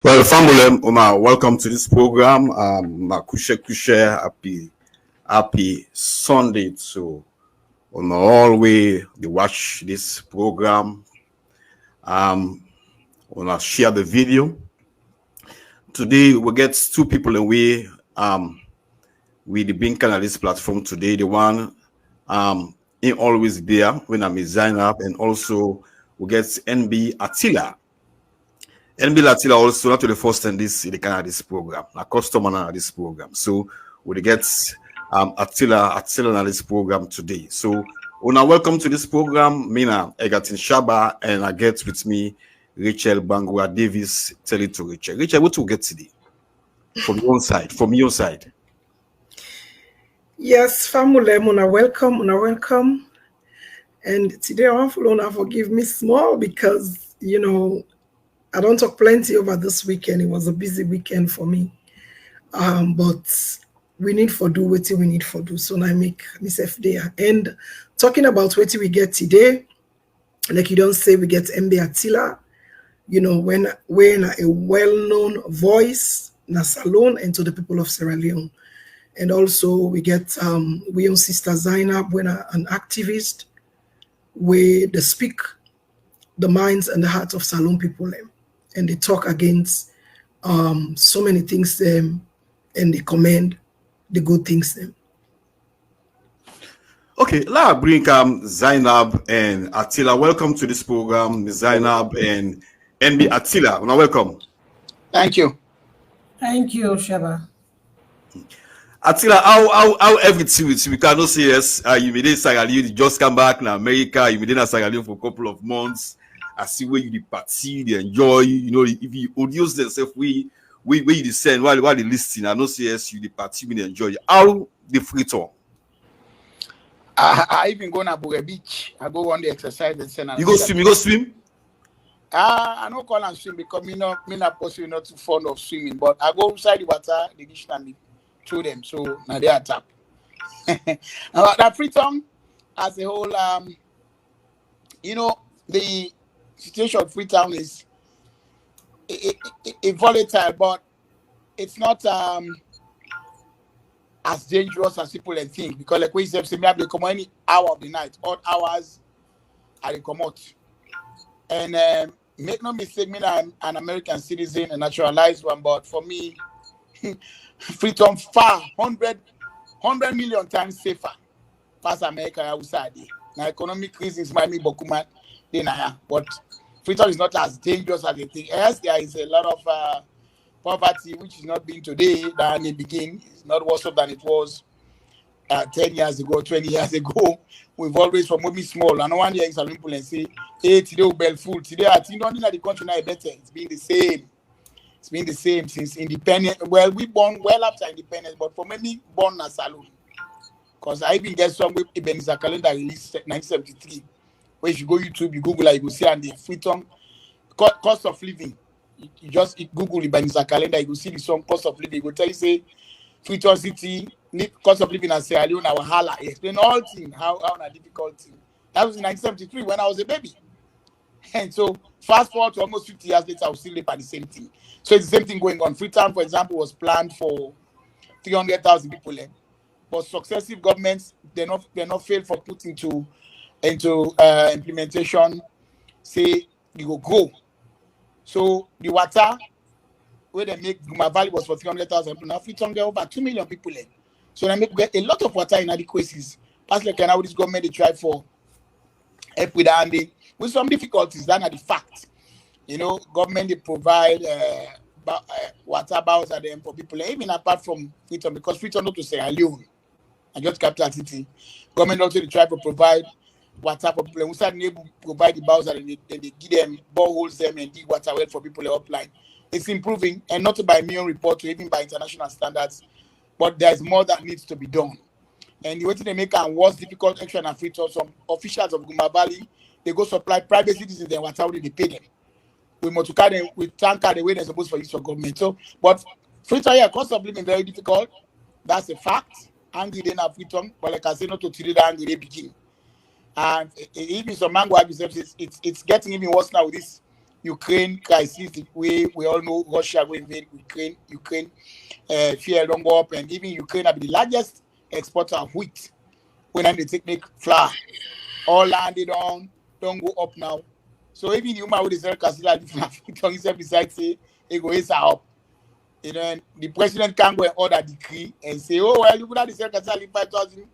Well, family, welcome to this program. Happy Sunday to all we watch this program. Um, share the video. Today we get two people and we the being kind of this platform today. The one in always there when I'm sign up, and also we get NB Atilla. NB Atilla also not to the first time the kind of this program, a customer on this program. So we get Atilla on this program today. So welcome to this program. Mina Egatin Shabba, and I get with me Rachel Bangura Davis. Tell it to Rachel. Rachel, what will get today? From your side. From your side. Yes, family, welcome. And today I want to forgive me small because I don't talk plenty over this weekend. It was a busy weekend for me. But we need for do what we need for do. So now I make myself there. And talking about what we get today, like you don't say we get MB Atilla, when a well-known voice na Salon and to the people of Sierra Leone. And also we get we own Sister Zainab, when an activist, where they speak the minds and the hearts of Salon people, and they talk against so many things and they commend the good things . Okay, let's bring Zainab and Atilla. Welcome to this program, Ms. Zainab and NB Atilla. Welcome. Thank you. Thank you, Shabba. Atilla, how everything with you? We cannot say yes. You made Sierra Leone, you just come back in America. You made in Sierra Leone for a couple of months. I see where you the party, they enjoy. If you audios themselves, we you descend while they listen. I know say yes, you the party, we enjoy. How the free tour? I even go to a beach. I go on the exercise and send. You go swim. You go swim. I don't call and swim because me not possibly not too fond of swimming. But I go inside the water, the dictionary, through them. So now they are tap. That Freetown as a whole, the situation of Freetown is a volatile, but it's not as dangerous as people think, because like we said, they come any hour of the night, odd hours I come out. And make no mistake, me I'm an American citizen, a naturalized one, but for me, Freetown far 100 million times safer past America outside. Now economic crisis might be Bokuman, but Freetown is not as dangerous as they think. Yes, there is a lot of poverty, which is not being today than it began. It's not worse off than it was 10 years ago, 20 years ago. We've always, from moving small, and one year in Salon people and say, hey, today we bell full. Today, I think only the country now better. It's been the same. It's been the same since independence. Well, we born well after independence, but for many born as Salon. Because I even get some with Ebenezer calendar released 1973. Where if you go YouTube, you Google, you go see and the Freetown cost of living. You just Google Ebenezer calendar, you go see the song cost of living. You go tell you say Freetown City cost of living and Sierra Leone, our hala. Explain all things, how a difficult thing. That was in 1973 when I was a baby. And so fast forward to almost 50 years later, I was still live at the same thing. So it's the same thing going on. Freetown, for example, was planned for 300,000 people. But successive governments, they're not failed for putting into implementation, say you go grow. So the water where they make Guma Valley was for 300,000 people. Now Freetown get over 2 million people. So they make get a lot of water in adequacies. Past like now this government they try for help with that, and with some difficulties. That are the fact. Government they provide water bowls at them for people, even apart from Freetown, because Freetown not to Sierra Leone and just capital city. Government also they try to provide water for people. We start able to provide the bowls and they give them boreholes them and dig water well for people upline. It's improving, and not by mere report or even by international standards, but there's more that needs to be done. And the way they make and what's difficult action and Freetown, some officials of Guma Valley, they go supply private citizens and water they pay them. We multiply them with tanker the way they're supposed for use for government. So, but Freetown, cost of living very difficult. That's a fact. Angry then have Freetown, but like I say, not to treat the angry they begin. And even some mango it's getting even worse now with this Ukraine crisis, we all know Russia will invade Ukraine, fear don't go up, and even Ukraine will be the largest exporter of wheat. When they make flour, all landed on, don't go up now. So even the woman with the Cassila besides say it goes up. You know, the president can go and order decree and say, oh well, you put out the Cassila 5,000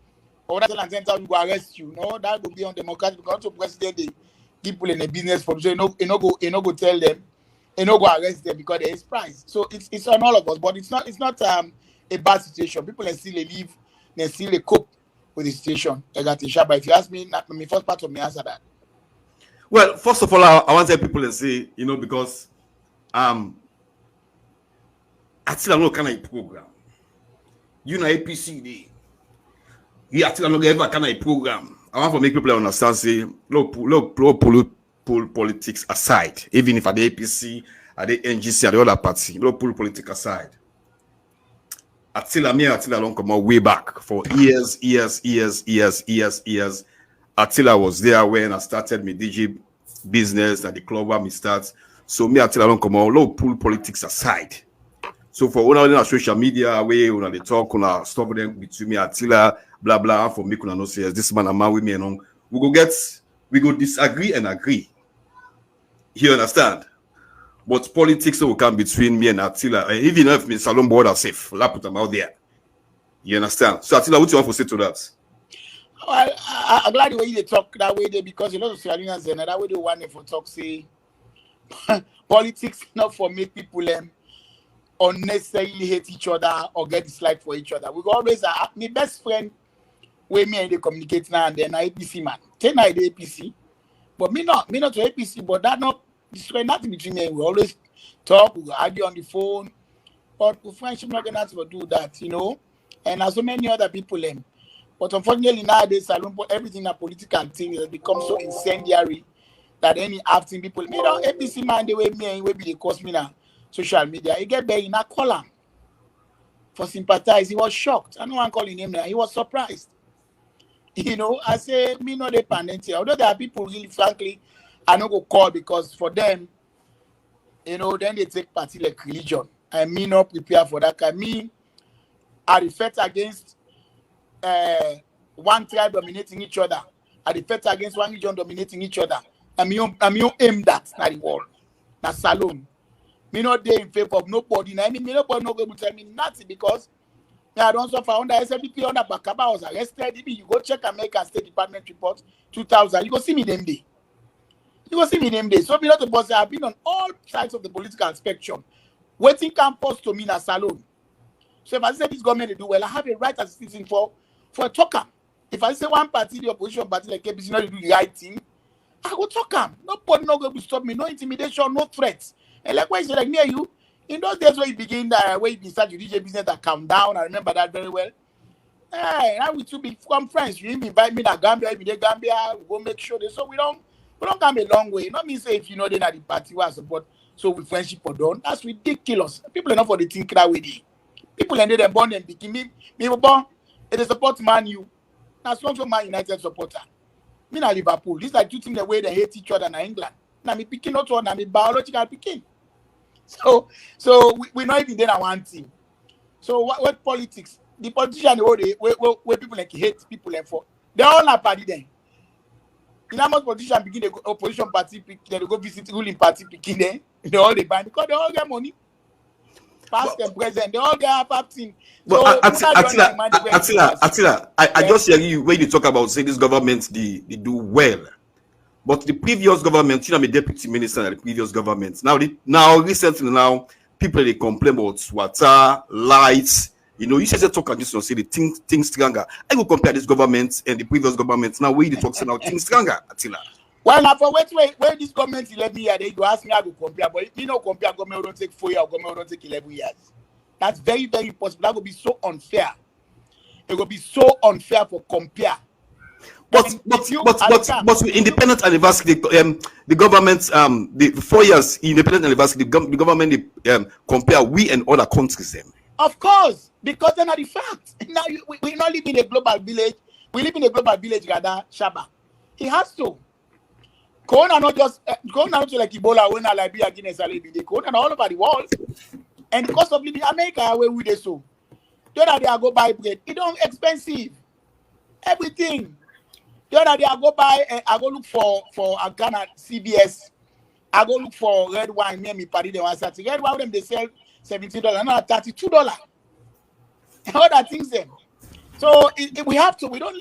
or that 10,000 go arrest you. No, that will be on democratic because the president they people in the business for so you know go tell them, you know go arrest them because there is price. So it's on all of us, but it's not a bad situation. People are still live, they still cope with the situation. I got Shabba. If you ask me, not my first part of me answer that. Well, first of all, I want to tell people and say, you know, because Atilla no kind of program. You know APCD. You Atilla no ever kind of program. I want to make people understand, say, pull politics aside. Even if at the APC, at the NGC, at the other party, pull politics aside. Atilla don't come out way back for years. Atilla was there when I started my DJ business at the club where me start. So me Atilla don't come out, pull politics aside. So for one of the social media way, when they talk, when stop them between me Atilla, blah blah, for me kuna no say this man a man with me and we go disagree and agree. You understand? But politics will come between me and Atilla. Even if me Salon board are safe, I put them out there. You understand? So Atilla, what you want to say to that? Well, I'm glad the way they talk that way there because a lot of Sierra Leoneans and that way they want to talk say politics not for make people unnecessarily hate each other or get dislike for each other. We always my best friend where me and they communicate now and then APC man. Then I the APC, but me not to APC, but that not destroy nothing between me. We always talk, we argue on the phone, but friendship not gonna to do that, you know. And as so many other people But unfortunately nowadays, everything a political thing has become so incendiary that any acting people, me don't APC man the way me will be the cost me now social media. He get there in a column for sympathize. He was shocked. I know I'm calling him now. He was surprised. You know, I say me no dependent here. Although there are people really frankly I no go call because for them, you know, then they take party like religion. I me not prepare for that. I mean, I defect against one tribe dominating each other. I defect against one region dominating each other. And me aim that na the world. Na salon. Me not there in favor of nobody. I mean, me nobody no go to tell me nothing because I don't suffer under SLDP under Bakaba. I was arrested. You go check American State Department report 2000. You go see me them day. So me not to boss. I've been on all sides of the political spectrum. Waiting campus to me na salon. So if I say this government they do well, I have a right as a citizen for a talker. If I say one party, the opposition party like KBC not do the right thing, I go talk them. Nobody not going to stop me. No intimidation, no threats. And likewise, like near you, in those days where you begin where you start your DJ business that calm down, I remember that very well. Hey, now we two become friends. You invite me to Gambia, if you Gambia, we go make sure they so we don't come a long way. Not me say if you know they're not the party where I support, so we friendship or done. That's ridiculous. People are not for the think that way. People and they born and begin me born. They support Man U. That's not for Man United supporter. Me na Liverpool. These are two teams the way they hate each other in England. Now me picking not one, now me biological picking. So we not even then one team. So what politics? The politician where people like hate people like for they all are party then. In how much politician begin the opposition party they go visit ruling party picking them. They all they buy because they all get money. Past and present, they all get half team. But Atilla, I just hear you when you talk about say this government they do well. But the previous government, you know, I'm a deputy minister in the previous government. Now recently people they complain about water, lights. You know, you say talk and just say the things stronger. I will compare this government and the previous government. Now we talk now things stronger, Atilla. Well, now for where this government 11 years, they go ask me how to compare, but you know, compare government don't take 4 years, government don't take 11 years. That's very, very possible. That would be so unfair. It would be so unfair for compare. But independent anniversary, the government, the 4 years independent anniversary, the government compare we and other countries them. Of course, because they're not the fact. Now we not live in a global village. We live in a global village, rather Shabba. It has to. Corona not just Corona not like Ebola when I like be against the Corona all over the world. And the cost of living America where we they so. The other day I go buy bread. It don't expensive. Everything. The other day I go buy I go look for a can at CBS. I go look for red wine near me party they want to red wine them they sell $17, not $32. And all that things them. So we have to. We not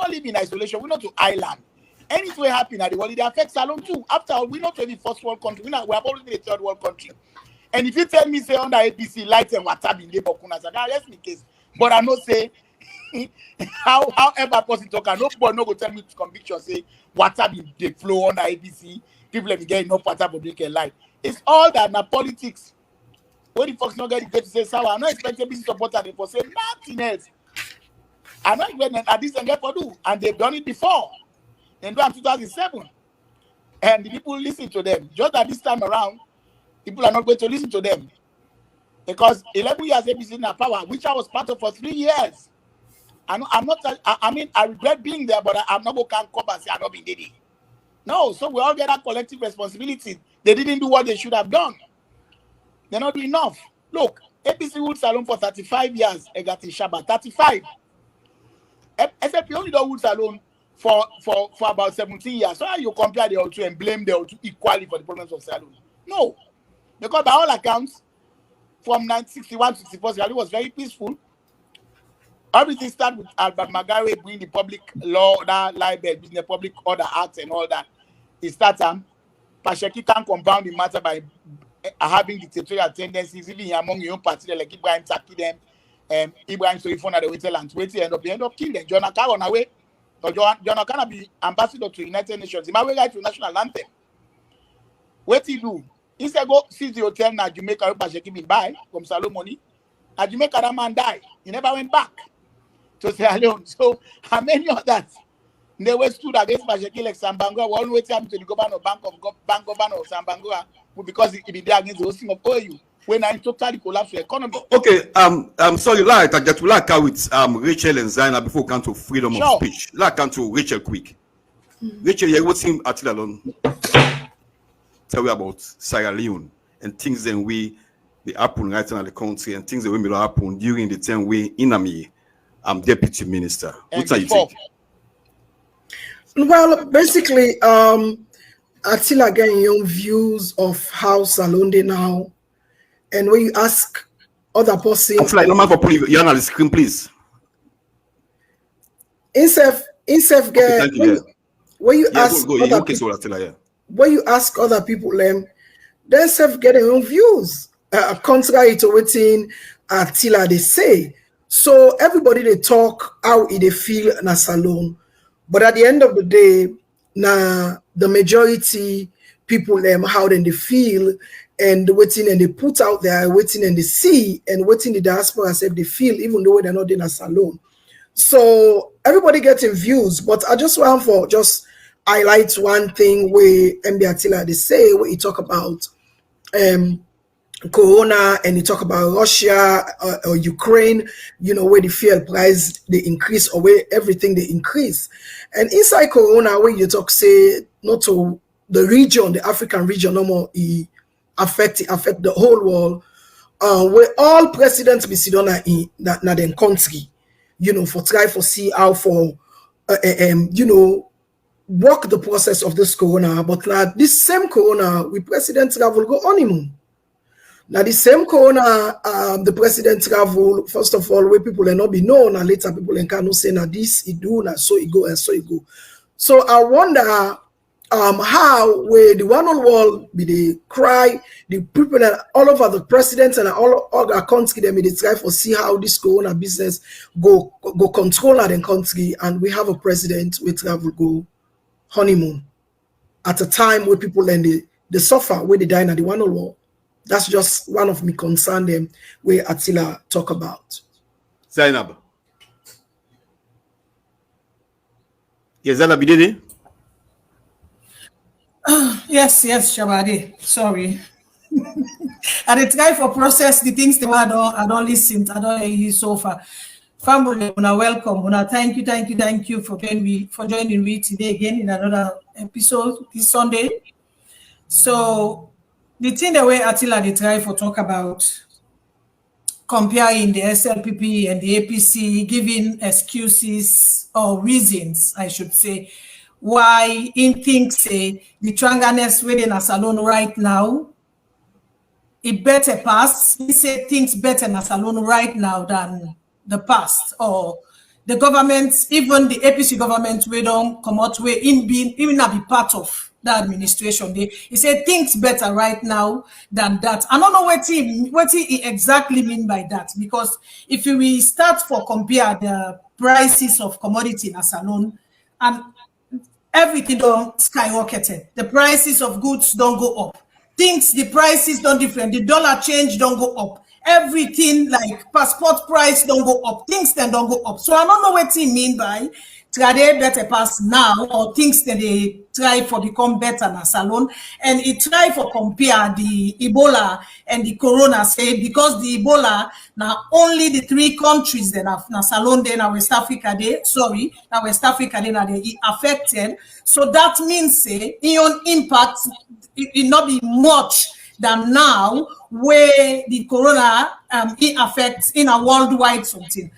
live in isolation. We're not to island. Anything happen at the world, it affects Salon too. After all, we're not really first world country. We have always been a third world country. And if you tell me say under APC light and water in labor kuna, that's the case. But I know say however possible talk, nobody no go tell me to conviction say water be the flow under APC. People let me get enough water for drinking life. It's all that na politics. When the folks not get to say sour, I'm not expecting APC supporter for say nothing else. I'm not even at this and get for do, and they've done it before. They do in 2007, and the people listen to them. Just at this time around, people are not going to listen to them because 11 years APC in power, which I was part of for 3 years. I'm not. I mean, I regret being there, but I'm not going to come and say I'm not being there. No, so we all get that collective responsibility. They didn't do what they should have done. They're not doing enough. Look, APC Wood Salon for 35 years. I got in Shabba 35. Except you only do Wood Salon for about 17 years. So how you compare the two and blame the two equally for the problems of Salon? No. Because by all accounts, from 1961 to 64, Salon was very peaceful. Everything started with Albert Magare bringing the public law, that libel, business public order act and all that. It started. Pasheki can compound the matter by having dictatorial tendencies, even among your own party, like Ibrahim Taki them, Ibrahim Soifon at the waiting and end up killing them. John Akar on away. John Akar be ambassador to the United Nations. He might right to national anthem. What he do? Instead go see the hotel now Jamaica Pasheki be buy from Salomoni. And Jamaica that man die. He never went back to Sierra Leone. So how many of that? They were stood against Pasheki like Sambangua. We all wait to the governor bank governor of Sambangua because he be there against the hosting of OU. When I totally collapse the economy. Okay, sorry, like I get to like with Rachel and Zaina before we come to freedom of speech. Like come to Rachel quick. Rachel, you what's him Atilla alone? Tell me about Sierra Leone and things that we happen right now in the country and things that will happen during the time we Inami deputy minister. What are you thinking? Well, basically, Atilla getting your views of how Salonde now. And when you ask other person, I feel like no man for putting you on the screen, please. Insef get when you ask other people, when you ask other people them, then self get their own views, contrary to what Atilla they say. So everybody they talk how they feel in a salon, but at the end of the day, now the majority people them how then they feel. And waiting and they put out there, waiting and they see, and waiting the diaspora as if they feel, even though they're not in a salon. So everybody getting views, but I just want for just highlight one thing where MB Atilla they say where he talk about Corona and he talk about Russia or Ukraine, where the fuel price they increase or where everything they increase. And inside Corona, where you talk say not to the region, the African region no more affect the whole world. Where all presidents be sit on in that then country, for try for see how for work the process of this corona. But now this same corona, we president travel go honeymoon. Now the same corona, the president travel first of all where people are not be known, and later people can say now this it do, now so it go and so it go. So I wonder. How where the one on world be they cry, the people that all over the presidents and all other country they try for see how this corona business go control the country, and we have a president we travel go honeymoon at a time where people and they suffer where they die at the one on world. That's just one of me concern them where Atilla talk about. Zainab. Yes, Zainab, did it? Yes, Shabba. Sorry. I try for process the things that I don't listen. I don't hear so far. Family, una welcome. Una thank you for joining me today again in another episode this Sunday. So the thing the way Attila they try for talk about comparing the SLPP and the APC, giving excuses or reasons, I should say, why in thinks the Tranganess within a salon right now, it better pass. He say things better in a salon right now than the past, or the government, even the APC government, we don't come out where in being even not be part of the administration. He said things better right now than that. I don't know what he exactly mean by that, because if we start for compare the prices of commodity in a salon, and everything don't skyrocketed. The prices of goods don't go up. Things, the prices don't different. The dollar change don't go up. Everything like passport price don't go up. Things then don't go up. So I don't know what he mean by trade better pass now, or things that they try for become better in a salon, and it try for compare the Ebola and the Corona, say because the Ebola now only the 3 countries then have na salon then na West Africa they now West Africa then are they affected. So that means say ion impact it not be much than now where the Corona it affects in a worldwide something.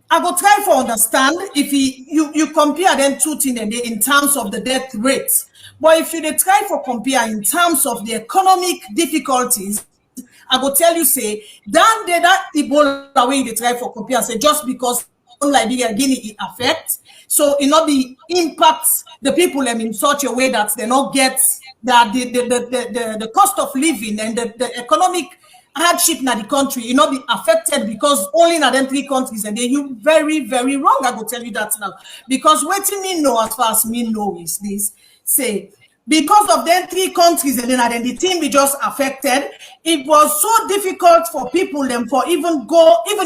I go try for understand if you compare them two things in terms of the death rates. But if you try for compare in terms of the economic difficulties, I go tell you say that Ebola way they try for compare say just because Liberia Guinea it affects, so it not be impacts the people in such a way that they not get that the cost of living and the economic hardship in the country, you not be affected because only in them 3 countries, and then you very, very wrong. I go tell you that now. Because what me know as far as me know is this, say, because of them 3 countries and then the team be just affected, it was so difficult for people them for even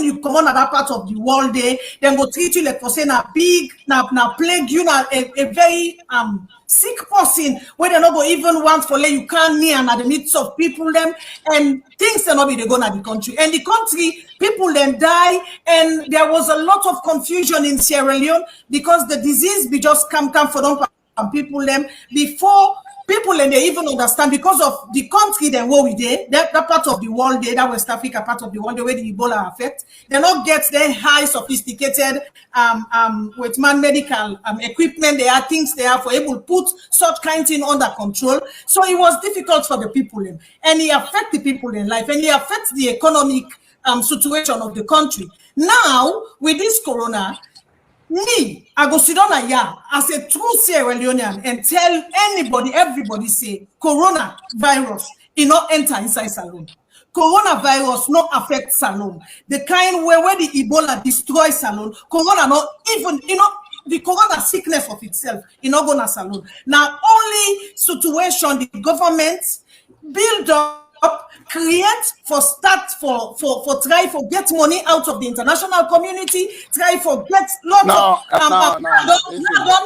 you come on at that part of the world day, then go treat you like for saying a big now plague you now a very sick person where they not go even want for let you can't near and at the midst of people them, and things they not be they go to the country, and the country people then die, and there was a lot of confusion in Sierra Leone because the disease be just come for them and people them before people and they even understand because of the country then where we did that part of the world there, that West Africa part of the world where the Ebola affect, they not get the high sophisticated with man medical equipment. There are things they are for able to put such kind of thing under control. So it was difficult for the people and it affect the people in life, and it affects the economic situation of the country. Now with this corona, me, I go sit down here as a true Sierra Leonean and tell everybody say coronavirus, it not enter inside salon. Coronavirus not affect salon. The kind where the Ebola destroy salon, corona not even, the corona sickness of itself, it not gonna salon. Now only situation the government build up, create for start for try for get money out of the international community, try for get lots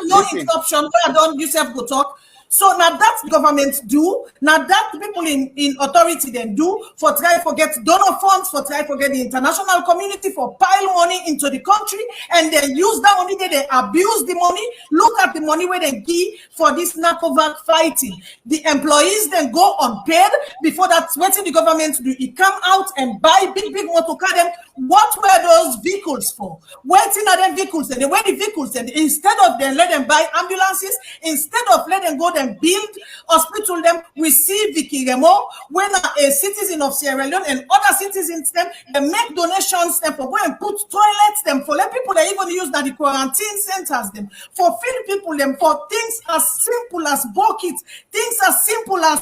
no interruption where I don't yourself go talk. So now that government do, now that people in authority then do for try for get donor funds, for try for get the international community for pile money into the country, and then use that money, they abuse the money. Look at the money where they give for this narcovac fighting. The employees then go unpaid. Before that, what the government do? It come out and buy big motor car them. What were those vehicles for? Waiting at them vehicles, and where the vehicles, and instead of them let them buy ambulances, instead of let them go and build hospital them, we see Vicky Remo when a citizen of Sierra Leone and other citizens them they make donations them for go and put toilets them for let people they even use that the quarantine centers them for feed people them for things as simple as buckets, things as simple as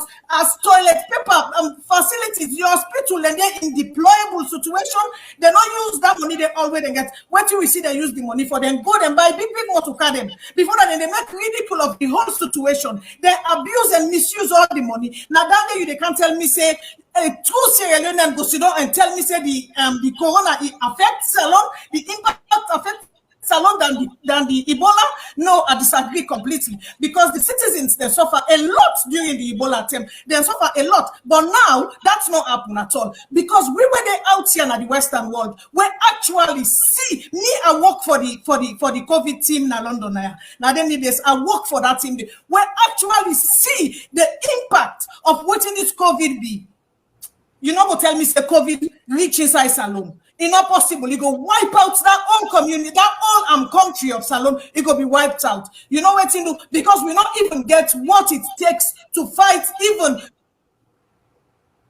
toilet paper facilities. Your hospital and they're in deployable situation, they not use that money they already get. What you will see they use the money for, them go and buy big more to car them. Before that they make ridicule of the whole situation. They abuse and misuse all the money. Now that day they can't tell me say a true Sierra Leonean go sit down and tell me say the corona it affects salon, the impact affects Salon than the Ebola? No, I disagree completely, because the citizens, they suffer a lot during the Ebola attempt. They suffer a lot, but now that's not happen at all, because we were there out here in the Western world. We actually see me. I work for the COVID team in London. Now then, I work for that team. We actually see the impact of what in this COVID be. You know what tell me say COVID reach inside Salon. It's not possible. You go wipe out that own community, that own country of Salon. It go be wiped out. You know what to do? Because we not even get what it takes to fight even.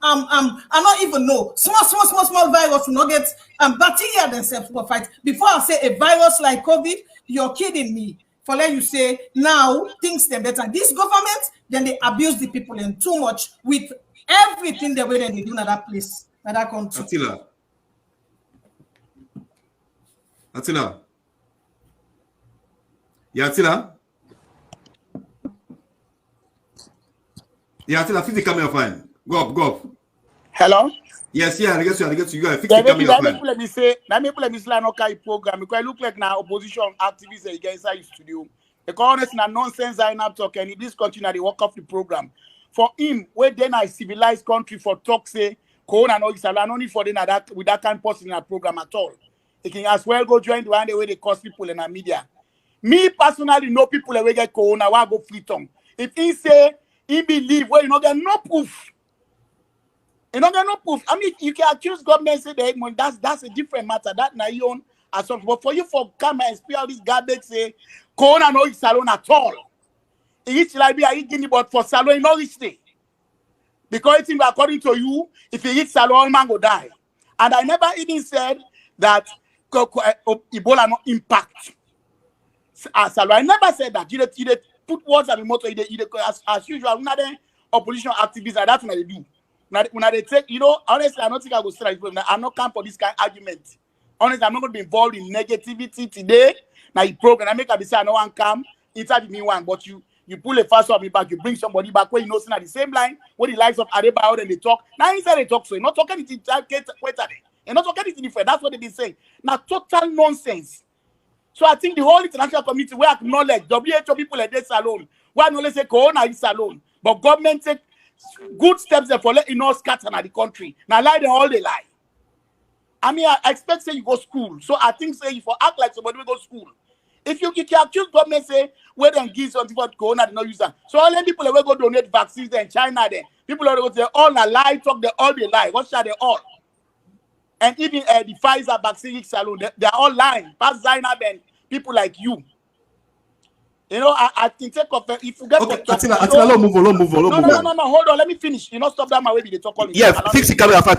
I not even know. Small virus will not get bacteria themselves will fight. Before I say a virus like COVID, you're kidding me. For let you say now things they're better. This government, then they abuse the people and too much with everything the way they do in that place, in that country. Atilla. Yeah, Atilla. Yeah, Atilla, fix the camera fine. Go up. Hello? Yes, I get you. Go ahead, fix the camera fine. Let me say, like program, because I look like now opposition activists against our studio. Because honestly, nonsense I not talking. This continue, they walk off the program. For him, where then I civilized country for talk say, Corona no Islam, only for them that with that kind of person in a program at all. They can as well go join the one the way they cause people in the media. Me personally know people that will get Corona, why go free tongue. If he say he believe, well, you know, get no proof. You know, get no proof. I mean, you can accuse government say that that's a different matter. That na your own assumption. But for you for come and speak all this garbage say Corona no Salon at all. It reach like be a guinea, but for Salon, no reach there. Because it's according to you, if you eat Salon, man go die. And I never even said that Ebola no impact. Salon. I never said that. You put words at the motto. As usual, opposition activists, and that's what they do. When they take, you know, honestly, I don't think I will say that. I'm not camp for this kind of argument. Honestly, I'm not going to be involved in negativity today. Now, you program, I make a say I no one come inside me one, but you pull a fast on me back, you bring somebody back where you know at the same line where the likes of Adebayo and they talk. Now inside they talk, so you're not talking anything. You're not talking anything different. That's what they've been saying. Now total nonsense. So I think the whole international community will acknowledge WHO people like this alone. Why not say Corona is alone, but government take good steps there for letting us scatter the country. Now lie the whole they lie. I mean, I expect say you go school. So I think say if you act like somebody will go school. If you can accuse government say where them give something for Corona, they not use that. So all them people that will go donate vaccines there in China there, people are going to say all a lie, talk they all they lie. What shall they all? And even the Pfizer vaccine salon, they're all lying. Past Zainab and people like you. You know, I can take off if you get okay, Atilla, move on. No, hold on, let me finish. You know, stop that my way they talk all yeah, fix the camera fine,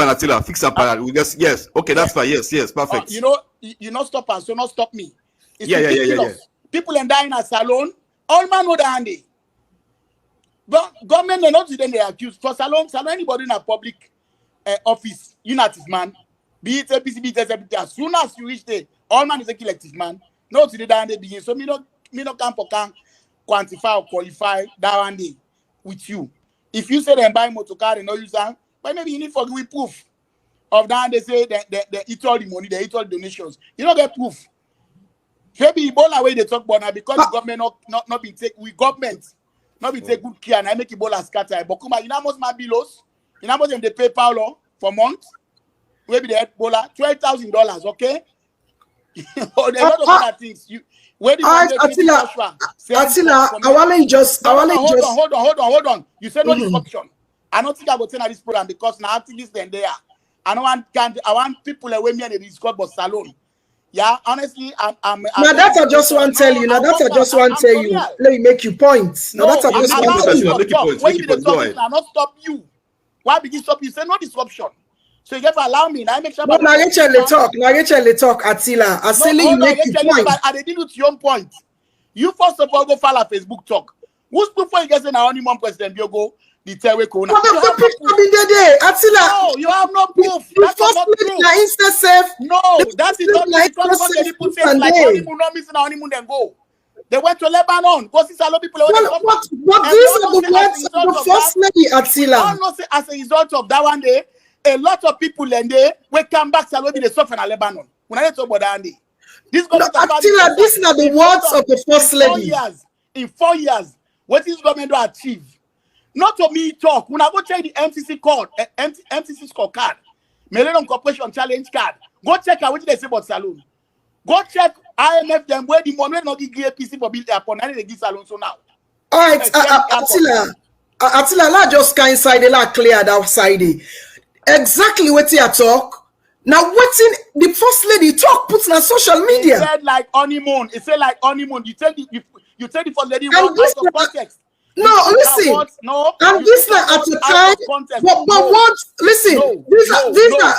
Atilla. Fix that part. We just yes. Okay, that's fine. Yes, perfect. You not stop us, so not stop me. It's yeah. People and dying at salon, all man know the handy. But government they not then they accuse for salon, anybody in a public office, United man, be it APC, be it SPT, as soon as you reach there, all man is a collective man. No to the down they begin. So me not can quantify or qualify that one day with you. If you say they buy motor car and no use that, but maybe you need for give proof of that. They say they eat all the money, they eat all the donations. You don't get proof. Maybe Ebola way they talk about now because the government not be take we government not be take good care and I make Ebola scatter. But come on, you know how much my bills? You know how much them they pay Paulo for months? Maybe they had Ebola $12,000, okay? Oh, there's a lot of other things. You where the Atilla, I want you just hold on. You said no disruption. I don't think I will turn this program because now activists then there. I want people away me and they discuss about salon. Yeah, honestly, I'm now that's I just want to tell you. Now that's I just want to tell you. Let me make you points. Now that's I just want to tell you. When you not stop you. Why did you stop you? Say no disruption. So you have to allow me. Now make sure. But now you talk. Attila. I say you make your point. I didn't do your point. You first of all go follow Facebook talk. Who's before you get in our honeymoon president? You go the Terwe Corona. Attila. No, you have no proof. You first made the Insta safe. No, that is not because the people say like honeymoon, not missing honeymoon, then go. They went to Lebanon. Go see a lot of people. What these are the words of the first lady, Attila. As a result of that one day, a lot of people and they will come back to they suffer in Lebanon. When I talk about that day. This No, government Atilla, these are the words of the first lady. In 4 years, what is government to achieve? Not to me talk. When I go check the MCC card, MCC scorecard, Millennium Corporation Challenge card, go check out what they say about saloon. Go check IMF them where the money not give APC for build airport. Now they give saloon so now. All right, Atilla, let's just kind side, let's clear that side. Exactly what you talk. Now, what's in the first lady talk puts on social media? It said like honeymoon. It said like honeymoon. You tell the first lady And what this out of context. No, listen. No, And this now at the time, but what? Listen, these are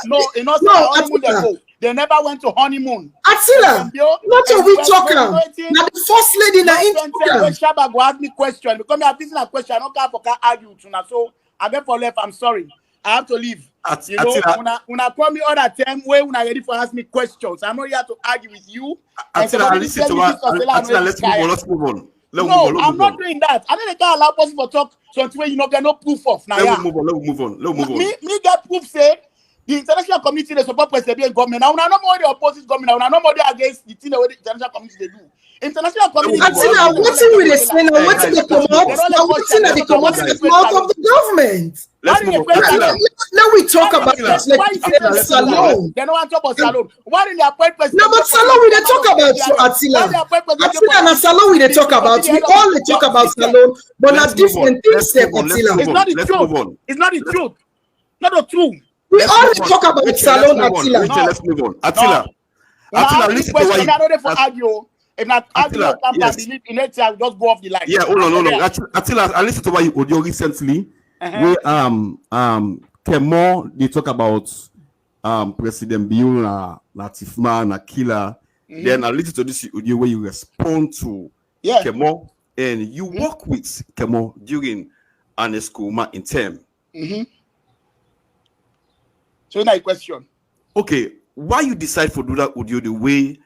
honeymoon they go. They never went to honeymoon. Attila, not till we talk now. Now the first lady now in Shabba go ask me question because me have this a question. I don't care for argue to now. So I get for left. I'm sorry. I have to leave. You know, when I call me all that time, when I ready for ask me questions, I'm not here to argue with you. Attila, listen to what. Attila, let's move on. No, I'm not doing that. I don't allow person to talk something where you know get no proof of. Now, Let's move on. Me get proof say the international community they support President government. Now, no more the opposite government. Now, no more they against the thing that the international community they do. International community. Attila, what's in with the say now? What's in the command? Now, what's in the command of the government? Let's move on. Now we talk about Salon. They don't want to talk about Salon. Why didn't they appoint President? No, but Salon we they talk about so Attila. Attila and Salon we they talk about. We all they talk about Salon, but not different things. Attila, it's not the truth. It's not the truth. Not the truth. We all they talk about Salon. Attila, let's move on. Attila, listen to why. I don't know for argue. If not argue, believe in it, I'll just go off the line. Yeah, hold on. Attila, I listened to why you audio recently. Where Kemo they talk about President Bill Latifman Akila. Then I listen to this audio where you respond to Kemo and you work with Kemo during Aneskuma in term. So now a question. Okay, why you decide for do that audio the way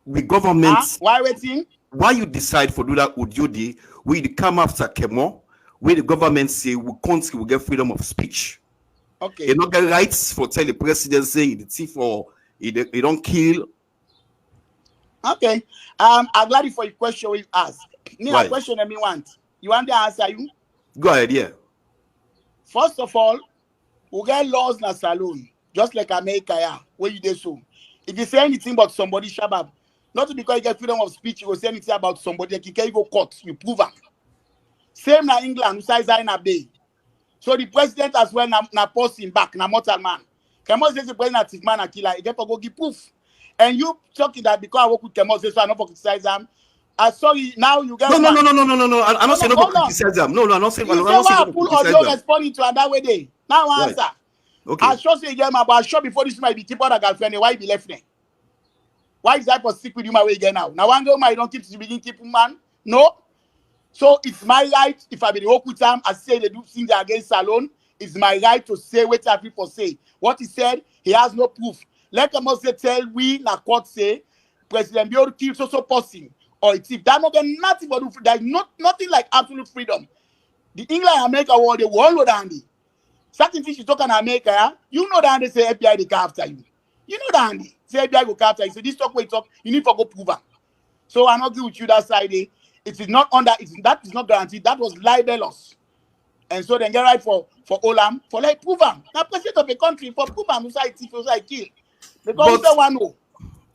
with government? Why waiting? Why you decide for do that audio the way you come after Kemo? Where the government say we country will get freedom of speech. Okay. You don't get rights for tell the president say the thief or he don't kill. Okay. I'm glad for your question you ask. Me Right. a question that me want. You want the answer you? Go ahead, yeah. First of all, we get laws in a saloon, just like America, where you do so. If you say anything about somebody, Shabba, not because you get freedom of speech, you will say anything about somebody, you can go court, you prove it. Same na England, who says in a day. So the president as well na posting back, na mortal man. Kemo says the president is man and killer, he get to go give proof. And you talking that because I work with Kemo says so I not for criticize them. Sorry, now you get No. I'm not saying no criticize them. No, I'm not saying I'm not saying full audio responding to that way day. Now answer. Okay. I sure say again, but I sure before this might be keep other girlfriend, why be left there? Why is that for sick with you my way again now? Now one girl might don't keep to begin keep man. No. So it's my right, if I be the work with them, I say they do things against Salon, it's my right to say what people say. What he said, he has no proof. Let them also tell we, na court say, President Bill kill so person, or it's if that not get nothing but there's nothing like absolute freedom. The England and America war, they will all know that. Certain things you talk in America, you know that they say FBI they come after you. You know that say FBI go after you. So this talk where you talk, you need to go prove it. So I'm not agree with you that side. It is not under. That is not guaranteed. That was libelous, and so then get right for Olam for like prove them. Now president of a country for prove them who say thief, who say kill. Because we don't want to.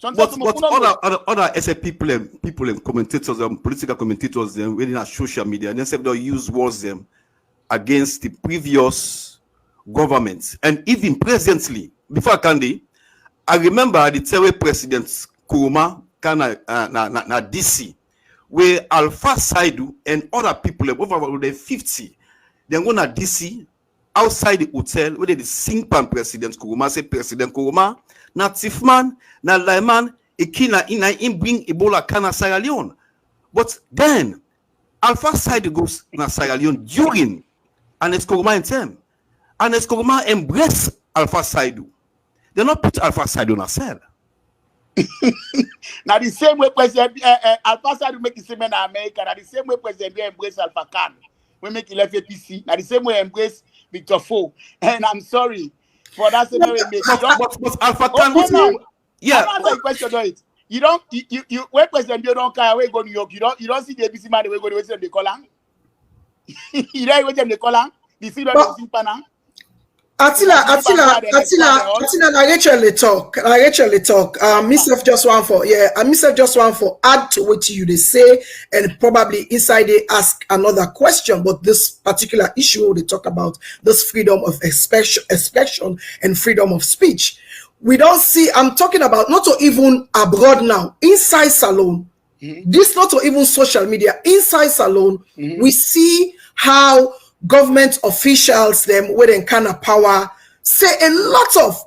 But other SA people and commentators and political commentators them within our social media, and they don't use words them against the previous governments and even presently. Before Kandi, I remember the Terry President Kuruma kana na DC. Where Alpha Saidu and other people over the 50, they're going to DC outside the hotel where they sing pan President Kuruma, say President Kuruma, na Tifman, na Laiman, Ikina in bring Ebola Kana Sierra Leone. But then Alpha Saidu goes na Sierra Leone during and it's Kuruma in term. And it's Kuruma embrace Alpha Saidu. They not put Alpha Saidu in a cell. Now the same way President Alpha Saidu make the same in America. Now the same way President embrace Alpha Khan. We make he left APC. Now the same way embrace Victor Fo. And I'm sorry for that same way. But Alpha Khan, Yeah. I'm not a question on it. You don't you when President Bio don't carry away go New York, you don't see the ABC man they go to them they call him. You don't wait them they call him. The see that they see pana. Attila, na Rachel they talk. Myself just one for myself just one for add to what you they say, and probably inside they ask another question. But this particular issue they talk about this freedom of expression and freedom of speech. We don't see. I'm talking about not to even abroad now, inside salon. This not to even social media. Inside salon, we see how government officials, them with them kind of power, say a lot of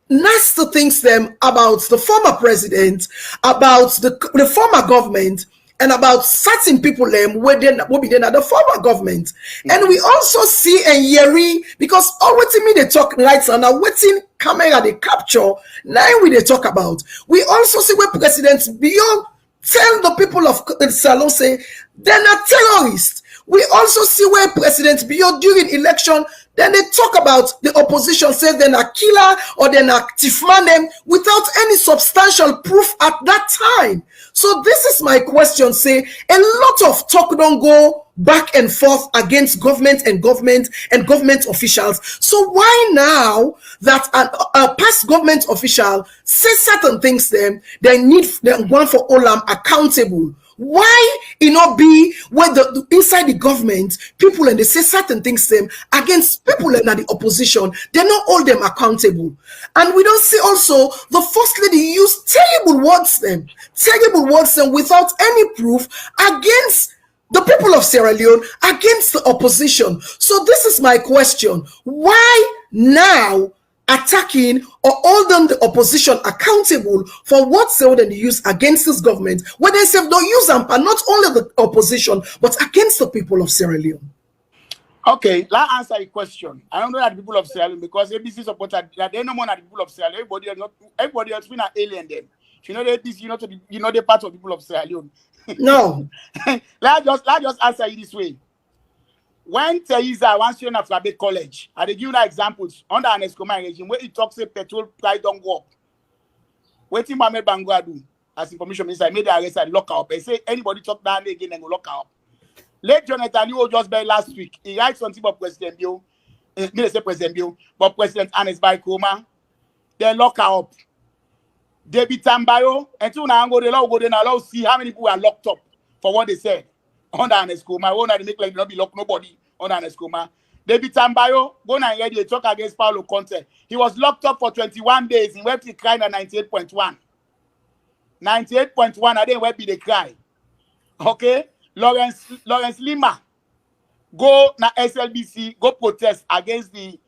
nasty things them about the former president, about the former government, and about certain people them will be then at the former government. And we also see and hearing, because all what me they talk right now, waiting camera they capture, now we they talk about. We also see where presidents beyond tell the people of the salon say they're not terrorists. We also see where President Bio during election, then they talk about the opposition, say they're a killer or they're a thief man them without any substantial proof at that time. So this is my question, say a lot of talk don't go back and forth against government and government officials. So why now that a past government official says certain things them, they need them one for Olam accountable? Why it not be when the inside the government people and they say certain things them against people and the opposition, they not hold them accountable? And we don't see also the first lady use terrible words them without any proof against the people of Sierra Leone, against the opposition. So this is my question: why now attacking or holding the opposition accountable for what they use against this government, when they say don't use them, and not only the opposition but against the people of Sierra Leone? Okay, let's answer a question. I don't know that the people of Sierra Leone, because ABC supporter that they no more than the people of Sierra Leone. Everybody else been an alien them. You know the ABC, you know the part of the people of Sierra Leone. No. let's just answer it this way. When Teresa once student at Flabe College, I give you examples under an Escoma regime where it talks about petrol price don't go up. Waiting Mohamed Bangura do as information minister, made the arrest and lock up. They say anybody talk down again and go lock up. Late Jonathan, you just by last week. He writes something about President Bill, me say President Bill, but President Anes by Coma. They lock up. David Tambayo, and two now go there now see how many people are locked up for what they said. Under an Escoma, one they make like not be locked nobody under an Escoma. David Tambayo, go and ready to talk against Paulo Conte. He was locked up for 21 days. He went to cry at 98.1. 98.1, I didn't where be the cry. Okay? Lawrence Lima, go na SLBC, go protest against the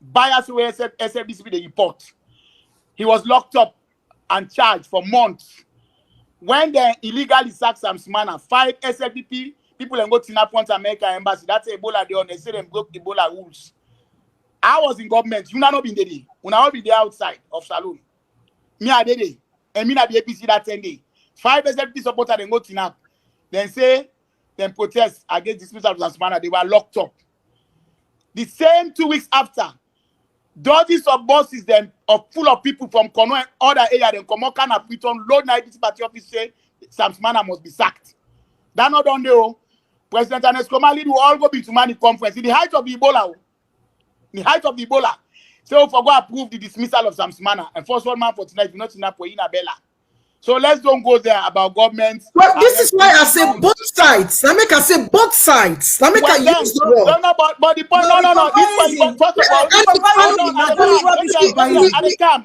bias where SLBC the report. He was locked up and charged for months. When they illegally sacked Sam Smana, 5 SLPP people and go to Napont America Embassy. That's Ebola there. They say they broke Ebola rules. I was in government. You not been there. You not be there outside of Saloon. Me I did it. And me na the APC that 10 day. 5 SLPP supporters then go to Nap. Then say, then protest against dismissal of Sam Smana. They were locked up. The same 2 weeks after, dozens of buses then are full of people from Kono and other areas then come out kind of return load night party office say Sam Smana must be sacked. That not done there. President Anescoma lead will all go be to money conference in the height of the Ebola. In the height of the Ebola. So for go approve the dismissal of Sam Smana and first one man for tonight, not enough for Inabella. So let's don't go there about government. Well, this is why I say both sides. I make I say both sides. I make I use the word. No, but the point, no. This point, first of all,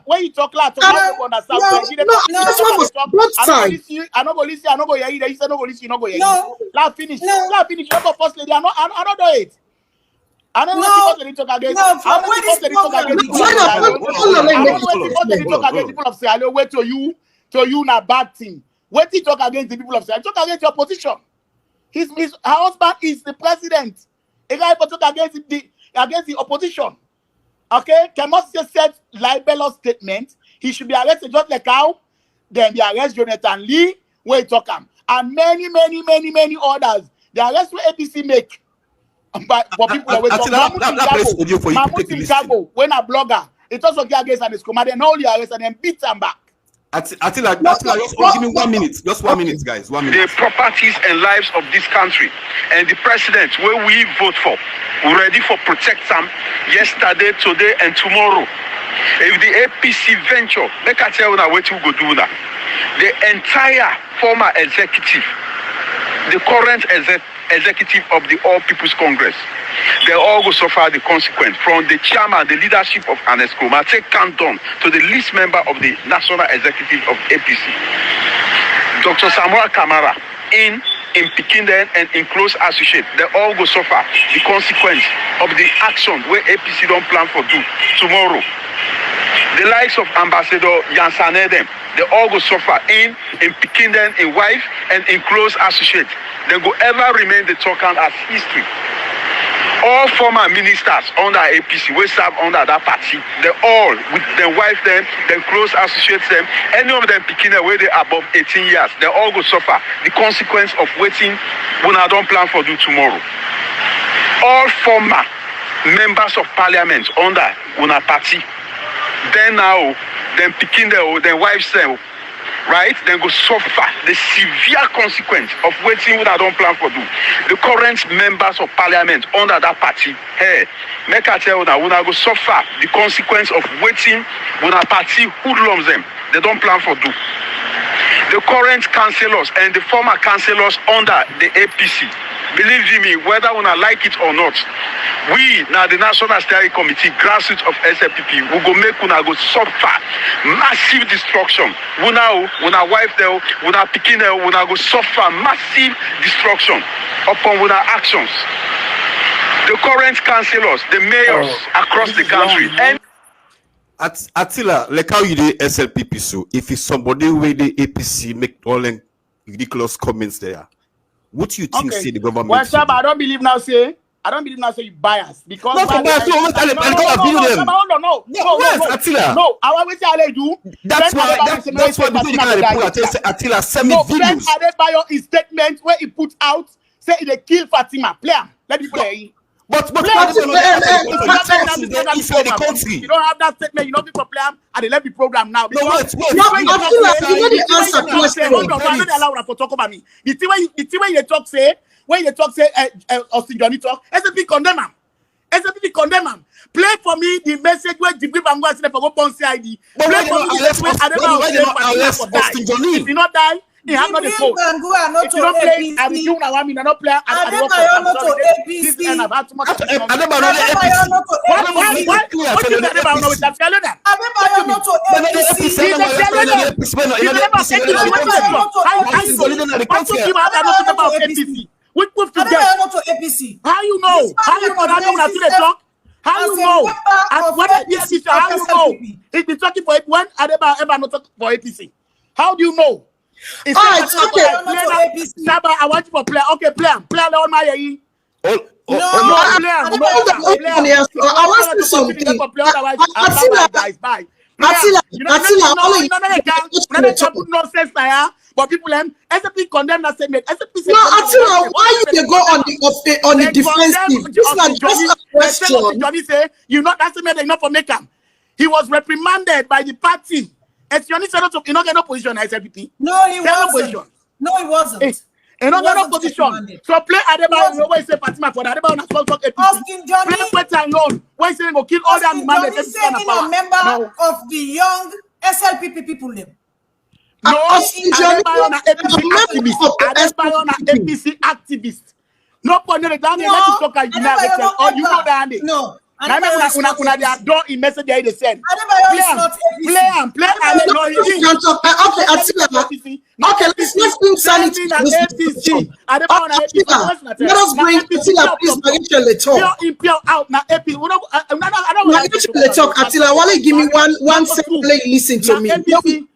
when you talk loud, understand. Both sides. I not go listen. I not go hear you. You say no go listen. You not go hear you. Let finish. Let finish. You go first lady. I not do it. I don't know what people talk against. I don't know what people talk against people of Sierra Leone. Wait till you na bad thing. Wait till talk against the people of Sierra Leone. Talk against your opposition. Her husband is the president. A guy for talk against the opposition. Okay? Kemos just said libelous statement. He should be arrested just like how then they arrest Jonathan Lee where he talk him. And many others. The arrest where APC make. But for people that Mahmoud Chicago, when a blogger, It also get against and Escoma, then only arrest and then beat them back. Attila, just give me 1 minute. Just 1 minute, guys. 1 minute. The properties and lives of this country and the president where we vote for, we're ready for protect them yesterday, today, and tomorrow. If the APC venture, make I tell you now what we go do now. The entire former executive, the current executive of the All People's Congress, they all go suffer the consequence from the chairman, the leadership of Anescoma, take countdown to the least member of the national executive of APC. Dr. Samuel Kamara, in Pikinden and in close associate, they all go suffer the consequence of the action where APC don't plan for do tomorrow. The likes of Ambassador Yansanedem, they all go suffer in Pikinden, in wife, and in close associate. They go ever remain the token as history. All former ministers under APC, we serve under that party, they all, with their wife them, their close associates them, any of them picking away they above 18 years, they all go suffer the consequence of waiting when I don't plan for do tomorrow. All former members of parliament under una party, then now, then picking their wives them, right? Then go suffer the severe consequence of waiting when I don't plan for do. The current members of parliament under that party, hey, make I tell you that when I go suffer the consequence of waiting when a party hoodlums them, they don't plan for do. The current councillors and the former councillors under the APC, believe me, whether when I like it or not, we now the National Steering Committee, grassroots of SLPP, we go make una go suffer massive destruction. When our wife there, when our picking there, when I go suffer massive destruction upon our actions. The current councillors, the mayors across the country, and Attila, like how you do SLPP, so if it's somebody where the APC make all them ridiculous comments there, what do you think say the government? Well, Shabba, I don't believe now say you bias because no, I always say I do. That's why Attila send me videos. Adebayo his statement where he put out say he kill Fatima. Play him. Let me play. But you don't have that statement, you don't be for play him and they let the program now. You know the answer question. Talk about me. The thing when you talk say Austin Johnny talk, SFP condemn him. SFP condemn him. Play for me the message where Jibril Bango said for go Ponce ID. Play for me the message where Austin Johnny. If you not die, he have not the phone. If you don't play, I will do now. I mean, I don't play. I don't this end I've had too much. Which proof to get? How you know? How you know? How you know? And what APC? How you know? If you're talking for it, when Adebayo ever not talk for APC? How do you know? It's okay. Shabba, I want you to play. Okay, play on my ear. I want to say something. Attila, but people SFP condemn that statement. No, Attila, why you go on the defensive? This is not just a question. Johnny say you not that statement enough for make him. He was reprimanded by the party. As Johnny said, you not get no position as SFP. No, he wasn't. No, he wasn't. You not get no position. So play Adebayo. You always say Fatima for Adebayo na talk APC. Austin Johnny. Play West alone. Why say go kill all them man? He's a member of the young SLPP people. No, Adebayo na APC activist. No point in down there. Let you talk you know that. No. Una they adore in message they send. Adebayo is not APC. Play okay, Attila. Okay, let's bring sanity to this discussion. Let us bring Attila, please, Magisha talk. Pure out now APC. Magisha talk, Attila. Wale, give me one second. Listen to me. Okay, give me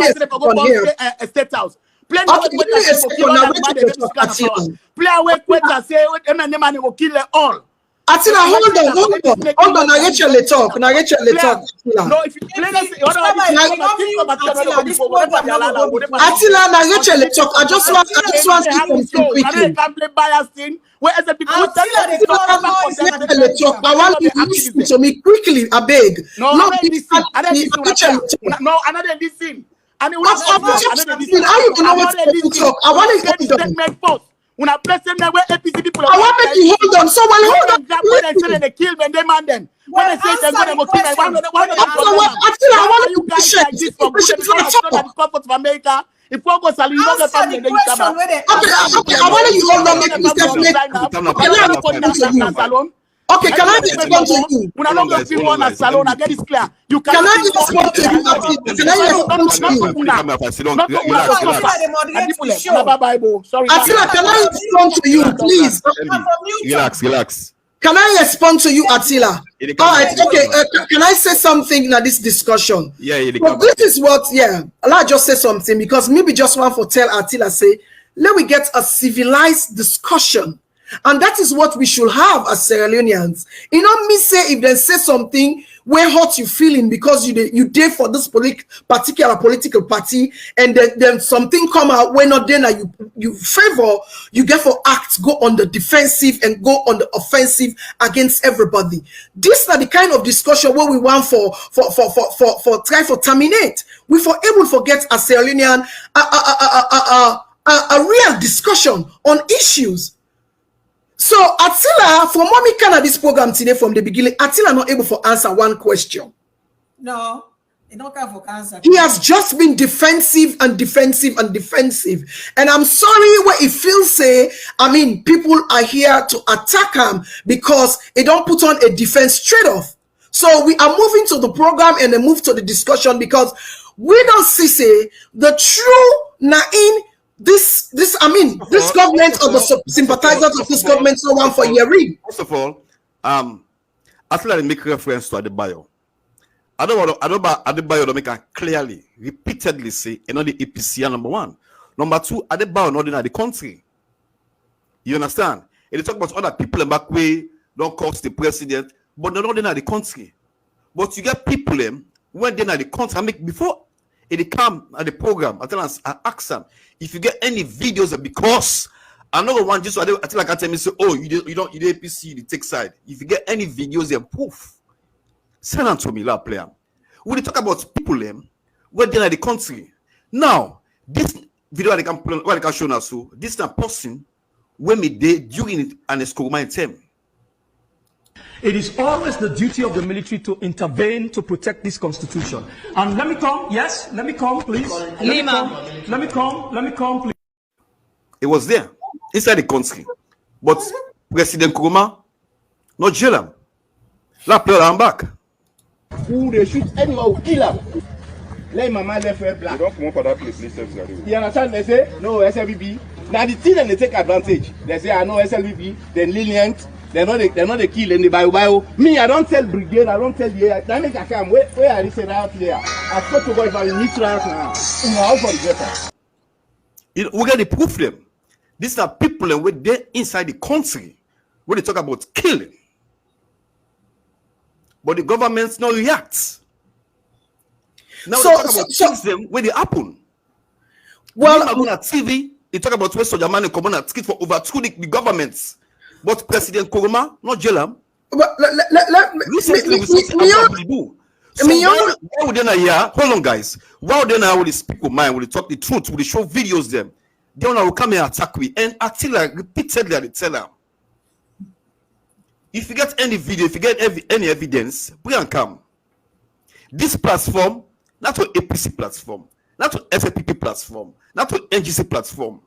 a second here. State House. Play Attila. away and say, man will kill them all. Attila, hold on. Narrate your talk. No, if you Attila, narrate your talk. I just want to say something quickly. I want you to listen to me quickly, I beg. No, I don't listen. I don't listen. And how you know what to talk? I want to hold on. When I press them, where APC people I want to hold on. So when hold on, when they say they kill them, they man them. When they say they're going to kill them, why don't I want you guys like this for good? The comfort of America. If one goes, you know the family, then you come out. Okay, I want you hold on. Make okay, can I respond to you? When I don't go people on a salon, I get it clear. You can I respond to you? Can I respond to you? Sorry. Attila, can I respond to you, please? Relax. Can I respond to you, Attila? All right, okay. Can I say something in this discussion? This is what, I'll just say something because maybe just want to tell Attila, say, let me get a civilized discussion. And that is what we should have as Sierra Leoneans. You know, me say if they say something where hurt you feeling because you did for this particular political party, and then something come out where not then you favor, you get for act, go on the defensive and go on the offensive against everybody. This is the kind of discussion where we want for try for terminate. We for able to get as Sierra Leonean a real discussion on issues. So Attila, from what we can at this program today from the beginning, Attila not able to answer one question. No, he don't have for answer. He has just been defensive. And I'm sorry where he feels say, I mean, people are here to attack him because he don't put on a defense straight off. So we are moving to the program and then move to the discussion because we don't see say the true Nain. This government or the sympathizers of this government so one for Yeri. First of all, Attila make reference to Adebayo. Adebayo don't make a clearly, repeatedly say, and not the APC number one. Number two, Adebayo not in the country. You understand? And they talk about other people in back way, don't cost the president, but they're not in the country. But you get people when they're in the country, I make before they come at the program, I ask them if you get any videos because another one just I feel like I tell me say, oh, you don't APC, you take side. If you get any videos and proof, send them to me, la player. When they talk about people when they're in the country. Now, this video they can show us so this is a person when me day during an escort term. It is always the duty of the military to intervene to protect this constitution. And let me come, please. Let me come, please. It was there, inside the country. But President Nkrumah, not jail him. La player, I'm back. Who they shoot anyone will kill him. Let my man left wear black. You don't come up for that place, please. You understand? They say, no, SLBB. Now the thing and they take advantage. They say, I know SLBB, then lenient. They're not the kill in the bio. Me, I don't tell brigade, I don't tell the air. I make a come where I listen out here. I spoke to go if I meet right now. For the better. We got the proof them. These are people and we're there inside the country when they talk about killing. But the governments not react. Now they talk about things them when they happen. Well, I'm on TV, they talk about West Germany come on for over the governments. But President Nkrumah, not jail him. But hold on, guys. Why would they now will speak with mind? Will they talk the truth? Will they show videos them? They will come and attack me. And Attila repeatedly they tell them. If you get any video, if you get any evidence, bring and come. This platform, not to APC platform, not to FPP platform, not to NGC platform.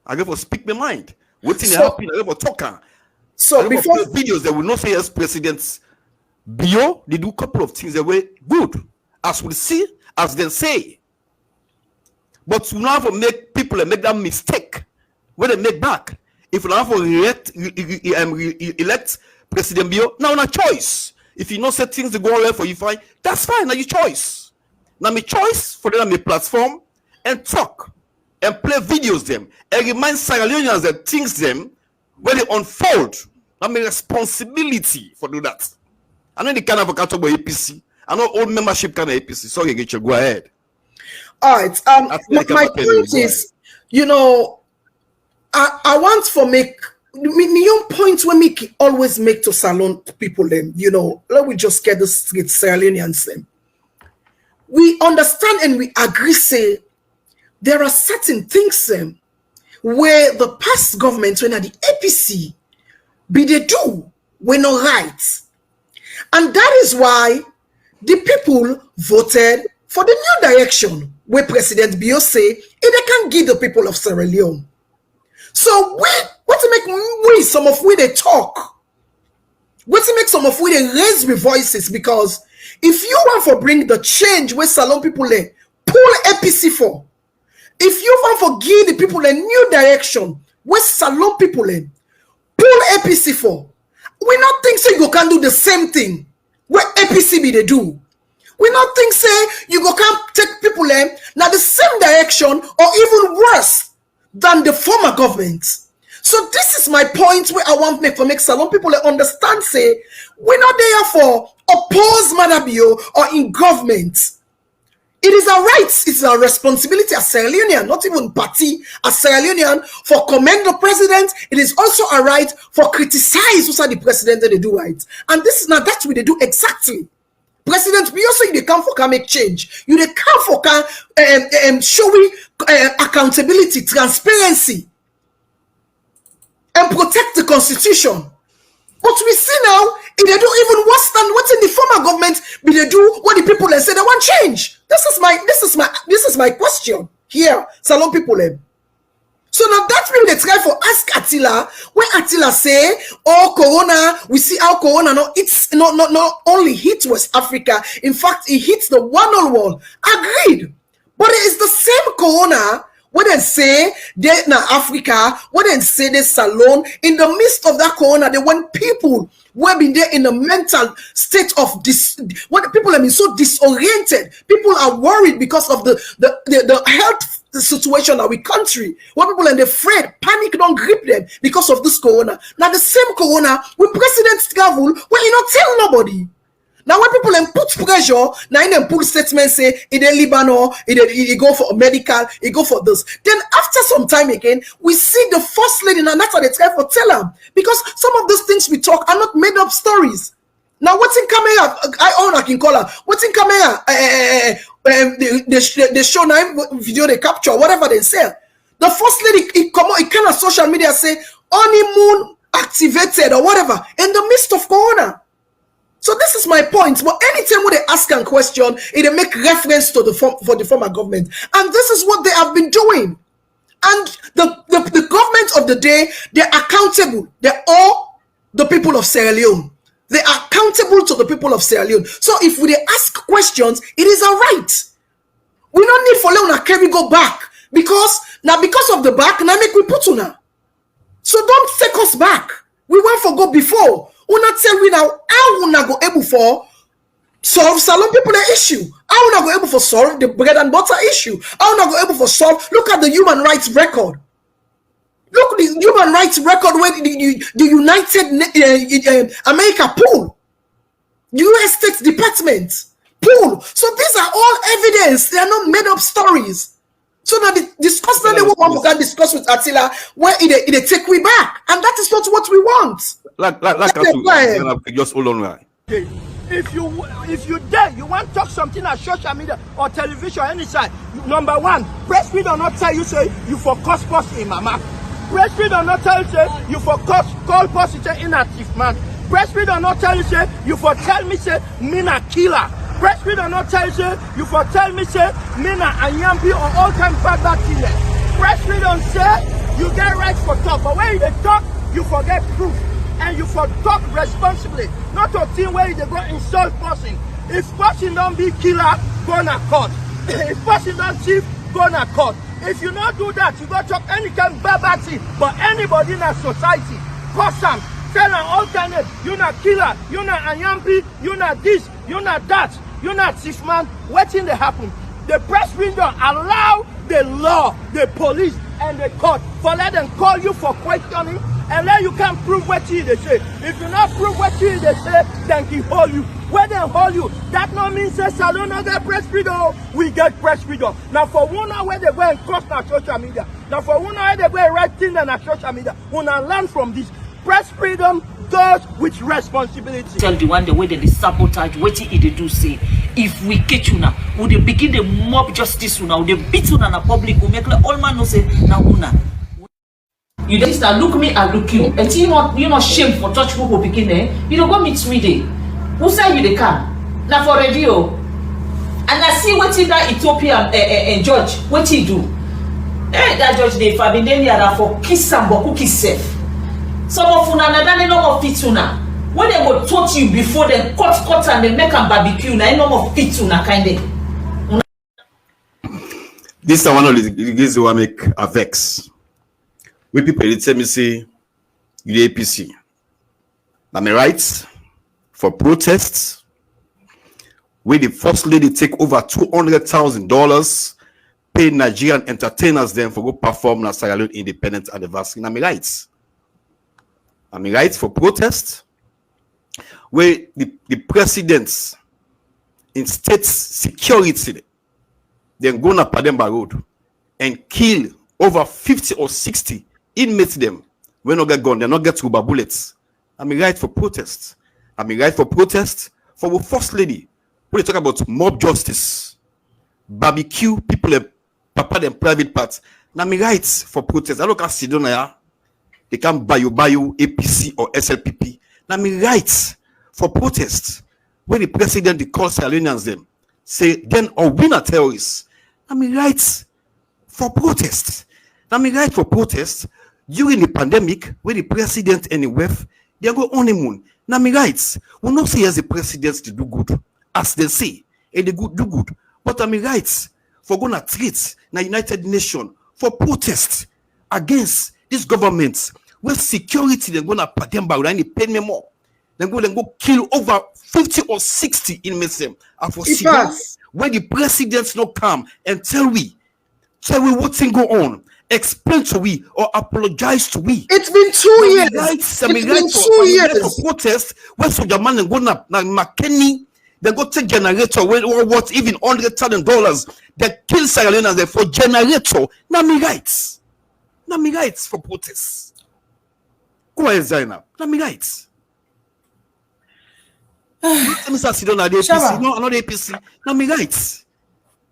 I go for speak my mind. What's in happening? I go for talking. So before videos, they will not say as presidents. Bio, they do a couple of things that were good, as we see, as they say. But we not have to make people make that mistake when they make back. If we not have to elect President Bio, now a choice. If you know say things to go well for you, fine. That's fine. Now your choice. Now my choice for them on platform and talk. And play videos them and remind Sierra Leoneans that things them when they unfold, I mean responsibility for do that. I know the kind of accountable APC. I know all membership kind of APC. Sorry, Gicho, go ahead. All right. My point is, you know, I want to make the point when me always make to Salon people them, you know, let we just get the street Sierra Leoneans them. We understand and we agree, say there are certain things where the past government, when at the APC, be they do, we're not right. And that is why the people voted for the new direction where President Bio say they can give the people of Sierra Leone. So what to make we some of we they talk? What to make some of we they raise the voices? Because if you want to bring the change where Salon people they pull APC for, if you want to give the people a new direction where Salon people they pull APC for, we not think so you can do the same thing where APC be they do. We not think say you go can take people now the same direction or even worse than the former government. So this is my point where I want to make Salon people understand say we're not there for oppose Madabio or in government. It is our rights, it's our responsibility as Sierra Leonean, not even party, as Sierra Leonean, for commend the president. It is also a right for criticize what's the president that they do right. And this is now that's what they do exactly. President, we also they come for can make change. You they come for can showing accountability, transparency, and protect the constitution. But we see now, if they do even worse than what's in the former government, but they do what the people say they want change. This is my question here, Salon people. So now that's when they try for ask Attila, when Attila say, oh, Corona, we see how Corona it's not only hit West Africa, in fact, it hits the one on one. Agreed. But it is the same Corona when they say they now Africa, when they say they Salon, in the midst of that Corona, they want people who have been there in a mental state of when people have been so disoriented. People are worried because of the health situation in our country. When people are afraid, panic don't grip them because of this Corona. Now the same Corona, when presidents travel, when you not tell nobody. Now when people put pressure, now in them pull statement say it in Lebanon, it go for medical, it go for this. Then after some time again, we see the first lady, and that's what they try for tell them. Because some of those things we talk are not made up stories. Now what's in camera? I can call her. What's in camera? They show now video they capture, whatever they say. The first lady, it come out, it kind of social media say honeymoon activated or whatever in the midst of Corona. So this is my point. But anytime when they ask a question, it make reference to the former government, and this is what they have been doing. And the government of the day, they're accountable. They're all the people of Sierra Leone. They are accountable to the people of Sierra Leone. So if we ask questions, it is a right. We don't need for Leona carry go back because of the back now make we put on. So don't take us back. We went for go before. We not tell we now how we not go able for solve Salon people the issue. How we not go able for solve the bread and butter issue. How we not go able for solve. Look at the human rights record. Look at the human rights record where the United America pool, U.S. State Department pool. So these are all evidence. They are not made up stories. So now the discussion they want to discuss with Attila, where it take we back, and that is not what we want. Just hold on, right? Okay. If you dare, you want to talk something on social media or television or any side. Number one, breastfeed or not tell you say you for cost in mama. Breastfeed or not tell you say you for call positive inactive man. Breastfeed or not tell you say you for tell me say me na killer. Breastfeed or not tell you say you for tell me say me na anyambi or all time bad killer. Breastfeed don't say you get right for talk, but when you talk, you forget proof. And you for talk responsibly, not a thing where you go insult person. If person don't be killer, go na court. If person don't thief, go na court. If you not do that, you go talk any kind of bad thing. But anybody in a society, cause them, tell an alternate, you not killer, you not anyampi, you not this, you not that, you not thief man. What thing they happen? The press window allow the law, the police, and the court for let them call you for questioning and then you can't prove what they say. If you not prove what they say, then he hold you. When they hold you, that no means say salon no get press freedom. We get press freedom. Now for one hour where they go and cost on social media. Now for one hour they go and write things on social media. When I learn from this, press freedom goes with responsibility. Tell the one the way they sabotage, what they do say. If we catch you now, would they begin the mob justice now? Would they beat you na public? Will make all man know say now una. You just look me, I look you. And you not shame for touch people begin there. You don't go meet me there. Who say you they come? Now for radio. And I see what that Ethiopian judge, what he do. That judge they for been there for kiss and boku kiss safe. Some of una na no more fit una. When they go taught you before they cut and they make a barbecue, na no more fit una kind of. This is one of the reasons why I make a vex. When people they tell me say you the APC. Now my rights for protests. Where the first lady take over $200,000, pay Nigerian entertainers them for go perform na Sierra Leone independence anniversary. Now my rights. I mean, rights for protest, where the presidents in state security then go na Pademba Road and kill over 50 or 60 inmates them when not get gun, they not get rubber bullets. I mean, right for protest. I mean, right for protest for the first lady. When they talk about mob justice, barbecue people, papa them private parts. I mean, rights for protest. I look at Sidonia. They can buy you APC or SLPP. Now, me rights for protest. When the president they call Sierra Leoneans them, say then or winner terrorists. Now, me rights for protest. Now, me right for protest during the pandemic when the president and the WEF they go honeymoon. Now, me rights. We not say as the presidents to do good, as they say, and they good do good. But I mean rights for gonna treat the United Nations for protest against this government with security. They're gonna pay them back and they pay me more. Then go kill over 50 or 60 inmates them. And for when the presidents not come and tell we what's going on, explain to we or apologize to we. It's been 2 years. It's been 2 years for protest. When soldier man and go na McKinney, they go take generator or what even $100,000. They kill Sierra Leoneans for generator. Now me rights. Now me rights for protests. Go ahead, Zainab. Now me rights. Mr. Sidon at the APC. No, not the APC. Now me rights.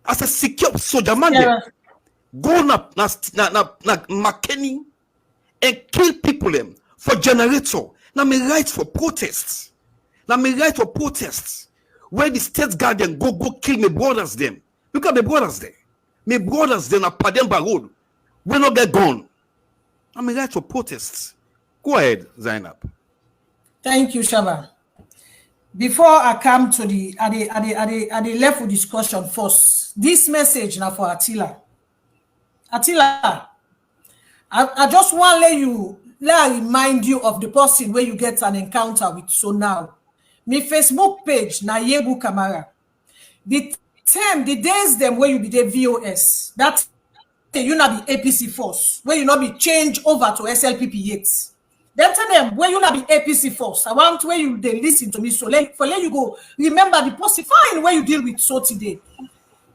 As a secure soldier man, go na McKinney and kill people them for generator. Now me rights for protests. Now me right for protests. Where the state guardian go kill my brothers them. Look at my brothers there. My brothers then at Pademba Road. We not get gone. I'm right for protests. Go ahead, Zainab. Thank you, Shabba. Before I come to the level discussion first, this message now for Atilla. Atilla, I just want to let I remind you of the person where you get an encounter with. So now, my Facebook page na Yebu Kamara. The days them where you be the VOS. That you not be APC force, where you not be changed over to SLPP yet. Then tell them where you not be APC force. I want where you they listen to me. So let you go. Remember the post fine where you deal with so today.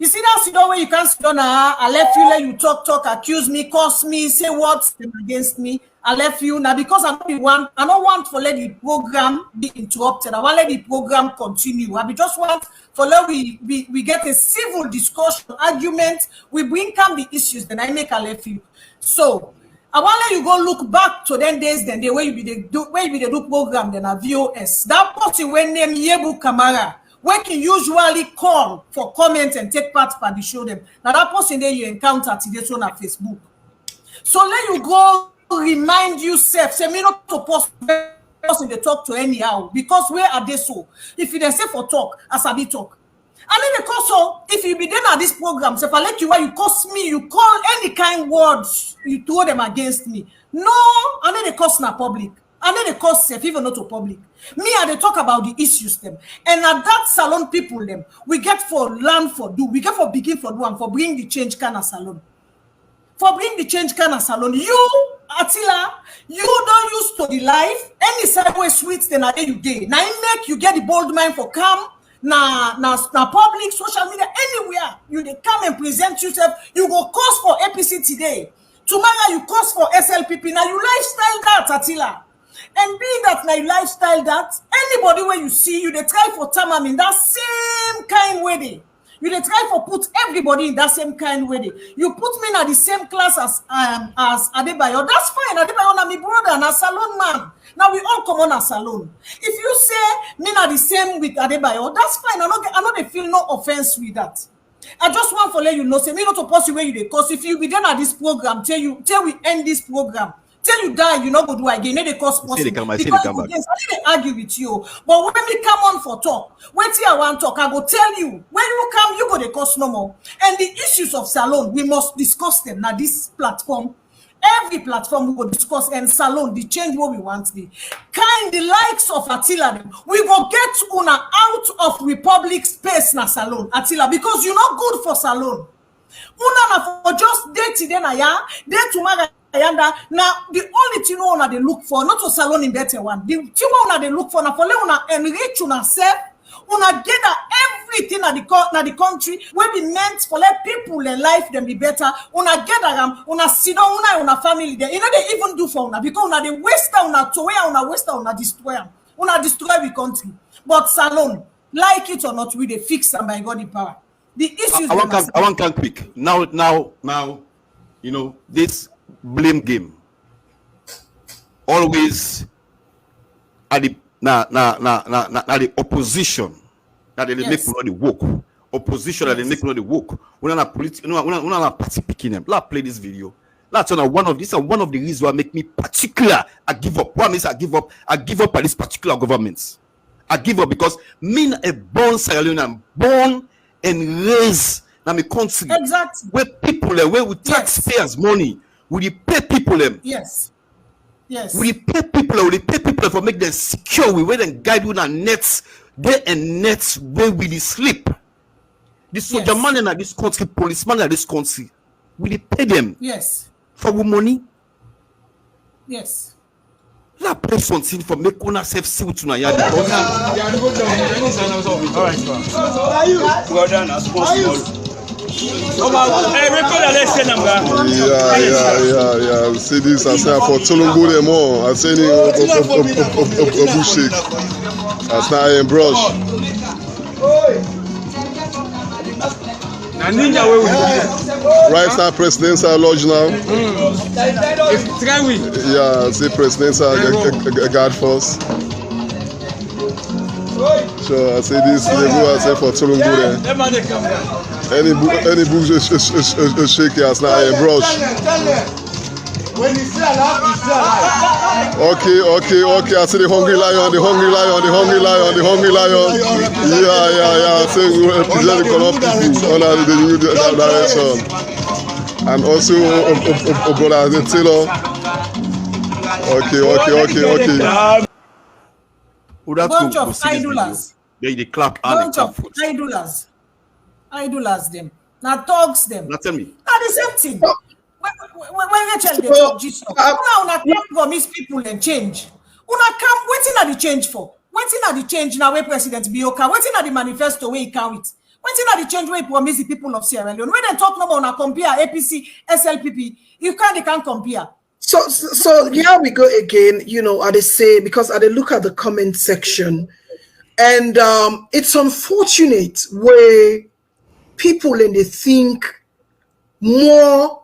You see that sit down where you can't sit down. I left you, let you talk, accuse me, curse me, say words against me. I left you now because I don't want for let the program be interrupted. I want let the program continue. I just want for let we get a civil discussion, argument. We bring down the issues. Then I make a left you. So I want let you go look back to them days. Then the way you be the do program. Then a VOS. That person when name Yebu Kamara. When you usually call for comments and take part for the show them. Now that person there you encounter today on Facebook. So let you go remind yourself, say me not to post person they talk to anyhow because where are they so? If you then say for talk, as I be talk. And then because so if you be there at this program, so if I let you why you curse me, you call any kind words, you throw them against me. No, and then they curse na public. And then they curse self, even not to public. Me and they talk about the issues them. And at that salon people them, we get for learn for do, we get for begin for do and for bring the change kind of salon. For bring the change kind of salon, you Atilla, you don't use to the life any sideway sweet then a day you day. Now make you get the bold mind for come. Na public social media anywhere you they come and present yourself. You go course for APC today. Tomorrow you course for SLPP. Now you lifestyle that, Atilla. And being that now you lifestyle that, anybody where you see you they try for tamam in that same kind way. You they try for put everybody in that same kind way. You put me in the same class as Adebayo. That's fine. Adebayo na me brother and a salon man. Now we all come on a salon. If you say me na the same with Adebayo, that's fine. I not feel no offense with that. I just want to let you know, say me not to post you where you dey. Cause if you be done at this program, tell we end this program. Till you die, you not go do again. They cause possible. Because I didn't argue with you. But when we come on for talk, when I want talk, I go tell you. When you come, you go the cost no more. And the issues of salon, we must discuss them. Now this platform, every platform we will discuss and salon, the change what we want the kind the likes of Atilla. We will get una out of Republic space na salon, Atilla, because you're not good for salon. Una na for just day today na ya, day tomorrow. Now the only thing una they look for, not to salon in better one. The thing una they look for na for let una enrich una self, una get everything at the country where be meant for let people in life them be better. Una get una sit down una family there. You know they even do for una because una they waste una to where una waste una destroy the country. But salon, like it or not, we they fix them by God the power. The issues I want can quick. Now, you know, this blame game always at the the opposition that they make people the work. Opposition that they make people the work. We're not party picking them. Let's play this video. That's one of the reasons why make me particular. I give up. What means I give up? I give up at this particular government. I give up because me a born Sierra Leone, I'm born and raised in my country. Exactly. Where people where we taxpayers money. We pay people them. Yes. We pay people for make them secure. We wait and guide you on nets, day and nets where we sleep. This soldier man in this country, policeman in this country, we pay them. Yes. For our money. Yes. That play something for make una self see what you yard. All right, well done. As possible. Yeah. See this, I say for Tolongo them all. I say Abu Sheikh. That's not iron brush. Right now, presidential lodge now. Yeah, see presidential guard force. Sure, I say this. They go. I say for Tolongo there. Any book shake as now a brush. When you say alive, you say alive. Okay. I see the hungry lion. Yeah. I say we represent the corrupt people under the new direction. And also brother Atilla. Okay. Bunch of idlers. They clap and bunch of idlers them. Now thugs them. Now tell me. Now the same thing. When Rachel they talk Jesus, una come promise people and change. Una come waiting at the change for. Waiting at the change now where President Bioka. Waiting at the manifesto where he count it. Waiting at the change where he promise the people of Sierra Leone. When they talk no more, compare APC, SLPP. They can't compare. So here we go again. You know, I they say because I they look at the comment section, and it's unfortunate where people and they think more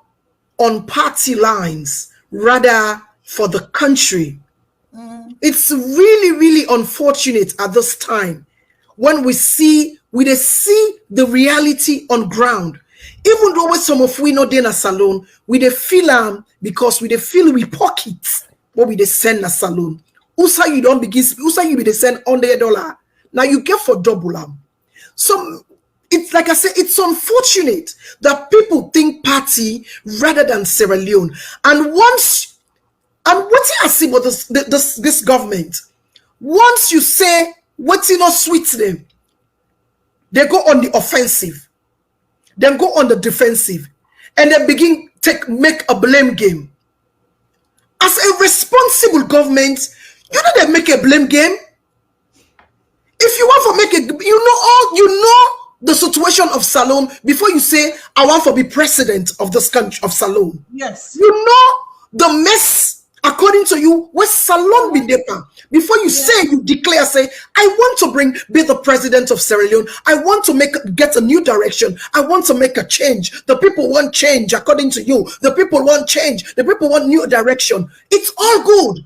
on party lines rather for the country. It's really, really unfortunate at this time when we see the reality on ground. Even though some of we not in a salon, we they feel because we they feel we pockets what we they send a salon. Usa you don't begin. Usa you be they send $100. Now you get for double So it's like I said, it's unfortunate that people think party rather than Sierra Leone. And what I see about this government, once you say what's not sweet them, they go on the offensive, then go on the defensive, and they begin make a blame game. as a responsible government, you know they make a blame game. If you want to make it, you know the situation of Salone before you say, I want to be president of this country of Salone. Yes. You know the mess, according to you, where Salone be there. Before you say, you declare, say, I want to be the president of Sierra Leone. I want to get a new direction. I want to make a change. The people want change, according to you. The people want change. The people want new direction. It's all good.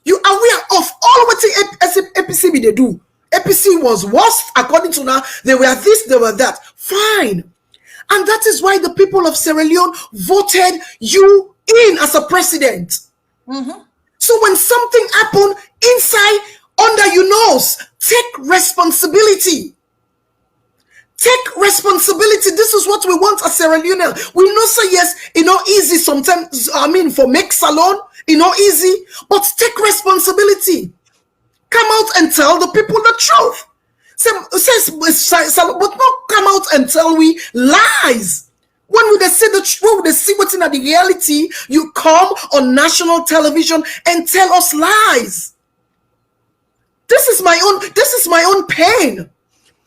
You are aware of all what the APC they do. APC was worst, according to now. They were this, they were that. Fine. And that is why the people of Sierra Leone voted you in as a president. So when something happened inside, under your nose, take responsibility. Take responsibility. This is what we want as Sierra Leone. We know, say yes, easy sometimes, for make Salone, easy, but take responsibility. Come out and tell the people the truth. But not come out and tell we lies. When we see the truth, they see what's in the reality, you come on national television and tell us lies. This is my own pain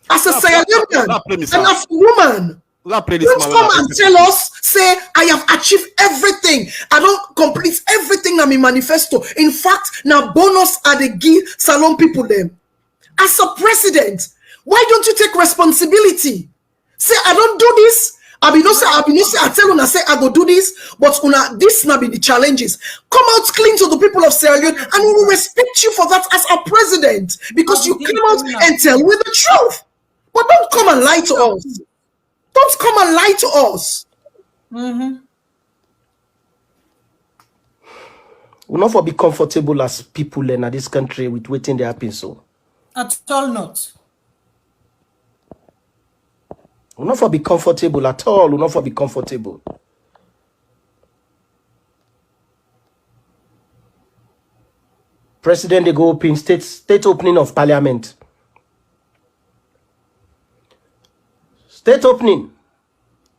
as a Sierra Leonean and as a woman. Don't come and tell us, say, I have achieved everything. I don't complete everything in my manifesto. In fact, now bonus are the give Salone people them. As a president, why don't you take responsibility? Say, I don't do this. I tell una say I go do this, but this now be the challenges. Come out clean to the people of Sierra Leone, and we will respect you for that as our president, because you came out and tell with the truth. But don't come and lie to us. Don't come and lie to us. We'll not for be comfortable as people in this country with waiting they happen so. At all not. We'll not for be comfortable at all. We'll not for be comfortable. President, they go open state opening of parliament. State opening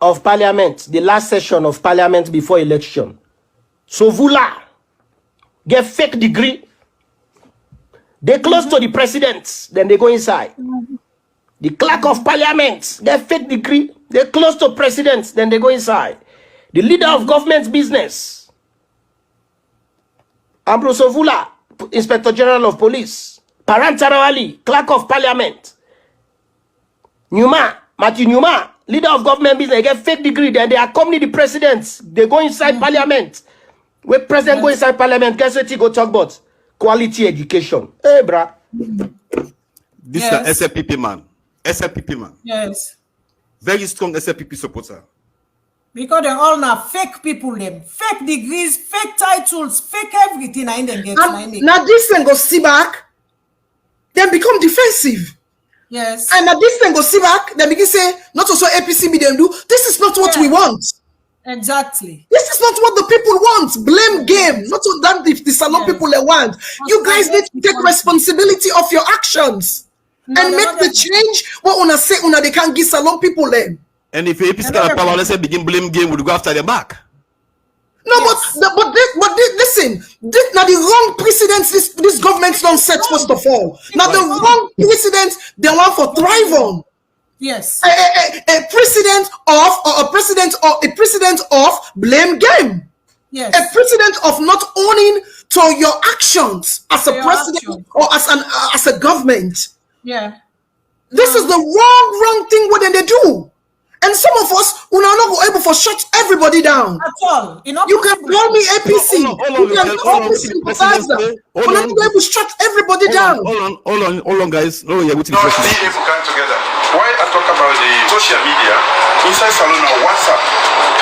of parliament, the last session of parliament before election. So Vula get fake degree. They close to the president, then they go inside. The clerk of parliament get fake degree. They close to president, then they go inside. The leader of government business, Ambrose Vula, Inspector General of Police, Parantarawali, clerk of parliament, Matthew Numa, leader of government business, they get fake degree, then they accompany the president. They go inside parliament. When president go inside parliament, guess what he go talk about? Quality education. Hey, brah. This is a SLPP man. SLPP man. Yes. Very strong SLPP supporter. Because they're all now fake people, them fake degrees, fake titles, fake everything. I them get now this thing go see back, then become defensive. Yes. And now this thing go see back, then begin say, not also APC be them do. This is not what we want. Exactly. This is not what the people want. Blame game. Not so that the Salone people they want. You guys need to take responsibility of your actions and make the change. What una say una they can't give Salone people them. And if APC got power, let's say begin blame game, we'll go after their back. No, listen, this now the wrong precedents this government don't set first of all. Now the wrong precedents they want for thrive on. Yes. A precedent of blame game. Yes. A precedent of not owning to your actions as a president or as a government. Yeah. This is the wrong thing what they do. And some of us will not go able to shut everybody down. At all. You can call me APC. You can call me sympathizer. We're not able to shut everybody down. Hold on, guys. No, yeah, if we come together. Why I talk about the social media, inside Salone, WhatsApp,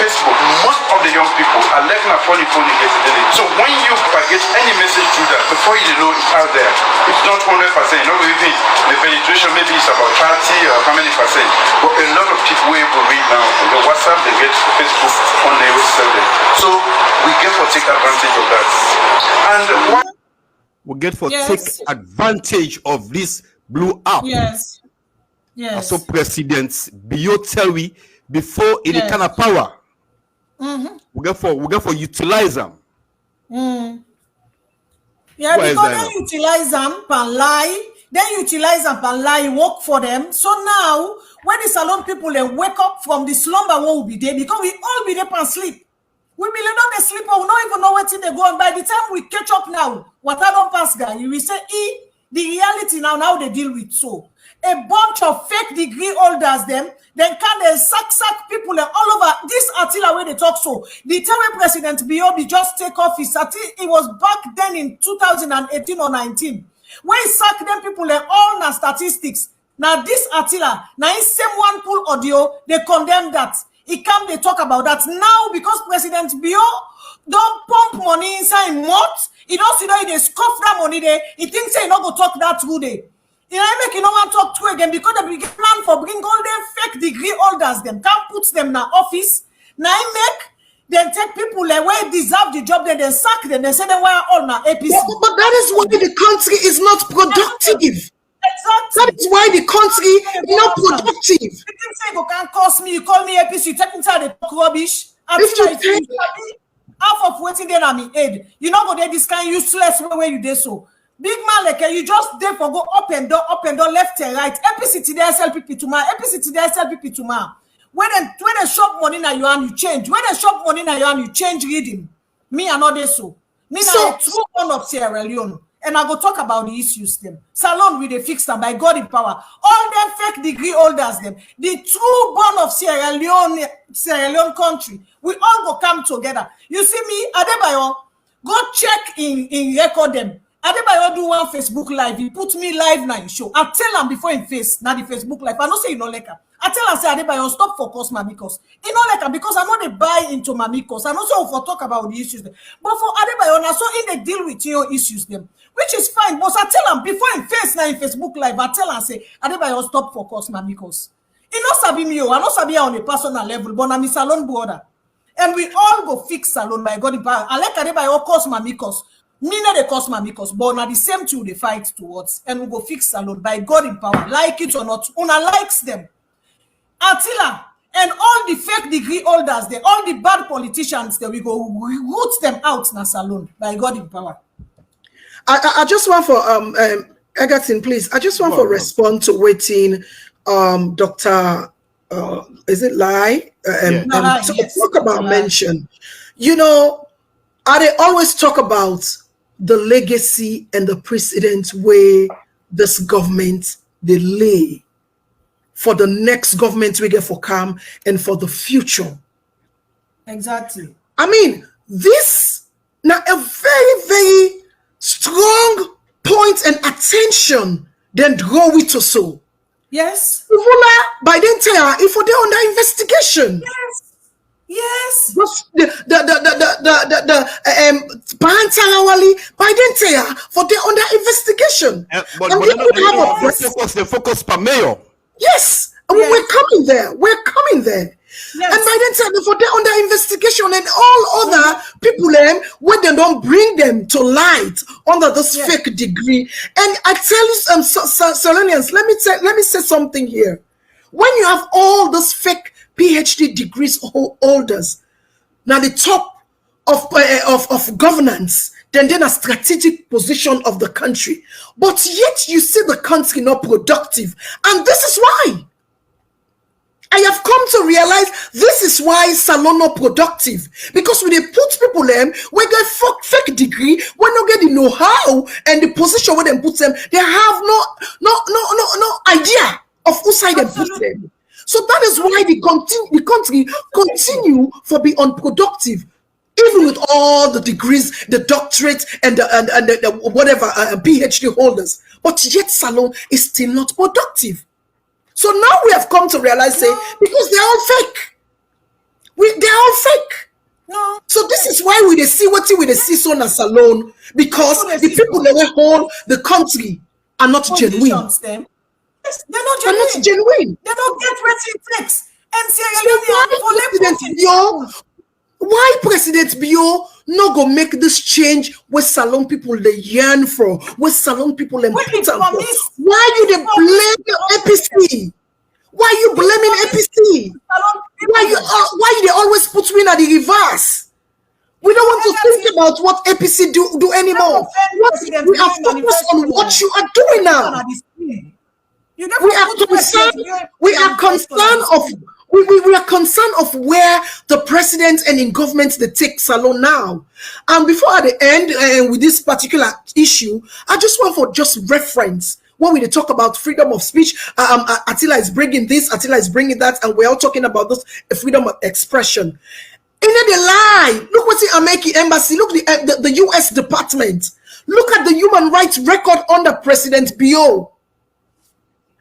Facebook, most of the young people are letting a phone get it. So when you get any message through that, before you know it's out there, it's not 100%. Even the penetration maybe it's about 30 or how many percent. But a lot of people will able to read now. The WhatsApp, they get Facebook on their website. So we get to take advantage of that. And we get to take advantage of this blue app. Yes. Yes. So presidents, tell we before any kind of power. We get for utilize them. Yeah, Why is because that they now? utilize them and lie. They utilize them and lie, work for them. So now, when the salon people they wake up from the slumber, what will be there? Because we all be there and sleep. We be not they sleep, or we don't even know what they go on. By the time we catch up now, what I don't pass, guy, you will say, the reality now they deal with so. A bunch of fake degree holders, them, then can they sack people all over. This Attila where they talk so. The time President Biobi just take office, it was back then in 2018 or 19. When he sack them people all na statistics. Now this Attila, now in same one pull audio, they condemn that. He come they talk about that now because President Bio don't pump money inside mouth. He don't see that they scoff that money there. He thinks he not go talk that through there. You know, make you no want talk to again because they begin plan for bring all them fake degree holders them can't put them in the office. Now make then take people where deserve the job, then they sack them, they say they were all now APC. But that is why the country is not productive. Exactly. That is why the country is not productive. You think say you can't cost me, you call me APC, you take me to the talk rubbish. Half of waiting there on me aid. You know go there this kind useless way you did so. Big man like you just there for go up and down, left and right. APC today SLPP tomorrow, APC today SLPP tomorrow. When they shop money na you and you change. When they shop money na you and you change reading. Me and not there so. Me na a true one of Sierra Leone. And I go talk about the issues them. Salon with the fix them by God in power. All them fake degree holders them. The true born of Sierra Leone country. We all go come together. You see me, Adebayo, go check in record them. Adebayo do one Facebook live. He put me live now in show. I tell him before in face, now the Facebook live. I don't say you know like her. I tell her say Adebayo stop focus mamikos. You know like her because I know they buy into mamikos. I know so for talk about the issues them. But for Adebayo now so in they deal with your issues them. Which is fine, but I tell him before in face now in Facebook live, I tell him say Adebayo stop focus mamikos. He not sabi me, I not sabi on a personal level, but I'm a salon brother. And we all go fix salon by God in power. I like Adebayo cause mamikos. Me not they cause mamikos, but now the same two they fight towards. And we go fix salon by God in power. Like it or not, Una likes them. Attila and all the fake degree holders, all the bad politicians, we go root them out in a salon by God in power. I just want for Egerton, please. I just want for respond to waiting Dr. Is it Lai? Talk about mention. You know, they always talk about the legacy and the precedent where this government they lay for the next government we get for come and for the future. Exactly. I mean, this now a very, very strong point and attention then draw it to so. Yes. By then tell if they're under investigation. Yes. Yes. The by then tell for they're under investigation. But they focus per mayor. Yes. We're coming there. We're coming there. Yes. And by then time for they under investigation and all other people where they don't bring them to light under this fake degree. And I tell you Solonians, let me say something here. When you have all those fake PhD degrees holders now the top of governance, then a strategic position of the country, but yet you see the country not productive, and this is why I have come to realize this is why salon not productive, because when they put people them we get fake degree, we not get the know-how and the position where they put them, they have no idea of who side they put them. So that is why the country continue for be unproductive, even with all the degrees, the doctorate, and the whatever PhD holders. But yet salon is still not productive. So now we have come to realize, say, because they're all fake. They're all fake. No. So this is why we see what we see so na salon, because the people that will hold the country are not genuine. Them. Yes, they're not genuine. They don't get what it takes. And why President Bio no go make this change where salon people they yearn for, where salon people they put for? Why you they blame the APC? Why you blaming APC? Why you they always put me at the reverse? We don't want to think about what APC do anymore. We are focused on what you are doing now. We are concerned of where the president and in government they take salon now. And before at the end with this particular issue, I just want for just reference when we talk about freedom of speech. Attilla is bringing this, Attilla is bringing that, and we're all talking about this freedom of expression. In the lie, look what's the American embassy, look the US Department, look at the human rights record under President Bio.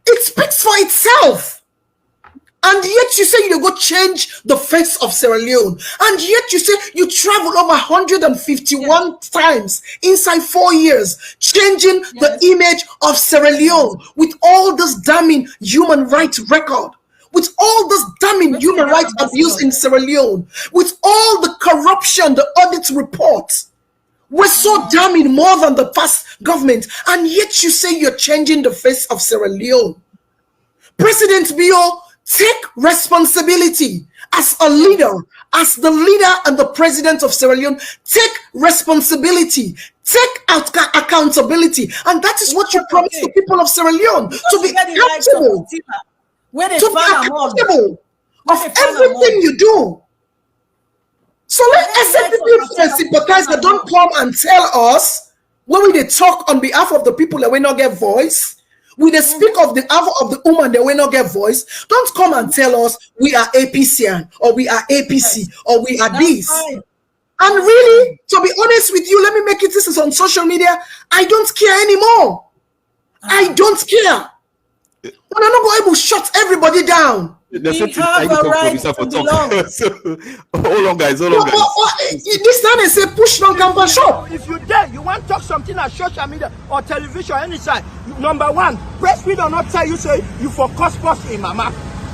It speaks for itself. And yet you say you go change the face of Sierra Leone. And yet you say you travel over 151 times inside 4 years, changing the image of Sierra Leone with all this damning human rights record, with all this damning human rights abuse in Sierra Leone, with all the corruption, the audit reports were so damning more than the past government. And yet you say you're changing the face of Sierra Leone. President Bio, take responsibility as a leader, as the leader and the president of Sierra Leone. Take responsibility, take accountability, and that is what you promise the people of Sierra Leone, to be accountable, of everything you do. So let SFPP sympathize that don't come and tell us when we talk on behalf of the people that we not get voice. We they speak of the other of the woman that we not get voice. Don't come and tell us we are APCian or we are APC or we are this. And really, to be honest with you, let me make it this is on social media. I don't care anymore. I don't care. When I'm not going to shut everybody down. There's something I need to talk for this. Hold on, guys. Hold on, guys. This time they say push non campaign shop. If you dare, you want to talk something on social media or television, any side. Number one, press feed or not tell you say you for cost post in mama.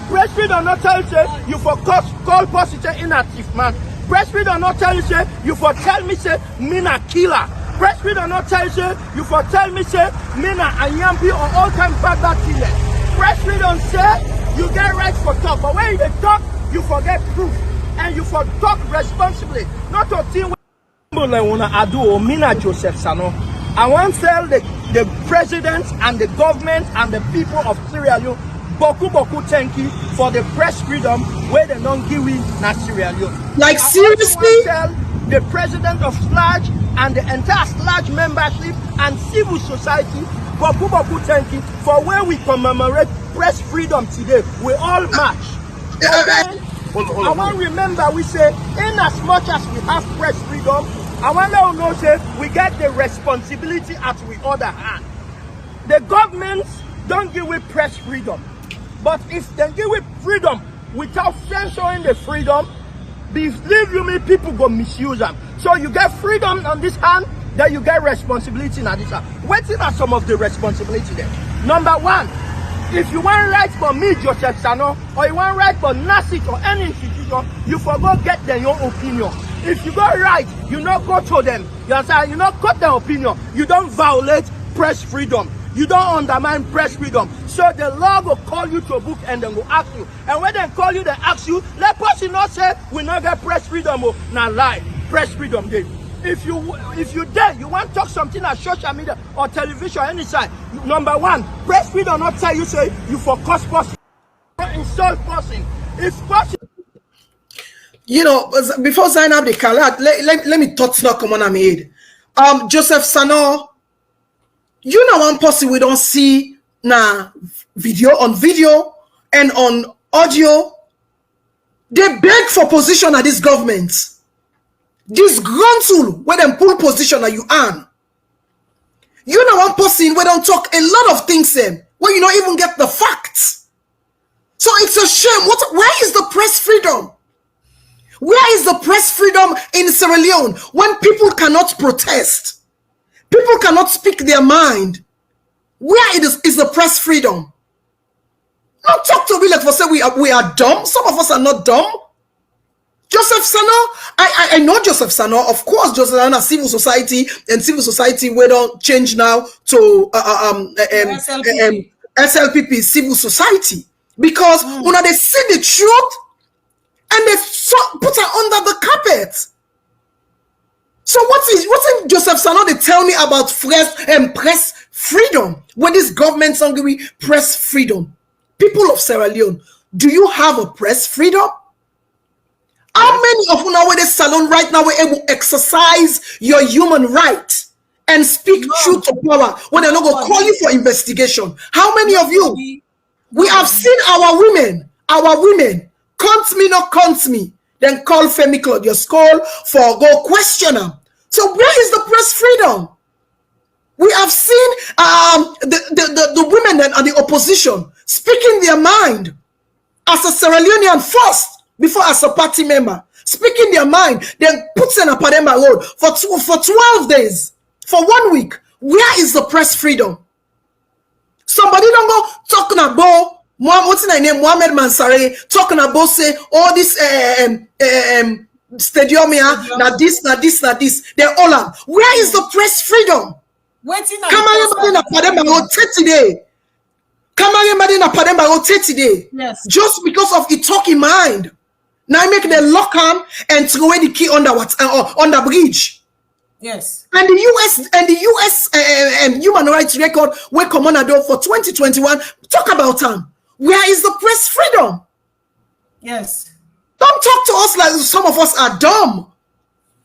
Press feed or not tell you say you for cost call post inactive man. Press feed or not tell you say you for tell me say me na killer. Press feed or not tell you say you for tell me say me na anyampi or all time bad killer. Press feed on say you get right for talk, but when you talk, you forget proof and you for talk responsibly. Not a thing like wanna ado Mina Joseph Sano. I want to tell the president and the government and the people of Sierra Leone, boku thank you for the press freedom where they don't give in na Sierra Leone. Like seriously? Tell the president of SLAG and the entire SLAG membership and civil society, boku thank you for when we commemorate press freedom today. We all march. I want to remember we say in as much as we have press freedom, I want to know say we get the responsibility at the other hand. The government don't give with press freedom, but if they give with freedom without censoring the freedom, believe you me, people go misuse them. So you get freedom on this hand, then you get responsibility on this hand. What are some of the responsibility there? Number one, if you want to write for me, Joseph Sano, or you want to write for NASIC or any institution, you forgot get their own opinion. If you go right, you not go to them. You understand? You not cut their opinion. You don't violate press freedom. You don't undermine press freedom. So the law will call you to a book and then will ask you. And when they call you, they ask you, let person not say we not get press freedom. Now lie. Press freedom day. If you dare, you want to talk something on social media or television, any side. Number one, press freedom not tell you say you for cost person, insult person. If person. You know, before signing up the call, let me thoughts not come on my head. Joseph Sano, you know one person we don't see now video and on audio. They beg for position at this government. This gruntle where them pull position that you earn. You know one person we don't talk a lot of things where you don't even get the facts. So it's a shame. Where is the press freedom? Where is the press freedom in Sierra Leone when people cannot protest? People cannot speak their mind. Where is the press freedom? Don't talk to me like for say we are dumb. Some of us are not dumb. Joseph Sano, I know Joseph Sano. Of course, Joseph Sano, civil society, and civil society we don't change now to SLPP, civil society, because when they see the truth and they put it under the carpet. So what in Joseph Salon they tell me about press freedom when this government don't give me press freedom? People of Sierra Leone, do you have a press freedom? How many of you now in this salon right now were able to exercise your human right and speak truth to power when they're not going to call you for investigation? How many of you? We have seen our women, count me, not count me, then call Femi Claudius Cole for go question them. So where is the press freedom? We have seen the women then and the opposition speaking their mind as a Sierra Leonean first, before as a party member, speaking their mind, then puts in a Pademba road for 12 days, for 1 week. Where is the press freedom? Somebody don't go talking about what's my name, Mohamed Mansare, talking about say all this stadium here, now this. They're all on. Where is the press freedom? Come on, today. Yes. Just because of it talking mind. Now make them lock on and throw away the key on the bridge. Yes. And the US human rights record where Commander do for 2021 talk about them. Where is the press freedom? Yes. Don't talk to us like some of us are dumb.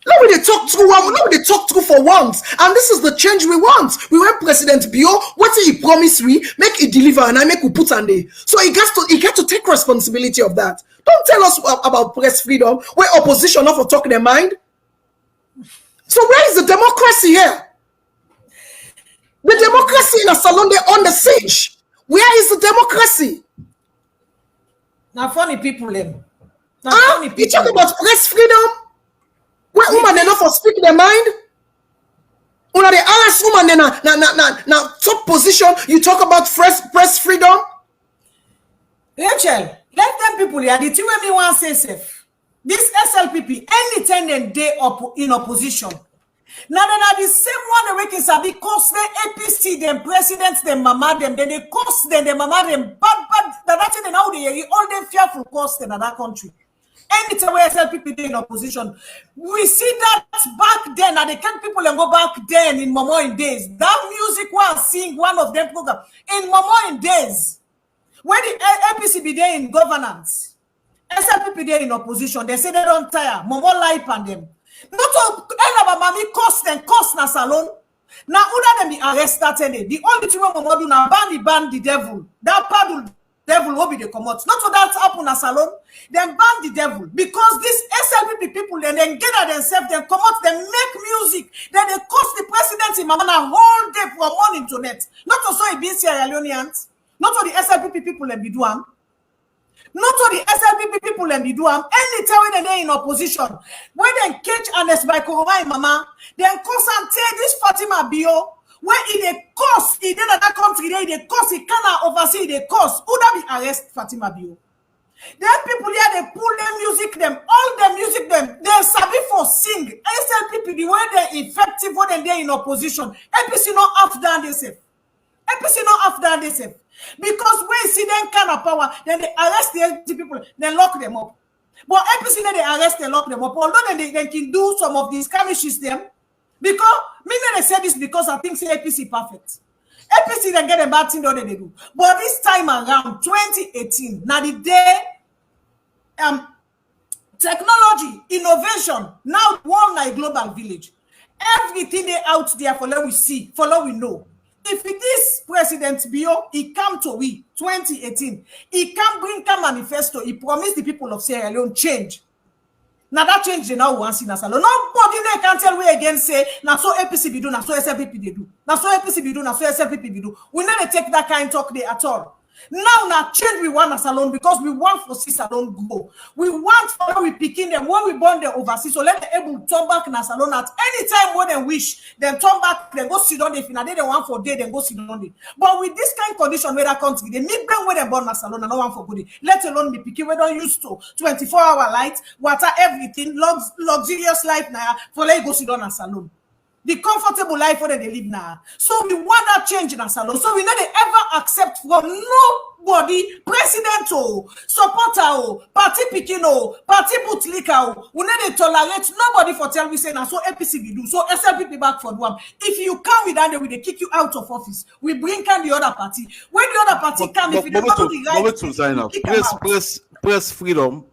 Let me talk through for once. And this is the change we want. We want President Bio, what he promised we, make it deliver, and I make we put on there. So he got to take responsibility of that. Don't tell us about press freedom where opposition not for talk their mind. So where is the democracy here? The democracy in a salon, they're on the siege. Where is the democracy? Now funny people them. You talk about press freedom? Where woman they not for speak their mind? Una they ask woman they na top position. You talk about press freedom? Rachel, let them people here. The thing when me want say safe. This SLPP, anytime they up in opposition. Now they are the same one the working sabi cost the APC, them presidents, them mama them, then they cost them, mama them bad. That's it. Now they all them fearful cost in that country. Anytime we SLPP in opposition, we see that back then, and they can people and go back then in Momoin days. That music was sing one of them program in Momoin days. When the APC be there in governance, SLPP there in opposition, they say they don't tire. Momo life on them. Not all mommy cost na salon. Now other them be arrested. The only thing Momo do now ban the devil. That paddle devil will be the commot. Not for that happen a salon. Then ban the devil because these SLPP people then gather themselves, then come out, then make music, then they cost the presidency mama a whole day from morning to night. Not also it be Sierra Leoneans, not for the SLPP people and be doing. Not for the SLPP people and be doing. Anytime when they're in opposition, when they catch Ernest by Koromai mama, then concentrate this Fatima Bio. When it a cost, in another country, they cost, it cannot oversee the cost. Who that be arrest Fatima Bio? Then people here, they pull their music, them, all the music, them, they sabi for sing. SLPP, the way they're effective when they're in opposition. APC not after themselves. APC not after themselves. Because when see them kind of power, then they arrest the people, then lock them up. But APC, then they arrest and lock them up. Although they can do some of these skirmishes them. Because me they say this because I think say APC perfect. APC then get a bad thing that they do. But this time around 2018, now the day technology, innovation, now one like global village. Everything they out there for let we see, for let we know. If it is President Bio, he come to we 2018, he can bring a manifesto, he promised the people of Sierra Leone change. Now that change they now want in a salon. Nobody they can tell we again say now so APC be do, now so SLPP they do. Now so APC be do, now so SLPP be do. We never take that kind of talk there at all. Now change we want a salon because we want for see salon go. We want for we picking them when we born them overseas. So let them able to turn back in a salon at any time when they wish, then turn back, then go sit down if they want for day, then go sit down there. But with this kind of condition where that country, they need them when they born a salon and no one for good. Let alone be picking we don't used to 24-hour light, water, everything, luxurious life now for let go sit down a salon. the comfortable life where they live now. So we want that change in our salon. So we not ever accept from nobody, president or supporter or party picking or party butlika. We not tolerate nobody for tell we say now. So APC we do. So SLPP back for one. If you come with that, we they kick you out of office. We bring can the other party. When the other party come, if you don't do the right, to sign up. Press freedom.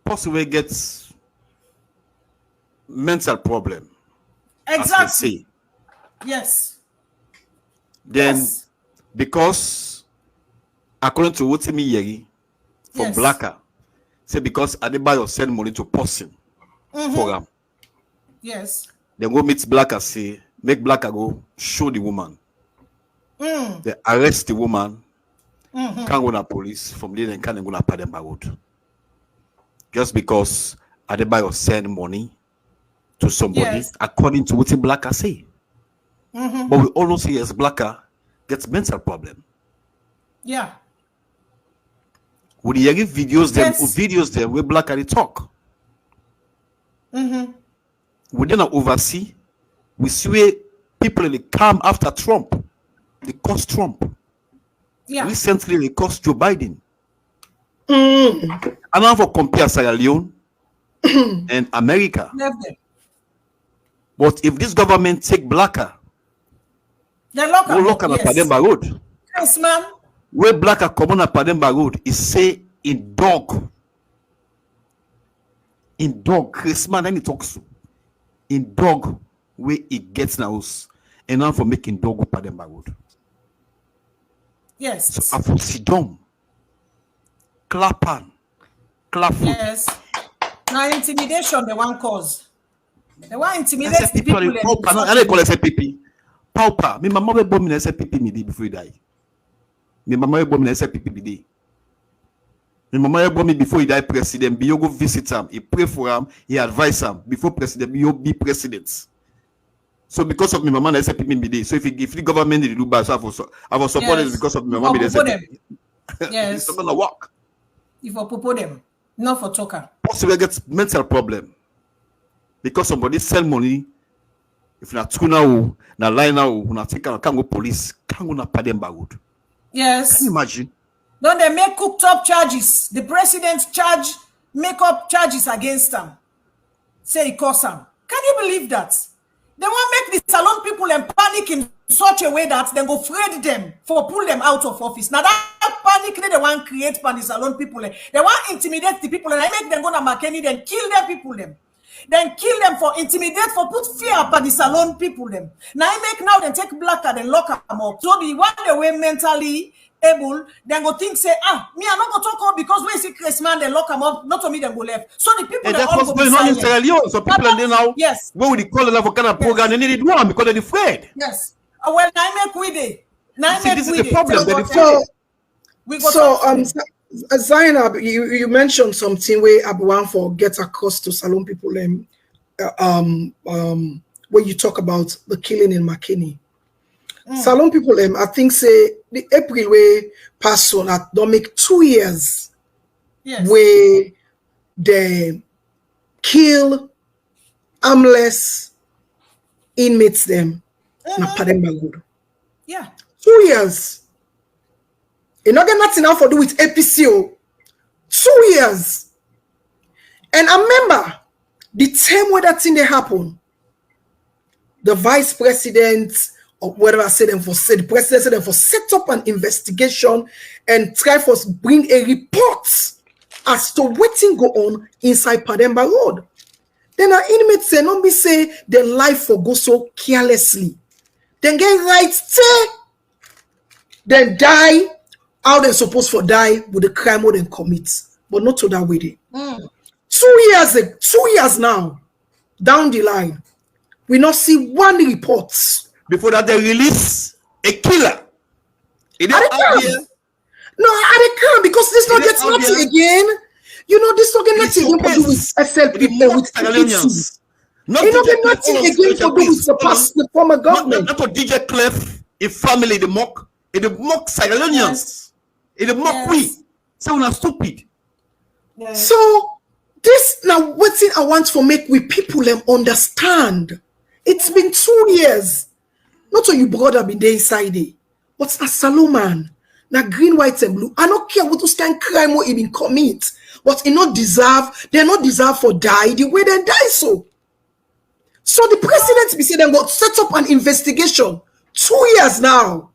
Possibly gets mental problem. Exactly. Yes. Then, yes. because according to what me yeri from Yes. Blacker, say because Adebayo send money to person for him. Yes. Then go meet Blacker, say make Blacker go show the woman. They arrest the woman. Can't go to police from there and can't go to Pademba Road. Just because Adebayo send money to somebody, Yes. according to what Blacker say. But we all know say yes, Blacker gets mental problem. Yeah. Would you give videos them Yes. videos them where Blacker they talk? We then oversee. We see where people they come after Trump. They cost Trump. Yeah. Recently they cost Joe Biden. And now for compare Sierra Leone and America. Left them. But if this government take Blacker, They lock go them lock on up, yes. Pademba Road. Yes, man. Where Blacker come on Pademba Road is say in dog. In dog, Chris man, then he talks to. In dog, where it gets in house. And now for making dog go Pademba Road. Yes. So I for sit down. Clap foot. Yes. Now intimidation, the one cause. The one intimidates the SFPP, people. Pauper, no, I don't call SFPP. Pauper. Me mama will bomb in SFPP me day before he die. Me mama will bomb in SFPP me day. Me mama will bomb me before he die president. Be you go visit him. He pray for him. He advise him. Before president, you be president. So because of me mama na SFPP me day. So if the government did do bad, so I was supported Yes. because of me You mama be for the propose SFPP. Yes. It's not gonna work. If I propose them, not for talker. Possibly get mental problem because somebody sell money. If na true now, na lie now, na take can't go police, can't go na Pademba Road. Yes. Can you imagine? Don't they make cooked up charges? The president make up charges against them. Say he cause them. Can you believe that? They want make the salon people and panic in such a way that they go afraid them for pull them out of office. Now that panic they want create for the salon people. They want intimidate the people and I make them go to McKinney then kill their people them. Then kill them for intimidate, for put fear upon the salon people them. Now I make now then take Blacker then lock them up. So the one the way mentally able, then go think say, me I'm not gonna talk up because when see Chris man then lock them up, not to me then go left. So the people And that that's all what's go going on in silent. Sierra Leone. So people are there now. Yes. What would they call it for kind of program? They need one because they're afraid. Yes. Well, now I make with it. Now I See, make this is with the it. problem. They're So, afraid. we go so talk- Zainab, you mentioned something where Abuan for get across to salon people where you talk about the killing in McKinney. Salon people I think say the April way pass on at don't make 2 years yes. where they kill armless inmates them na Pademba Road. Yeah. 2 years. You not get nothing now for do with APCO. 2 years. And I remember the time where that thing they happen, the vice president or whatever said them for said the president said them for set up an investigation and try for bring a report as to what thing go on inside Pademba Road. Then our inmates say not be say their life for go so carelessly. Then get right say then die how they supposed for die with the crime what they commit, but not to that way. 2 years now down the line, we not see one report. Before that, they release a killer. It is Are they out come? here. No, they can't because this not It is gets out nothing here. again. You know, this not get It is nothing again to do with showcase. SLP It is with Sierra PPC. Leoneans. Not It not DJ get Clef, nothing hold on, again Rachel, to do please, with the hold on. past the former government. Not DJ Clef, a family, the mock. It the mock Sierra Leoneans. It the mock Yes. we. So we're not stupid. Yes. So This now what thing I want to make with people them understand. It's been 2 years. Not so you brother been there inside it. But a Salomon, now green, white, and blue. I don't care what those kind of crime what he been commit. But they not deserve for die the way they die so. So the president be say them got set up an investigation 2 years now.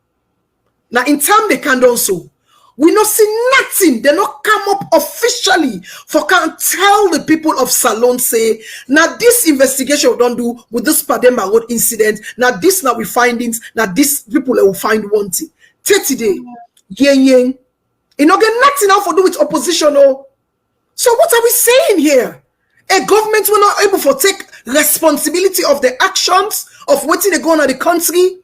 Now in time they can also. We not see nothing. They not come up officially for can tell the people of Salon say now this investigation we don't do with this Pademba Road incident. Now this now we findings. Now this people will find wanting. 30 day. Yen. You not get nothing now for do with opposition. Oh. So what are we saying here? A government will not able to take responsibility of the actions of what they go on in the country.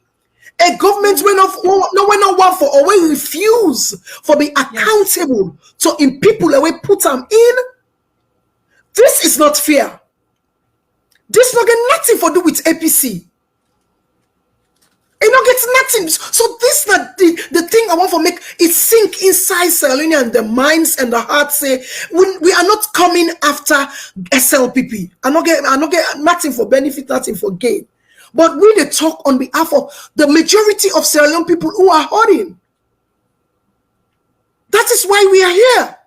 A government will not want for or will refuse for be accountable to in people that we put them in. This is not fair. This not get nothing for do with APC. It not get nothing. So this not the thing I want to make it sink inside Sierra Leone and the minds and the hearts say we are not coming after SLPP. I not get nothing for benefit, nothing for gain. But we they talk on behalf of the majority of Sierra Leone people who are hurting. That is why we are here.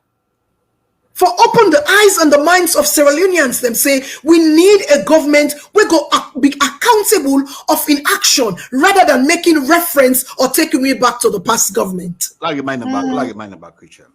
For open the eyes and the minds of Sierra Leoneans, them say we need a government we go be accountable of inaction rather than making reference or taking me back to the past government. Like your mind about creature.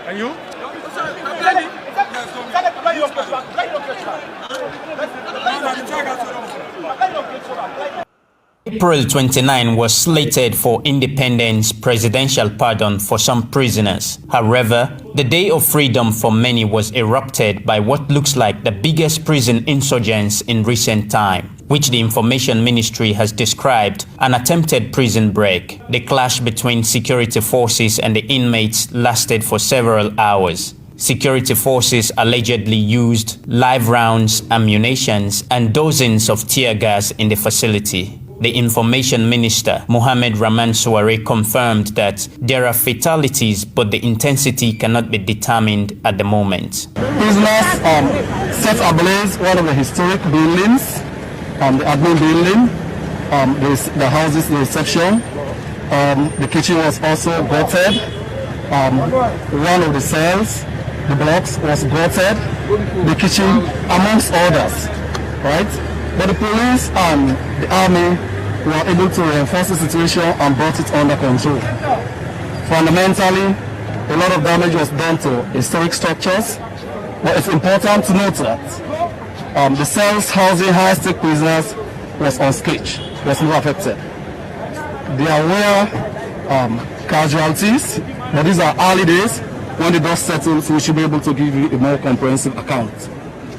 And you? April 29 was slated for Independence presidential pardon for some prisoners. However, the day of freedom for many was erupted by what looks like the biggest prison insurgents in recent time, which the Information Ministry has described an attempted prison break. The clash between security forces and the inmates lasted for several hours. Security forces allegedly used live rounds, ammunitions, and dozens of tear gas in the facility. The Information Minister, Mohamed Rahman Souare, confirmed that there are fatalities, but the intensity cannot be determined at the moment. Prisoners set ablaze one of the historic buildings, the admin building, the houses, the reception. The kitchen was also gutted. One of the cells, the blocks, was gutted. The kitchen, amongst others, right? But the police and the army were able to reinforce the situation and brought it under control. Fundamentally, a lot of damage was done to historic structures, but it's important to note that the cells housing high-stake prisoners was unscathed, was not affected. There were casualties, but these are early days. When the dust settles, we should be able to give you a more comprehensive account.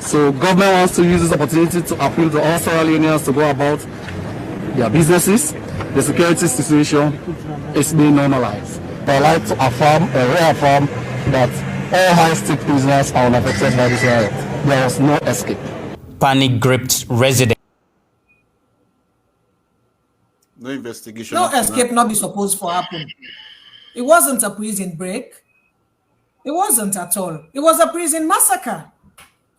So government wants to use this opportunity to appeal to all Sierra Leoneans to go about their businesses. The security situation is being normalized. I'd like to affirm and reaffirm that all high-stake prisoners are unaffected by this riot. There was no escape. Panic gripped residents. No investigation. No escape not be supposed to happen. It wasn't a prison break. It wasn't at all. It was a prison massacre.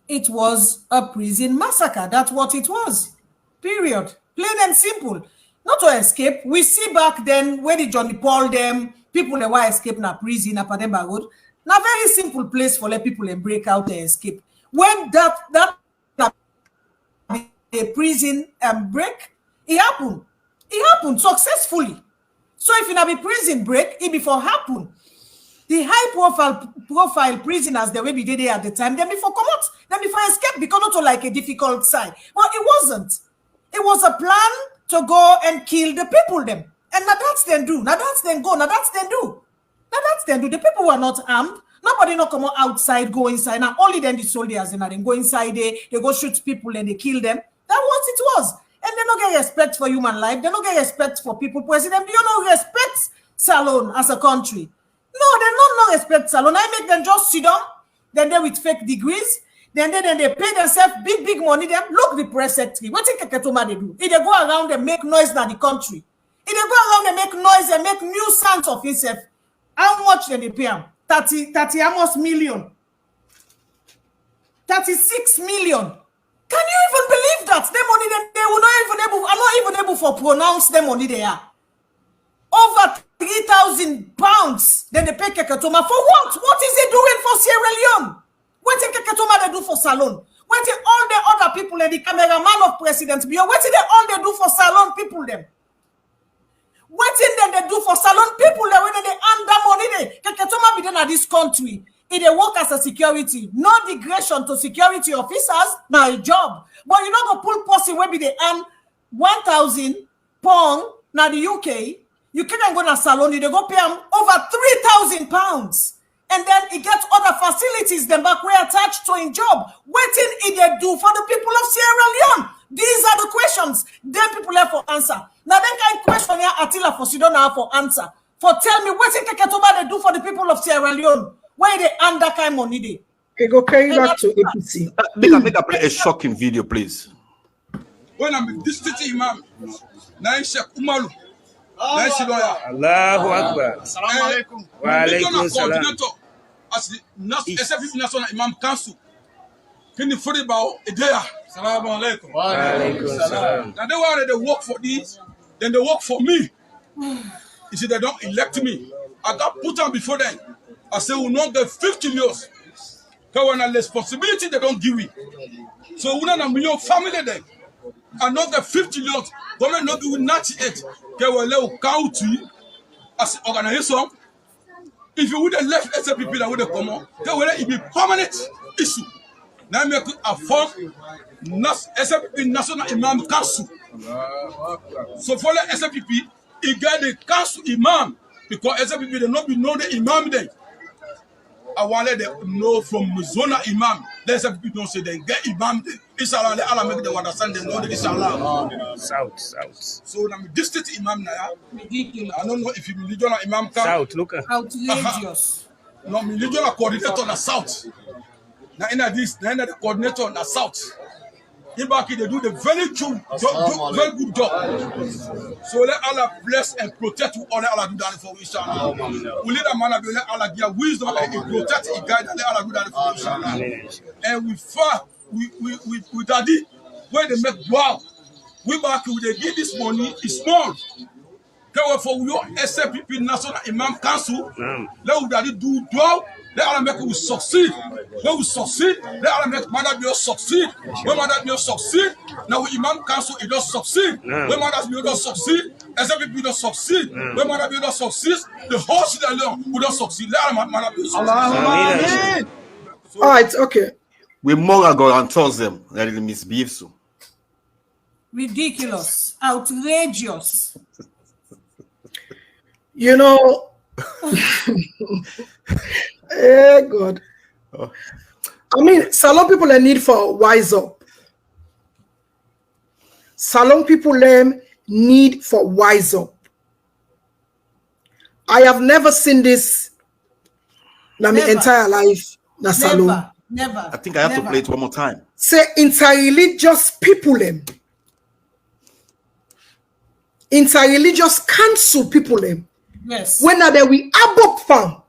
It was a prison massacre. That's what it was. Period. Plain and simple. Not to escape. We see back then when the Johnny Paul them people that were escape na prison up Pademba Road. Now very simple place for let people and break out and escape. When that a prison break, it happened. It happened successfully. So if you have a prison break, it before happen. The high profile prisoners the way we did it at the time, then before come out, then before escape, because not like a difficult side. But it wasn't. It was a plan to go and kill the people them. And now that's then do. Now that's then go. Now that's then do. Now that's then do. The people were not armed. Nobody not come outside, go inside. Now only then the soldiers and then go inside there, they go shoot people and they kill them. That was it was. And they don't get respect for human life. They don't get respect for people. President, do you know respect Salon as a country? No, they don't respect Salon. I make them just sit down, then they with fake degrees, then they pay themselves big money. Them look the press secretary. What think Keketoma they do? If they go around and make noise in the country, if they go around and make noise and make nuisance of himself, how much then they pay him? 30 almost million. 36 million. Can you even believe that? The money they were not even able, I'm not even able to pronounce the money they are. Over 3,000 pounds. Then they pay Keketoma for what? What is he doing for Sierra Leone? What did Keketoma they do for Salon? What did all the other people and the cameraman of President Bio? What did they do for Salon people them? What did they do for Salon people that when they earn that money they Keketoma be done at this country? If they work as a security, no degradation to security officers, now a job. But you know go pull pussy where be they earn 1,000 pound now the UK. You can't go to Salon, they go pay them over 3,000 pounds. And then he gets other facilities them back where attached to his job. What did they do for the people of Sierra Leone? These are the questions. Then people have for answer. Now then kind question here Attila for you don't have for answer. For tell me what did Keketoma they do for the people of Sierra Leone? Where they earn that kind of money they? Okay, go carry back to APC. Make a play a shocking video, please. When I'm in this city, Imam, Naisha Umaru, Naisha lawyer. Allahu Akbar. Assalamu alaikum. Wa alaikum salam. Coordinator as the SFP National Imam Council. Can you forget about Idea? Assalamu alaikum. Wa alaikum salam. Now they want to work for this, then they work for me. You see, they don't elect me. I got put on before them. I say, we not get 50 years. Because when I responsibility, they don't give me. So we don't have your family then. I not get 50 years. Government not give 98. Okay, well, let us count to you as organization. If you would have left SLPP, that would have come on. Then will it be permanent issue. Now I make a form SLPP National Imam Council. So for the SLPP, it got the council imam because SLPP they not be know the imam then. I want to let them know from Zona Imam. Let some people don't say they get Imam. Inshallah, let Allah make them understand they know the Inshallah. South. So I'm district Imam now. I don't know if you religion Imam can. South, look at. Outrageous. No, religion coordinator in the South. Now in this, now the coordinator in the South. In back they do the very good job. So let Allah bless and protect you all. Let Allah do that for Inshallah. We let a man let Allah give wisdom and protect and guide. Let Allah do that for Inshallah. And we daddy when they make dua, we back when they give this money is small. For your SLPP National Imam Council, let we daddy do dua. Let Allah make we succeed. When we succeed, let Allah make Mother Bio succeed. When Mother Bio succeed, now we Imam Council it does succeed. When Mother Bio does succeed, SLPP does succeed. When Mother Bio does succeed, the whole Sierra Leone will not succeed. Let Allah make Mother Bio succeed. All right, okay. We more God and trust them that it misbehave so. Ridiculous. Outrageous. You know, eh, God. I mean, Salon people need for wise up. Salon people need for wise up. I have never seen this in my entire life. Na Salon. Never. I think I have to play it one more time. Say interreligious people interreligious council people Yes. when are they we above farm?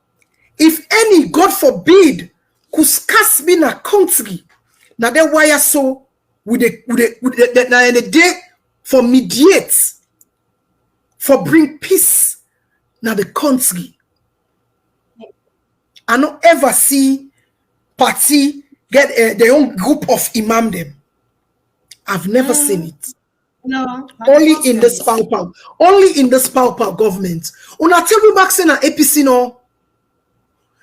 If any, God forbid, could scarce be in a country, now they wire so with the day for mediate, for bring peace now the country. I don't ever see party get their own group of imam them. I've never seen it. No. Only in the Spalpal. Only in the Spalpal government. Una tell me back saying an APC no.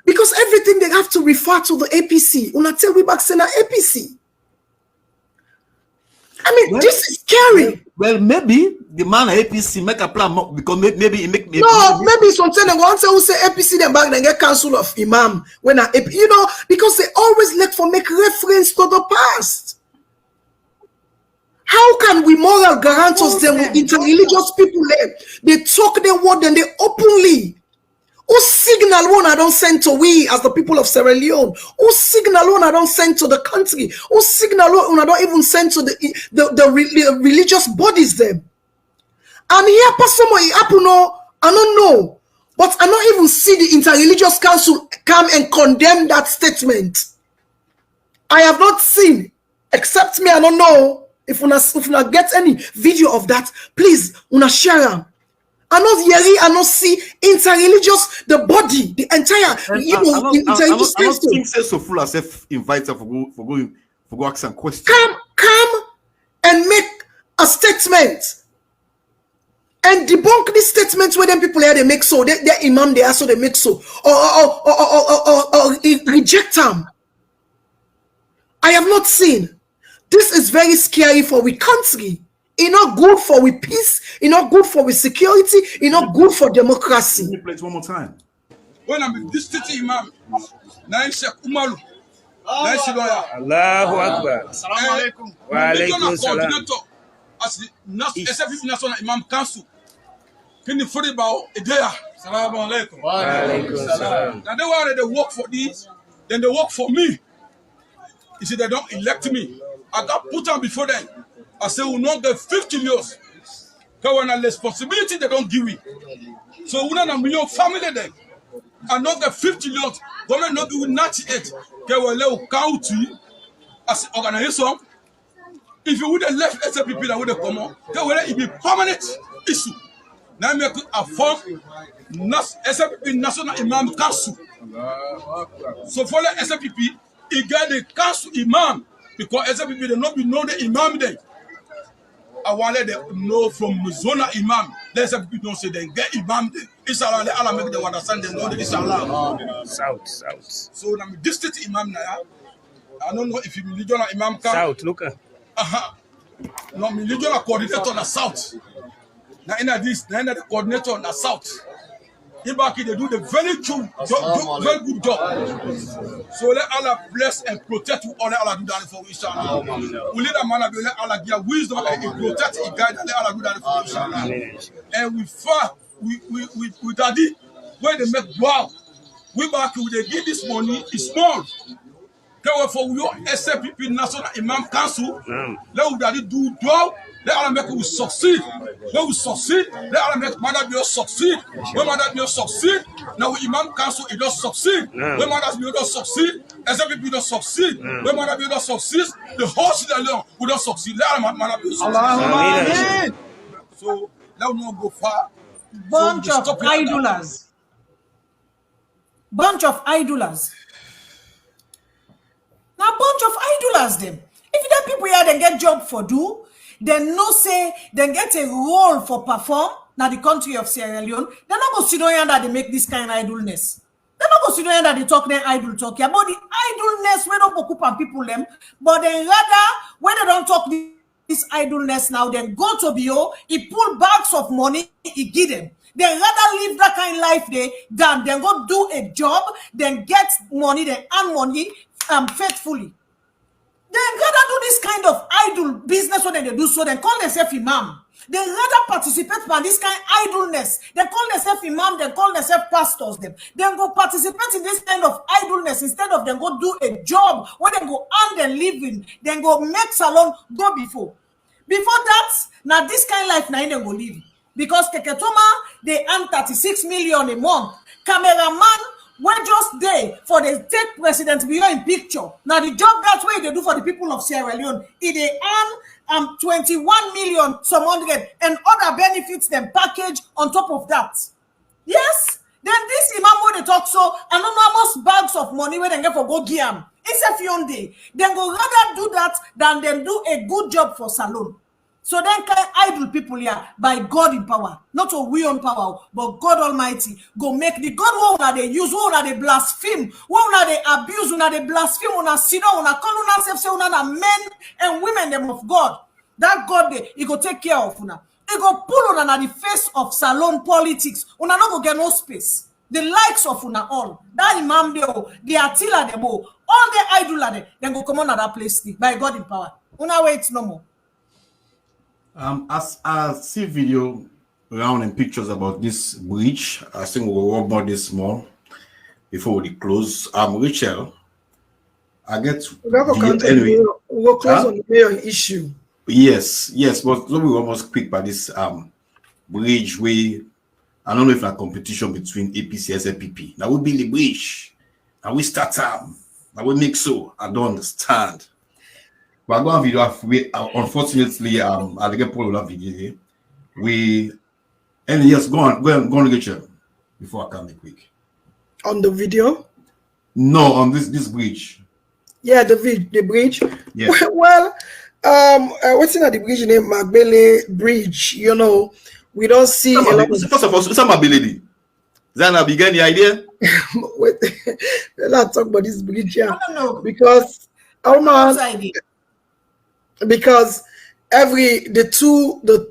Because everything they have to refer to the APC. Una tell we back saying APC. I mean, Well, this is scary. Well, maybe the man at APC make a plan because maybe he make No, maybe sometimes they want to say APC then back then get council of imam when I, you know, because they always like for make reference to the past. How can we moral guarantors them interreligious people they talk their word and they openly? Who signal one I don't send to we as the people of Sierra Leone? Who signal one I don't send to the country? Who signal one I don't even send to the religious bodies them? And here, Pastor Mo, I don't know, but I don't even see the Interreligious Council come and condemn that statement. I have not seen, except me, I don't know. If una get any video of that, please, una share them. I not hear, I not see interreligious, the body, the entire, interreligious council. I don't think so full as if invite her for go ask some questions. Come and make a statement. And debunk this statement where them people here they make so their imam they also they make so or reject them. I have not seen. This is very scary for we country. It's not good for we peace. It's not good for we security. It's not good for democracy. Let me play it one more time. When I'm in this city, Imam, Naim Sheikh Umaru, Naim Shiloya. Allahu Akbar. Assalamu alaikum. Wa alaikum salam. Coordinator as the SFP National Imam Council. Can you forget about Idea? Assalamu alaikum. Wa alaikum salam. Now they want to work for this, then they work for me. You see, they don't elect me. I got put on before them. I say, we not get 50 years. Because when I responsibility, they don't give me. So we not a million family then. I not get 50 years. Government not give me 98. Okay, we let county as organization. If you would have left SLPP, that would have come on. It be permanent issue. Now I make a form SLPP National Imam Council. So for the SLPP, it got the council imam because SLPP they not be know the imam there. I want to let them know from Zona imam. Let SLPP don't say they get imam there. Inshallah, Allah make them understand they know the Inshallah. South. So now this state imam now. I don't know if you religion imam can. South, look at. No, religion coordinator in the south. Now in the coordinator in the south. Ibaki they do the very very good job. So let Allah bless and protect you all. Let Allah do that for inshallah. We let a man be let Allah give wisdom and protect and guide. Let Allah do that for inshallah. And we daddy when they make wow. We back when they give this money is small. For your SLPP National Imam Council, let us daddy do job. Let Allah make us succeed. Let us succeed. Let Allah make Mother Bill succeed. When Mother Bill succeed, now Imam Council it does succeed. When Mother Bill does succeed, SLPP does succeed. When Mother Bill does succeed, the whole city alone will not succeed. Let Allah Mother Bill succeed. So let us not go far. Bunch of idlers. Bunch of idlers. Now bunch of idlers them. If that people here they get job for do, then no say then get a role for perform now the country of Sierra Leone. They're not going to sit down that they make this kind of idleness. They're not going to sit down that they talk their idle talk about the idleness we don't occupy people them, but then rather when they don't talk this idleness now, then go to BO, he pull bags of money, he give them. They rather live that kind of life there than then go do a job, then get money, then earn money faithfully. They rather do this kind of idle business when they do so, then call themselves imam. They rather participate in this kind of idleness. They call themselves imam, they call themselves pastors. Them go participate in this kind of idleness instead of them go do a job where they go earn their living, then go make salon go before. Before that, now this kind of life now they go live. Because Keketoma, they earn 36 million a month. Cameraman, when just there for the take president behind picture. Now the job that's what they do for the people of Sierra Leone. If they earn 21 million, some hundred, and other benefits them package on top of that. Yes. Then this imam when they talk so anonymous bags of money where they get for go Guiam. It's a few day. Then go rather do that than them do a good job for salon. So then can idle people here by God in power, not to we on power, but God Almighty go make the God who they use, who they blaspheme, who they abuse, who they blaspheme, who sin, who call themselves say who men and women them of God. That God he go take care of una. He go pull una the face of salon politics. Una no go get no space. The likes of una all. That Imam the Atilla them all the idol they go come on at that place by God in power. Una wait no more. As I see video around and pictures about this breach, I think we'll work about this more before we close. Rachel, I get anyway. We'll close on the mayor issue. Yes, but we almost quick by this bridge way. I don't know if a competition between APC and SLPP. Now we build the bridge. Now we start now we make so. I don't understand. But I go on video. Unfortunately, I get pulled that video. And yes, go on, Rachel, before I come be quick. On the video? No, on this bridge. Yeah, the bridge. Yeah. Well, what's in the bridge named Magbele Bridge? You know, we don't see a lot of... First of all, it's my ability. Zana began the idea. Wait, let's talk about this bridge here. I don't know. Because because the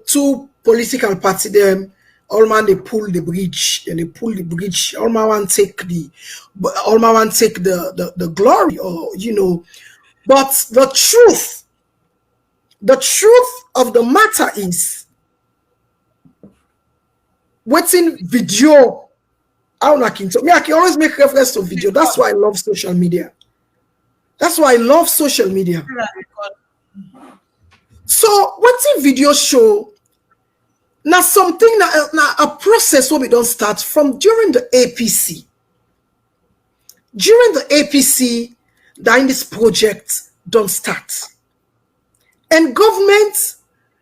two political party them all man they pull the bridge and they pull the bridge. All man want take the glory, or you know. But the truth of the matter is what's in video. I can always make reference to video. That's why I love social media. So what's in video show now something now a process what we don't start from during the APC. During the APC, that this project don't start. And government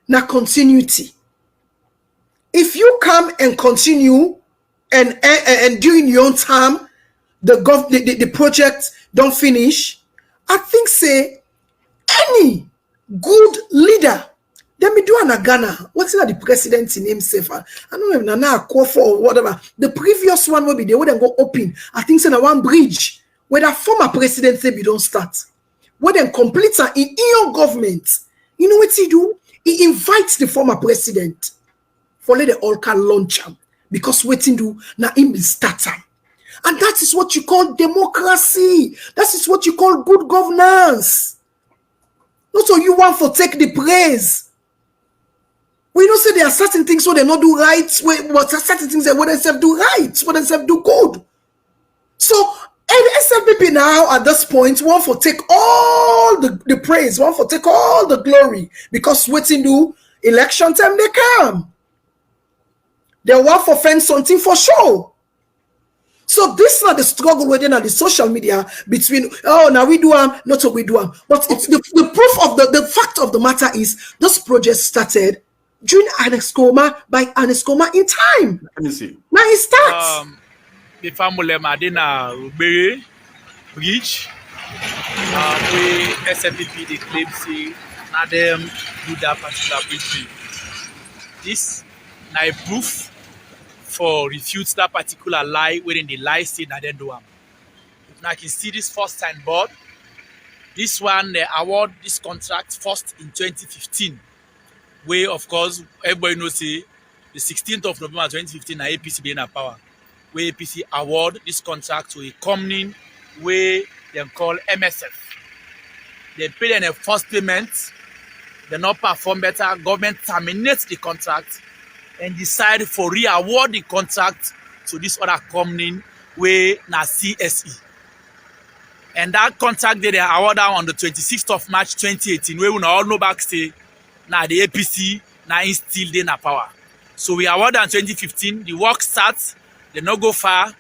now continuity. If you come and continue and during your own time the project don't finish, I think say any good leader, let me do an Ghana. What's that the president in himself? I don't know if Nana Akufo or whatever. The previous one will be they wouldn't go open. I think so one bridge where the former president say we don't start. Where then complete in your government. You know what he do? He invites the former president for let the all can launch him. Because waiting do now him be starter. And that is what you call democracy. That is what you call good governance. Not so you want for take the praise. We don't say there are certain things so they not do right, but certain things that what themselves do right, what themselves do good. So SLPP now at this point want for take all the praise, want for take all the glory, because waiting do election time they come. They want for fence something for sure. So this is not the struggle within the social media between now we do not so we do but it's the proof of the fact of the matter is this project started during Anescoma by Anescoma in time. Let me see. Now it starts. The family Madina Rubere Bridge, we SFPP they claim say now them do that particular bridge. This now a proof for refute that particular lie within the lie say that they do them. Now you can see this first time board. This one they award this contract first in 2015. Where of course everybody knows say the 16th of November 2015 na APC being in power. Where APC award this contract to a company where they call MSF. They pay them a first payment, they not perform better, government terminates the contract and decide for re-award the contract to this other company where na CSE. And that contract they award on the 26th of March 2018, where we all know back say now the APC now is still in power. So we award in 2015, the work starts, they not go far,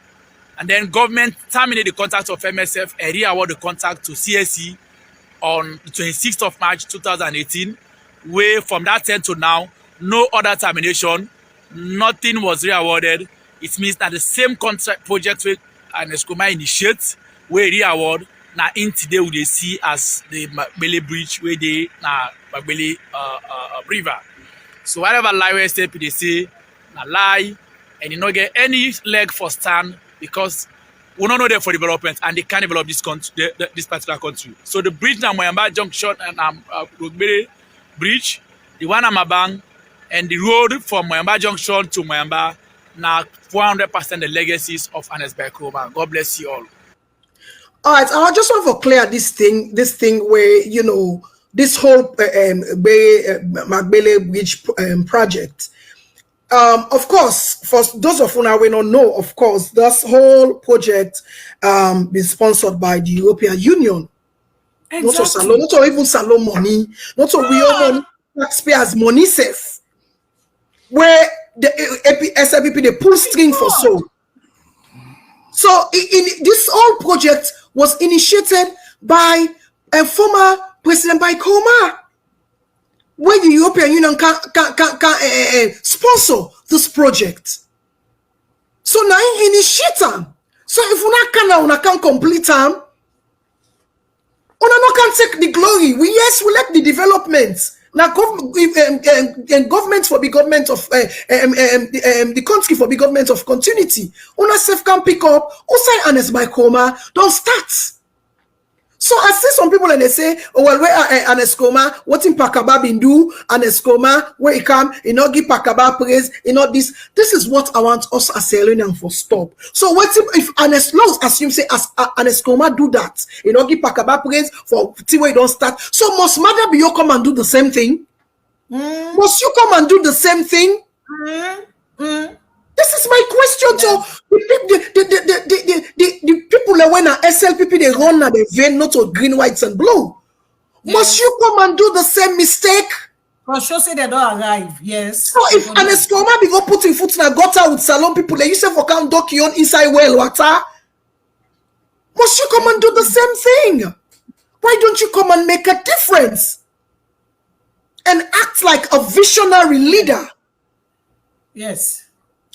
and then government terminate the contract of MSF and re-award the contract to CSE on the 26th of March 2018, where from that time to now, no other termination, nothing was re-awarded. It means that the same contract project with Anescoma initiates, where re-award, na in today we dey see as the Magbele Bridge where they na Magbele river. So whatever lie wey SLP they say na lie, and you not get any leg for stand because we don't know there for development and they can't develop this country, this particular country. So the bridge na Moyamba Junction and Magbele Bridge, the one at Mabang, and the road from Moyamba Junction to Moyamba now 400% the legacies of Ernest Bai Koroma. God bless you all. All right, I just want to clear this thing where, you know, this whole Magbele Bridge project. Of course, for those of you who don't know, of course, this whole project been sponsored by the European Union. Exactly. Not even Salon money, not we own taxpayers' money safe. Where the SLPP they pull string for so. So in this whole project was initiated by a former President Bai Koroma, where the European Union can sponsor this project. So now initiate them. So if we can't complete them, we can't take the glory. We let the developments. Now government for the government of the country for the government of continuity. Una self can pick up. Also, Ernest Bai Koroma don't start. So I see some people and they say, oh well, where Ernest Koroma, what in Pakaba been do? Ernest Koroma, where he come, you know, give Pakaba praise, you know, this is what I want us as Selenium for stop. So what if Ernest Laws assume say as Ernest Koroma do that, you know, give Pakaba praise for till we don't start. So must Mother be you come and do the same thing? Must you come and do the same thing? This is my question to the people that when SLPP they run at the vein, not to green, whites, and blue. Yes. Must you come and do the same mistake? For sure, say they don't arrive. Yes. So if Ernest Koroma be go putting foot in a gutter with Salon people, they used to for come dock you on inside well water. Must you come and do the same thing? Why don't you come and make a difference and act like a visionary leader? Yes.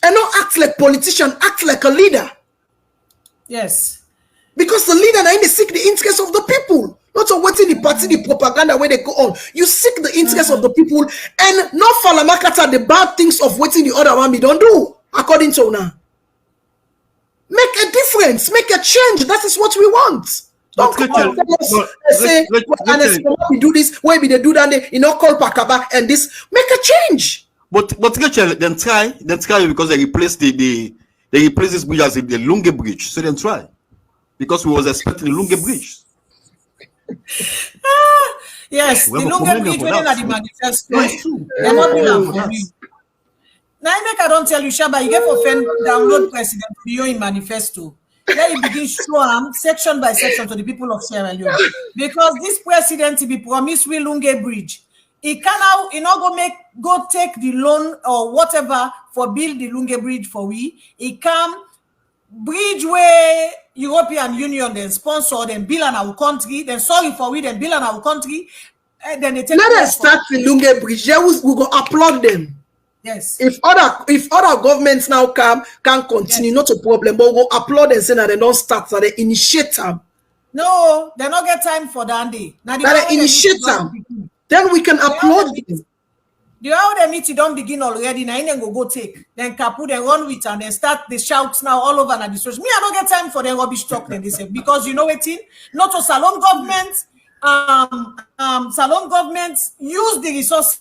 And not act like politician, act like a leader. Yes. Because the leader now they seek the interest of the people. Not to waiting the party, the propaganda where they go on. You seek the interest of the people and not follow makata the bad things of waiting the other one we don't do. According to now. Make a difference, make a change. That is what we want. Don't come and tell us, say, we do this, where we they do that, you know, call Pakaba and this. Make a change. But Rachel, then try because they replace they replace this bridge as the Lunge Bridge. So then try. Because we was expecting the Lunge Bridge. Yes, the Lunge Bridge when at the manifesto. They're not doing for you. Now I don't tell you, Shabba, you get for download President Bio in manifesto. Then you begin show section by section to the people of Sierra Leone. Because this president be promised we Lunge Bridge. He can now, go take the loan or whatever for build the Lunge Bridge for we. He can bridge where European Union then sponsor, then build on our country, then sorry for we, then build on our country. And then they take let us start the Lunge Bridge. Yeah, we go applaud them. Yes. If other governments now can continue, not a problem, but we'll applaud and say that they don't start, so they initiate them. No, they don't get time for that day. Now they initiate them. Then we can applaud them. The how they meet, you don't begin already. Now then go take. Then Kapu they run with and then start the shouts now all over and the social. Me, I don't get time for the rubbish talk. Then they say because you know what? Not to Salon government. Salon governments use the resources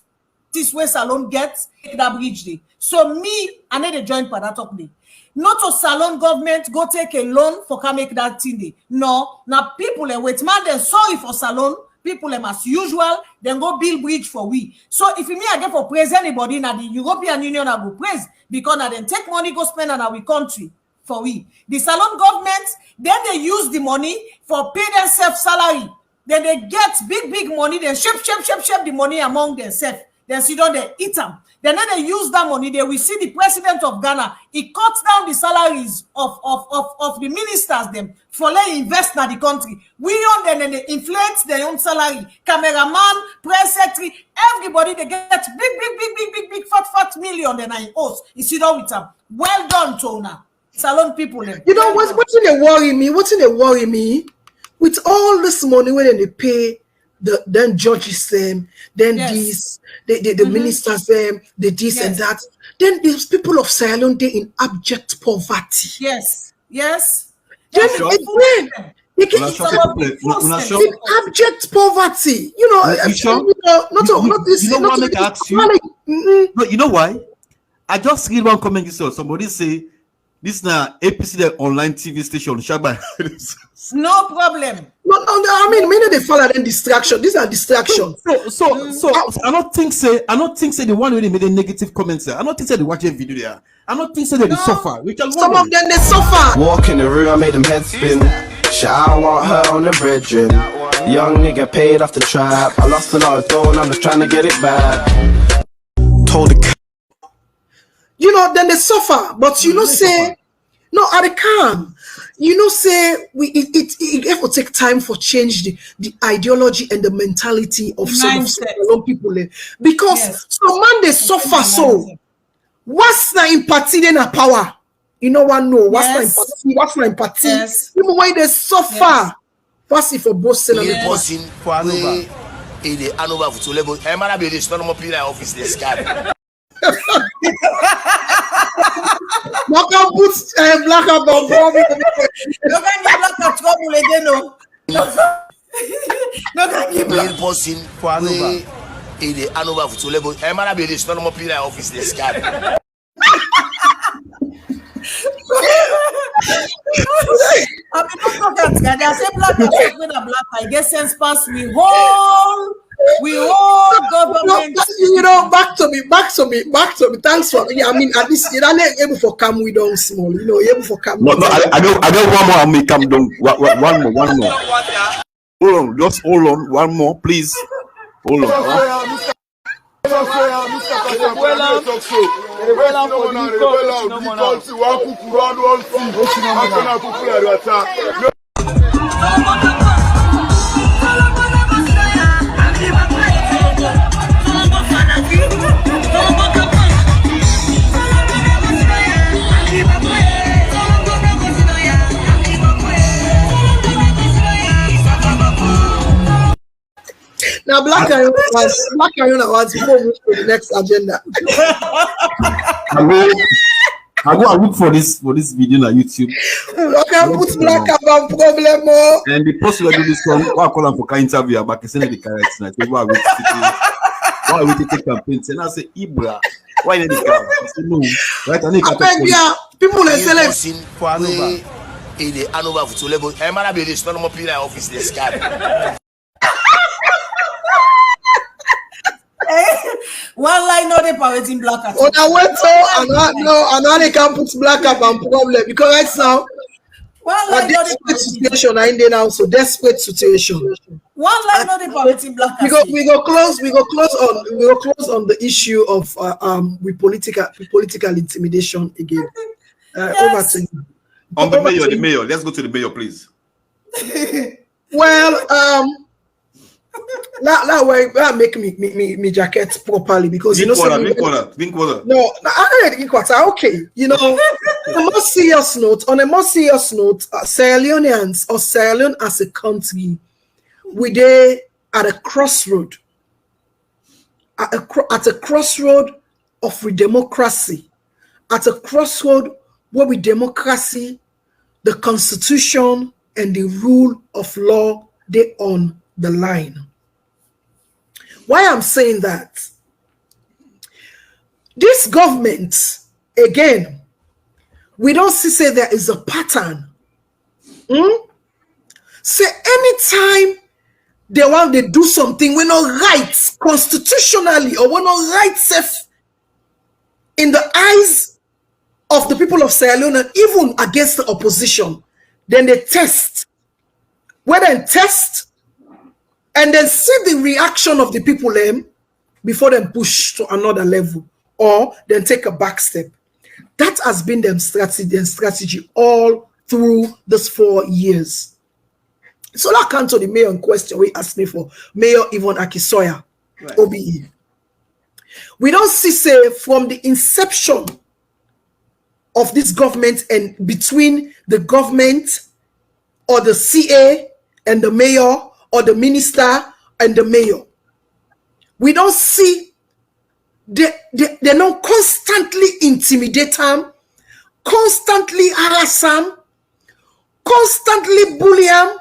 where Salon gets that bridge day. So me, I need to join for that up day. Not to Salon government go take a loan for come make that thing day. No, now people are wait man. They're sorry for Salon. People as usual, then go build bridge for we. So if me I get for praise anybody now the European Union I will praise because now then take money go spend on our country for we. The Salon government then they use the money for pay themselves salary. Then they get big money. Then shape the money among themselves. Then sit down they eat them. Then they use that money. They will see the president of Ghana. He cuts down the salaries of the ministers them for letting invest in the country. We own them and they inflate their own salary. Cameraman, press secretary, everybody they get big fat million. Then I owes. You sit down with them. Well done, Tona. Salon people. You know what's in the worry me? What's in the worry me? with all this money when they pay the then judges them, then this, the ministers them, the this and that, then these people of Sierra Leone they in abject poverty. Yes. Yes. Then again, they get in abject poverty. You know, No, you know why? I just read one comment you saw. Somebody say this now APC the online TV station Shabba. No problem. No, I mean, many they follow them distraction. These are distractions. So I don't think say the one where they made a negative comments there. I don't think say they watch a video there. I don't think say they suffer. Some of them they suffer. Walk in the room, I made them head spin. Shit, I want her on the brethren. Young nigga paid off the trap. I lost a lot of dough and I'm just trying to get it back. Told the you know, then they suffer, but you know, say no, at the calm. You know, say it will take time for change the ideology and the mentality of some people because some man they suffer so. What's not empathy in a power? You know what? No, what's not empathy? Even when they suffer, what's if for both sell and Black up on trouble again, no. No can give black person for Anova. It is Anova for level. Emana be this normal people office this guy. I say black with a black. I guess sense pass we whole government. You know, back to me. Thanks for I mean, at least you're not able for come we don't small. You know, able for come. No, I don't one more. I may come down. One more. Hold on, just hold on. One more, please. Hold on. Now, Black Iron Awards before we move to the next agenda. I go and look for this video on YouTube. Okay, put Black about problem. And the person who do this one, I call him for interview about the characters. And I say, why we take campaigns? And I say, Ibra, why did they come? I say, no, right? I need people are selling for Anova. It is Anova for level. Emana be this normal people office this guy. One line not the power in black. Oh, I went so and they can put black up and problem because right now desperate situation I in there now, so desperate situation. One line not the power in black. We go close on the issue of with political intimidation again. Over to you. On the mayor. Let's go to the mayor, please. Well, that way make me jacket properly because drink water. No, I drink water. Okay, you know, on a more serious note, Sierra Leoneans or Sierra Leone as a country, we there at a crossroad, at a crossroad of democracy, at a crossroad where we democracy, the constitution and the rule of law they on the line. Why I'm saying that? This government, again, we don't say there is a pattern. Say anytime they want to do something, we're not right constitutionally or we're not right safe in the eyes of the people of Sierra Leone and even against the opposition, then they test. When they test, and then see the reaction of the people before them push to another level or then take a back step. That has been their strategy all through this 4 years. So that comes to the mayor in question we asked me for, Mayor Yvonne Akisoya, right. OBE. We don't see say from the inception of this government and between the government or the CA and the mayor, or the minister and the mayor. We don't see they don't constantly intimidate them, constantly harass them, constantly bully them.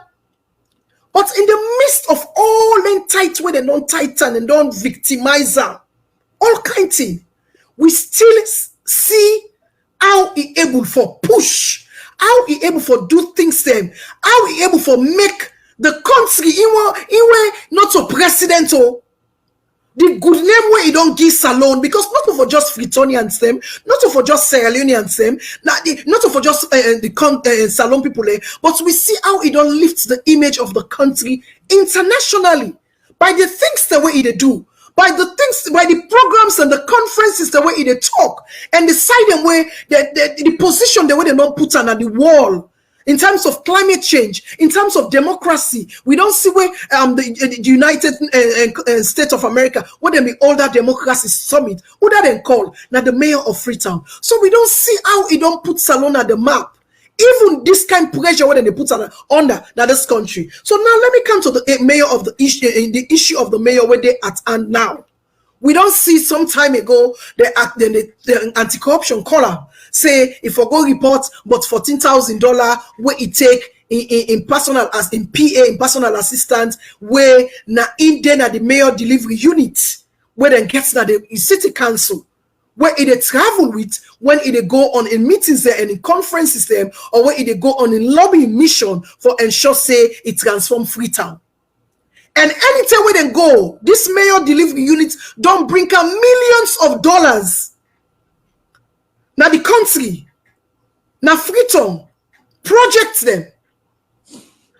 But in the midst of all them tight where they don't tighten and don't victimize them, all kind of thing, we still see how he able for push, how he able for do things them, how he able for make the country in not so president or the good name where he don't give Salone, because not for just Fritonians them, not for just Sierra Leoneans them, not for just the Salone people, but we see how he don't lift the image of the country internationally by the things the way he do, by the things, by the programs and the conferences the way he talk, and the side and way the position the way they don't put on at the wall. In terms of climate change, in terms of democracy, we don't see where the United States of America, what they older democracy summit, who that they call now the mayor of Freetown. So we don't see how he don't put Salone at the map. Even this kind of pressure when they put under this country. So now let me come to the mayor of the issue of the mayor where they at hand now. We don't see some time ago the anti-corruption column say if I go report but $14,000 where it take in personal as in PA in personal assistant where na in then at the mayor delivery unit where then gets that the city council where it travel with when it go on in meetings there and in conferences there or where it go on in lobbying mission for ensure say it transform Freetown. And anytime where they go, this mayor delivery unit don't bring out millions of dollars. Now the country, now Freetown, projects them.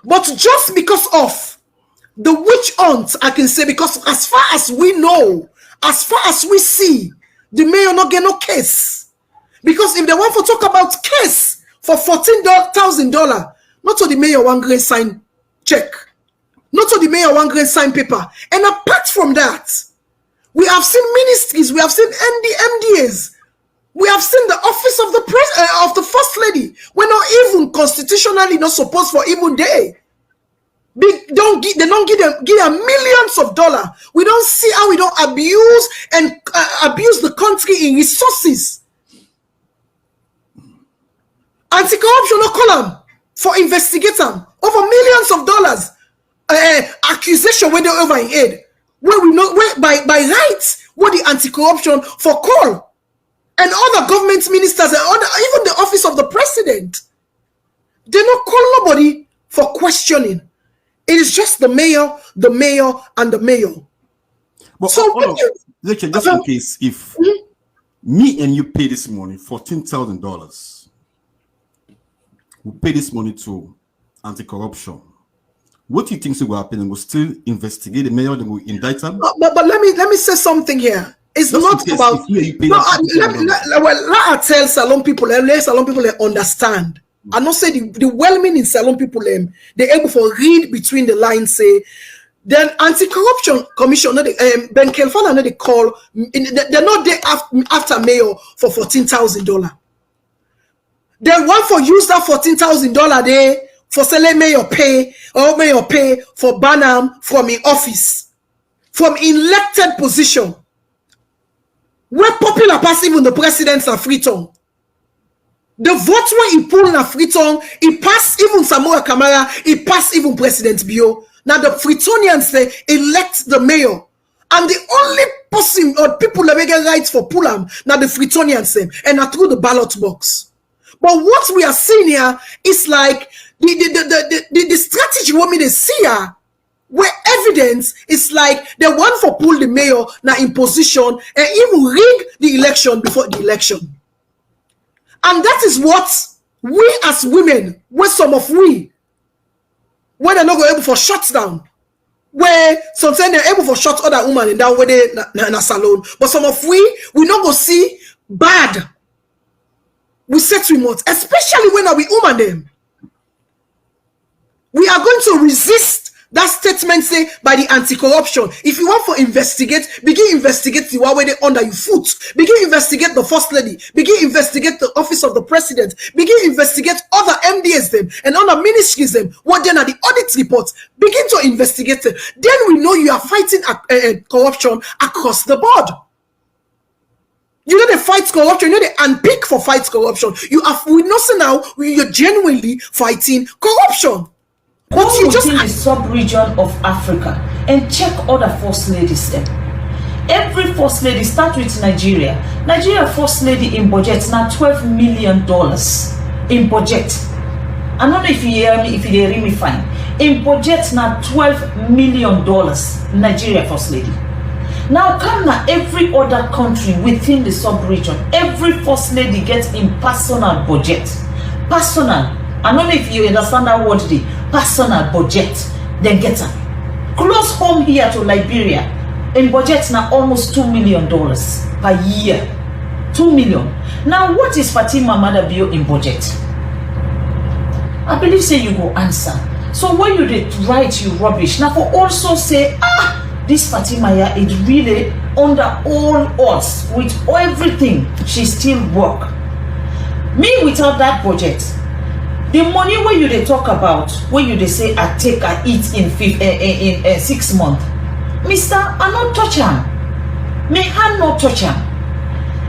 But just because of the witch hunt, I can say, because as far as we know, as far as we see, the mayor not get no case. Because if they want to talk about case for $14,000, not to the mayor one grain sign check. Not to the mayor one grain sign paper. And apart from that, we have seen ministries, we have seen MDAs, we have seen the office of the first lady. We're not even constitutionally not supposed for even they. They don't give them millions of dollars. We don't see how we don't abuse the country in resources. Anti-corruption no column for investigate them over millions of dollars. Accusation where they over in aid. Where we know where by rights where the anti-corruption for call. And other government ministers and even the office of the president. They don't call nobody for questioning. It is just the mayor, and the mayor. But so just in case, if me and you pay this money, $14,000, we pay this money to anti-corruption, what do you think will happen? And we'll still investigate the mayor and we'll indict him? But let me say something here. It's just not about. Let tell Salone people, let Salone people understand. I not say the well-meaning Salone people, they're able to read between the lines, say, then anti-corruption commission, Ben Kelfana, they call, they're not there after mayor for $14,000. They want for use that $14,000 there for selling mayor pay for Banham from in office, from elected position. Where popular pass even the presidents of Freetown. The vote where he pull na Freetown, he pass even Samoa Kamara, he pass even President Bio. Now the Freetonians they elect the mayor. And the only person or people that make rights for Pulam, now the Freetonians and not through the ballot box. But what we are seeing here is like the strategy what me they see here, where evidence is like they want for pull the mayor now in position and even rig the election before the election. And that is what we as women, where some of we, when they're not able for shut down, where sometimes they're able for shut other women in that way they na Salone. But some of we not go see bad. We set remote, especially when we woman them. We are going to resist That statement say by the anti-corruption, if you want to investigate, begin investigate the one where they under your foot. Begin investigate the first lady. Begin investigate the office of the president. Begin investigate other MDS them and other ministries them. What then are the audit reports? Begin to investigate them. Then we know you are fighting corruption across the board. You know they fight corruption. You know they unpick for fight corruption. We know so now you're genuinely fighting corruption. But you just in the sub-region of Africa and check other first ladies there. Every first lady start with Nigeria. Nigeria first lady in budget now $12 million in budget. I don't know if you hear me, if you hear me fine. In budget now $12 million. Nigeria first lady. Now come now every other country within the sub-region. Every first lady gets in personal budget. Personal. I don't know if you understand that word, the personal budget, then get them. Close home here to Liberia, in budget now almost $2 million per year. 2 million. Now, what is Fatima Madabio in budget? I believe say you go answer. So when you write you rubbish, now for also say, this Fatima here is really under all odds with everything, she still work. Me without that budget. The money where you they talk about, where you they say I take, I eat in 6 months. Mister, I not touch him. Me hand not touch him.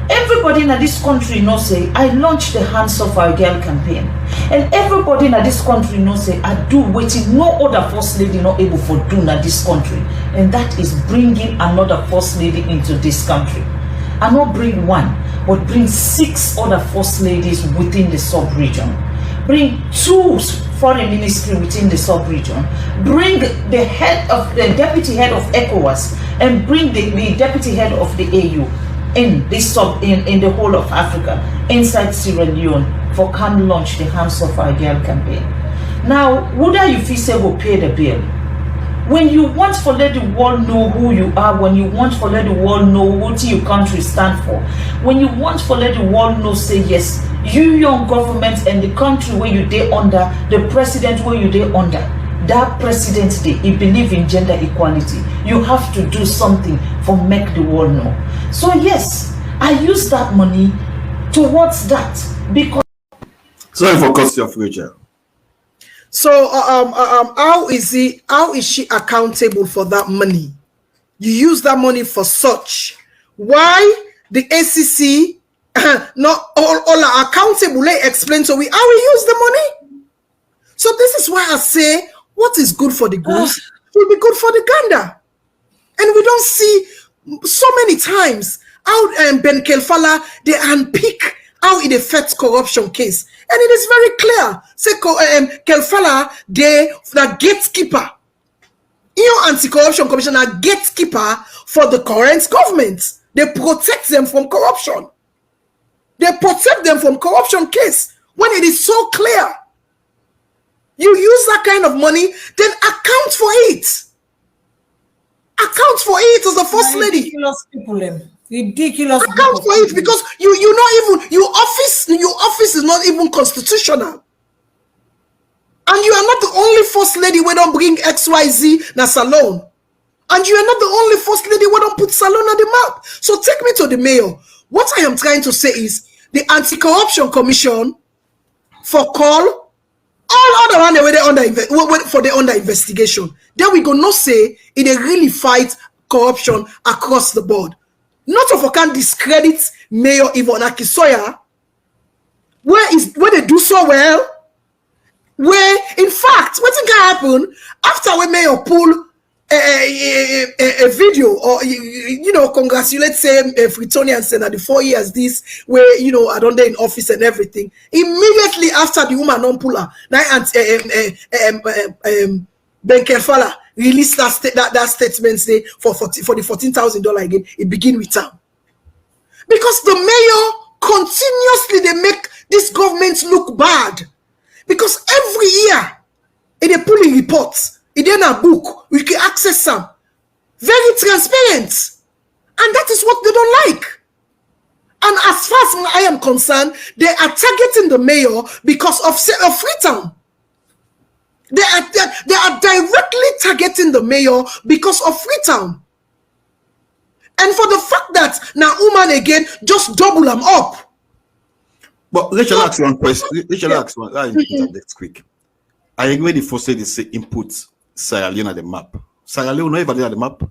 Everybody in this country know say I launched the Hands of Our Girl campaign. And everybody in this country know say I do waiting no other first lady not able for do in this country. And that is bringing another first lady into this country. I not bring one, but bring 6 other first ladies within the sub-region. Bring 2 foreign ministry within the sub-region. Bring the head of the deputy head of ECOWAS and bring the deputy head of the AU in this in the whole of Africa, inside Sierra Leone, for can launch the Hands of Our Girl campaign. Now, would you feel say will pay the bill? When you want to let the world know who you are, when you want to let the world know what your country stand for, when you want to let the world know, say yes, you young government and the country where you dey under, the president where you dey under, that president he believe in gender equality. You have to do something for make the world know. So yes, I use that money towards that because. Sorry for cutting your future. So how is she accountable for that money? You use that money for such. Why the ACC not all are accountable? They explain to we how we use the money. So this is why I say what is good for the goose will be good for the gander. And we don't see so many times how Ben Kelfala they unpick how it affects corruption case. And it is very clear. Say Kelfala, the gatekeeper. Anti-corruption commission are gatekeeper for the current government. They protect them from corruption. They protect them from corruption case when it is so clear. You use that kind of money, then account for it. Account for it as the first lady. Ridiculous people, ridiculous. Account for it because you not even your office is not even constitutional. And you are not the only first lady we don't bring XYZ na salon. And you are not the only first lady we don't put salon on the map. So take me to the mayor. What I am trying to say is the Anti-Corruption Commission for call all other one where they under investigation. Then we go not say it really fight corruption across the board. Not of can discredit Mayor Yvonne Akisoya, where they do so well. Where in fact, what can happen after we Mayor pull a video or congratulate say Fritonian Senate the 4 years this where I don't in office and everything. Immediately after the woman non puller, Ben Kelfala released that statement say for the $14,000 again. It begin with time because the mayor continuously they make this government look bad because every year they pull in reports. It in a book, we can access some. Very transparent. And that is what they don't like. And as far as I am concerned, they are targeting the mayor because of Freetown. They are directly targeting the mayor because of Freetown. And for the fact that now woman again just double them up. But let's ask one question. Let's ask one. I input next quick. I agree the first lady say input Sierra Leone at the map. Sierra Leone no everybody at the map.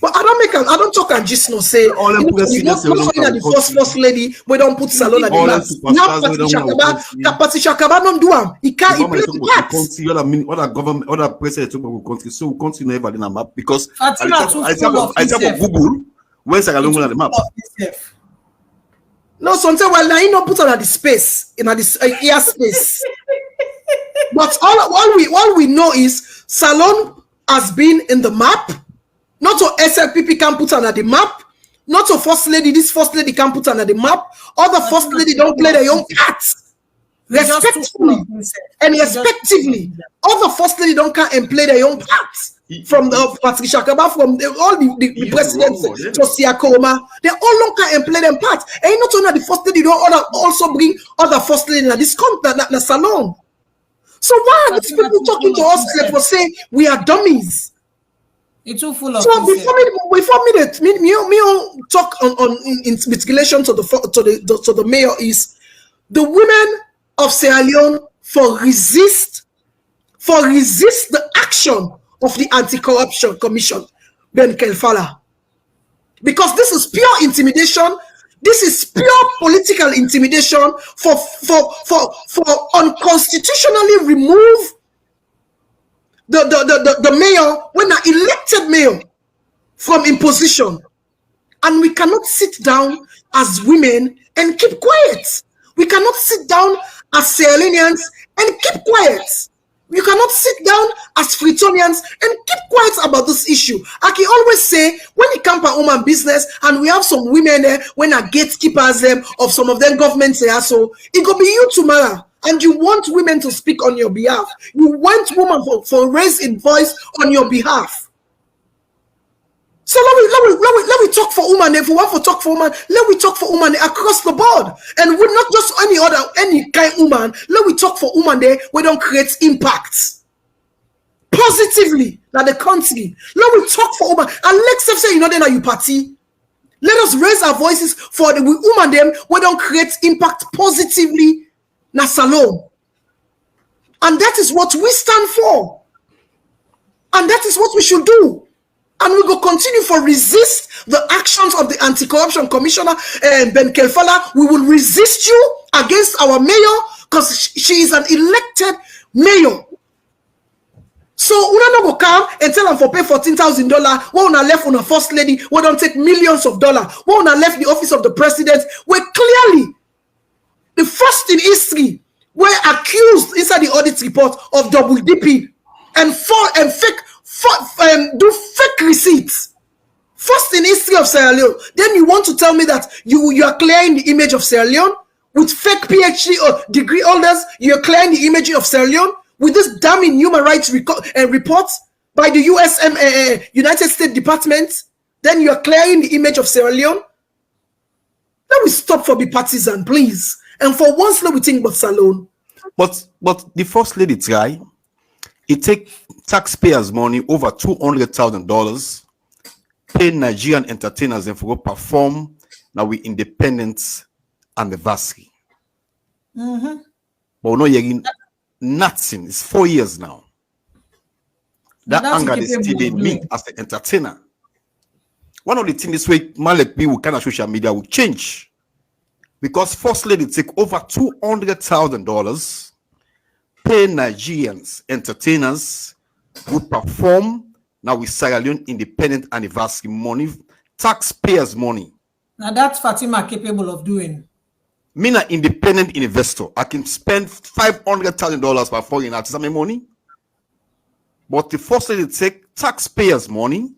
But I don't talk and just no say all them the first lady we don't put Salon at the map. Now Pati Shakaba don't do am. He can't play the part. Other government, other president talk about country, so we continue never in a map because I type of Google where's Sierra Leone at the map. No, sometimes well now he not put on at the space in this air space. But all we know is Salon has been in the map. Not to SLPP can put on at the map. Not to first lady. This first lady can put on at the map. Other first lady don't play their own cards. Respectively and respectively. Other first lady don't come and play their own parts. From the Patricia Shakaba, from all the presidents, Tosia Koma, they all don't come and play them parts. And not only the first lady, don't also bring other first lady in this the salon. So why are these people talking to us like for say we are dummies? It's too full of. So before me talk on in relation to the mayor is the women of Sierra Leone for resist the action of the Anti-Corruption Commission, Ben Kelfala, because this is pure intimidation. This is pure political intimidation for unconstitutionally remove the mayor when an elected mayor from imposition. And we cannot sit down as women and keep quiet. We cannot sit down as Sierra Leoneans and keep quiet. You cannot sit down as Freetonians and keep quiet about this issue. I can always say, when it comes to woman business, and we have some women there, when are gatekeepers them of some of them governments there, so it could be you tomorrow. And you want women to speak on your behalf. You want women for raise in voice on your behalf. So let we talk for women. If we want to talk for women, let we talk for women across the board. And we're not just any kind of woman. Let we talk for women there. We don't create impacts positively like the country. Let we talk for women. And let's say then you party. Let us raise our voices for the women them. We don't create impact positively. Na salon. And that is what we stand for. And that is what we should do. And we will continue to resist the actions of the Anti-Corruption Commissioner Ben Kelfala. We will resist you against our mayor because she is an elected mayor. So we don't go come and tell them for pay $14,000. We una left on a first lady. We don't take millions of dollars. We una left the office of the president. We clearly the first in history were accused inside the audit report of double dipping and do fake receipts. First in history of Sierra Leone. Then you want to tell me that you are clearing the image of Sierra Leone with fake PhD or degree holders. You are clearing the image of Sierra Leone with this damning human rights reports by the United States Department. Then you are clearing the image of Sierra Leone. Let me stop for the partisan, please. And for once, let me think about Salon. But the first lady try. It take taxpayers' money over $200,000, pay Nigerian entertainers and for go perform now we independence anniversary. But we're not hearing nothing. It's 4 years now. That anger is still in me as an entertainer. One of the things this way, Malek B will kind of social media will change. Because first lady take over $200,000, pay Nigerians, entertainers who perform now with Sierra Leone independent anniversary money, taxpayers' money. Now that's Fatima capable of doing. Me an independent investor. I can spend $500,000 per foreign artist. That's my money. But the first lady take taxpayers' money,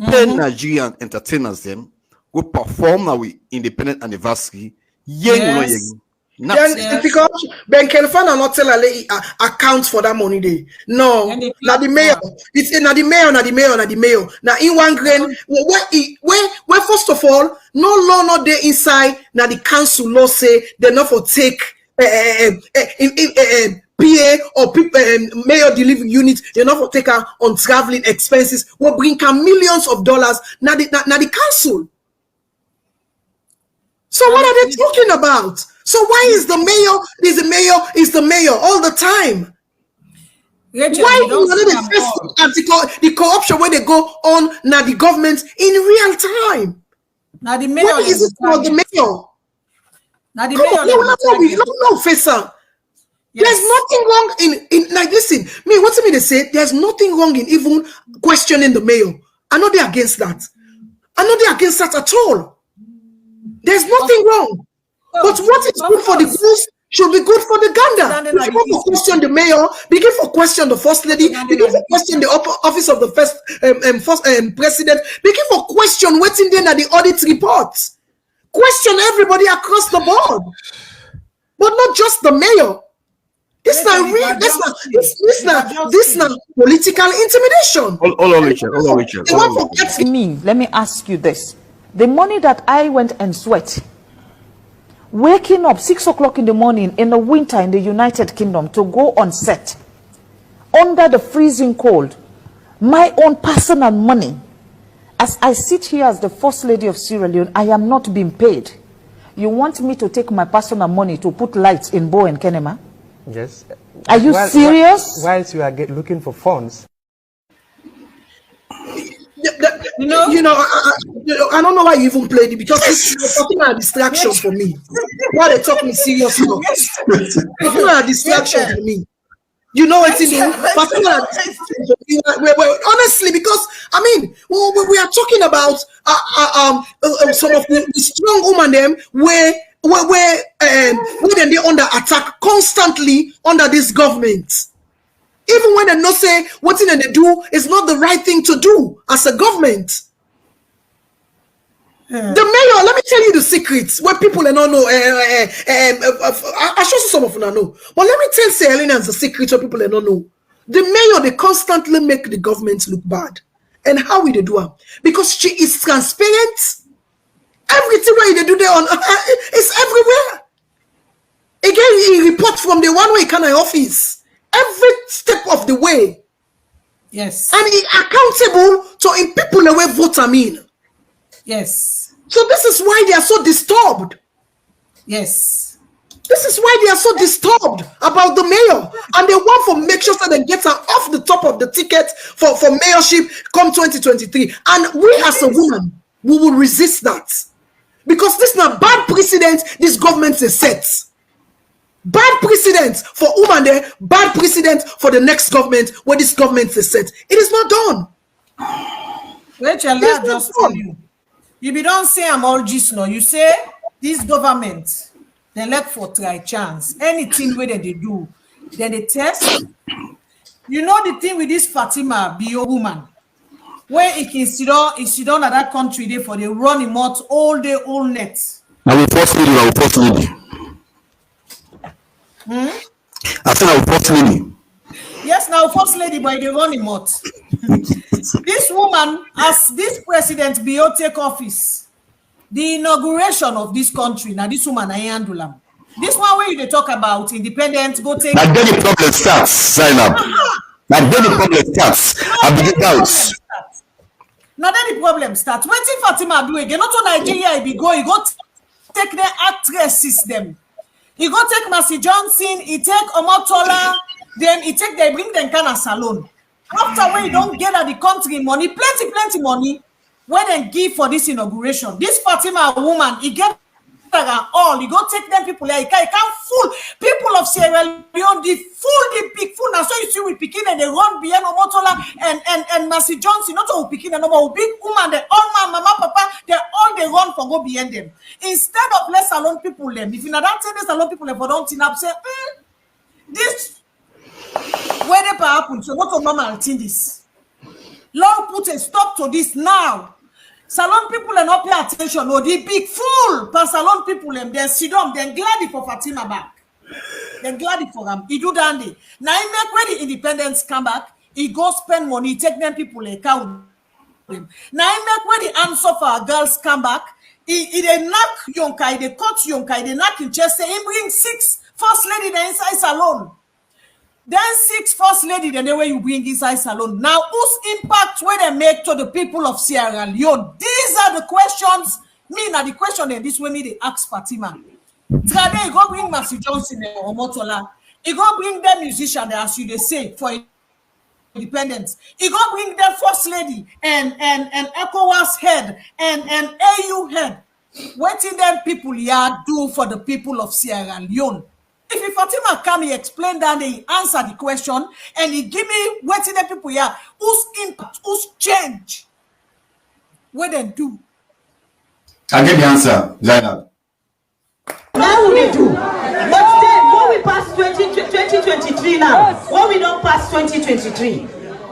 pay Nigerian entertainers them who perform now with independent anniversary. Yes. Then because Ben Kelfala not tell account for that money day. No, not the mayor. It's not the mayor, not the mayor, not the mayor. Now in one grain, where first of all, no law not there inside. Now the council law say they not for take PA or people, mayor delivery unit, they not for take her on traveling expenses, will bring her millions of dollars. Now the council. So what are they talking about? So why is the mayor all the time? Rachel, Why do the corruption when they go on now the government in real time? Now the mayor Why is it for the mayor? Now the mayor no, Faisal. Yes. There's nothing wrong in like listen, me, what to me they say there's nothing wrong in even questioning the mayor. I'm not there against that. I'm not there against that at all. There's nothing wrong. But what is good for the goose should be good for the gander. If you want to question the mayor, begin for question the first lady, begin for question the office of the first president, begin for question what's in there at the audit reports. Question everybody across the board, but not just the mayor. This not political intimidation. Hold on, Rachel. Let me ask you this: the money that I went and sweat, waking up 6 o'clock in the morning in the winter in the United Kingdom to go on set under the freezing cold, my own personal money. As I sit here as the First Lady of Sierra Leone, I am not being paid. You want me to take my personal money to put lights in Bo and Kenema? Yes. Are you serious? Whilst you are looking for funds. I don't know why you even played it because this is a distraction for me. Why they talk me serious now? It's not a distraction for me. You know it's in honestly, because I mean we are talking about some of the strong women them where they under attack constantly under this government. Even when they not say what thing they do is not the right thing to do as a government. The mayor, let me tell you the secrets where people don't know. I show some of them know, but let me tell Selena the secrets where people don't know. The mayor, they constantly make the government look bad, and how will they do it? Because she is transparent. Everything where they do there on it's everywhere. Again, he reports from the one way kind of office every step of the way. Yes, and he accountable to in people the way vote. I mean. Yes. So this is why they are so disturbed. Yes. This is why they are so disturbed about the mayor. And they want to make sure that they get her off the top of the ticket for mayorship come 2023. And we as a woman, we will resist that. Because this is not bad precedent this government is set. Bad precedent for women there, bad precedent for the next government where this government is set. It is not done. Rachel, let just tell you. You be don't say I'm all just no. You say this government, they let for try chance. Anything where they do, then they test. You know the thing with this Fatima, be your woman. Where it can sit down at that country there for the running out all day, all net. I will first lady. I said I will first lady. Yes, now first lady by the running out. This woman, as this president Bio take office, the inauguration of this country, now this woman I handle them. This one where they talk about independence, go take. Now then the problem starts, sign up. Now then the problem starts. Now then the problem starts. When see Fatima do again, not to Nigeria, he go take the actress system. He go take Mercy Johnson, he take Omotola, then he take they bring them kind of salon. After when you don't get at the country money, plenty money, when they give for this inauguration. This Fatima woman, he get all, you go take them people there, he can't fool people of Sierra Leone, the big fool. Now so you see with Pekin and they run behind Omotola and Mercy Johnson, not all Pekin and no big woman, they all mama, papa, they run for go behind them. Instead of less salon people them, if you not that say this salon people them for don't tin up say, this where they happen, so what mama will think this? Lord put a stop to this now. Salon people are not pay attention. No, the big fool. But salon people them then sit down, then glad for Fatima back. Then glad for them. He do dandy. Now he make when the independence come back, he go spend money, take them people like count them. Now he make when the answer for our girls come back, he they knock Yonkai, they cut Yonkai, they knock in chest, say he bring 6 first lady the inside salon. Then 6 first lady, then the way you bring inside salon. Now, whose impact will they make to the people of Sierra Leone? These are the questions. Me, now the question and this way me they ask Fatima. Today, you go bring Matthew Johnson or Motola. You go bring them musician, as you they say, for independence. You go bring them first lady and ECOWAS head and AU head. What did them people here do for the people of Sierra Leone? If Fatima come, he explain that, he answer the question, and he give me what did the people here, whose impact, whose change, what they do. I get the answer, Zainab. Now we do. But then, when we pass 2023 now, when we don't pass 2023,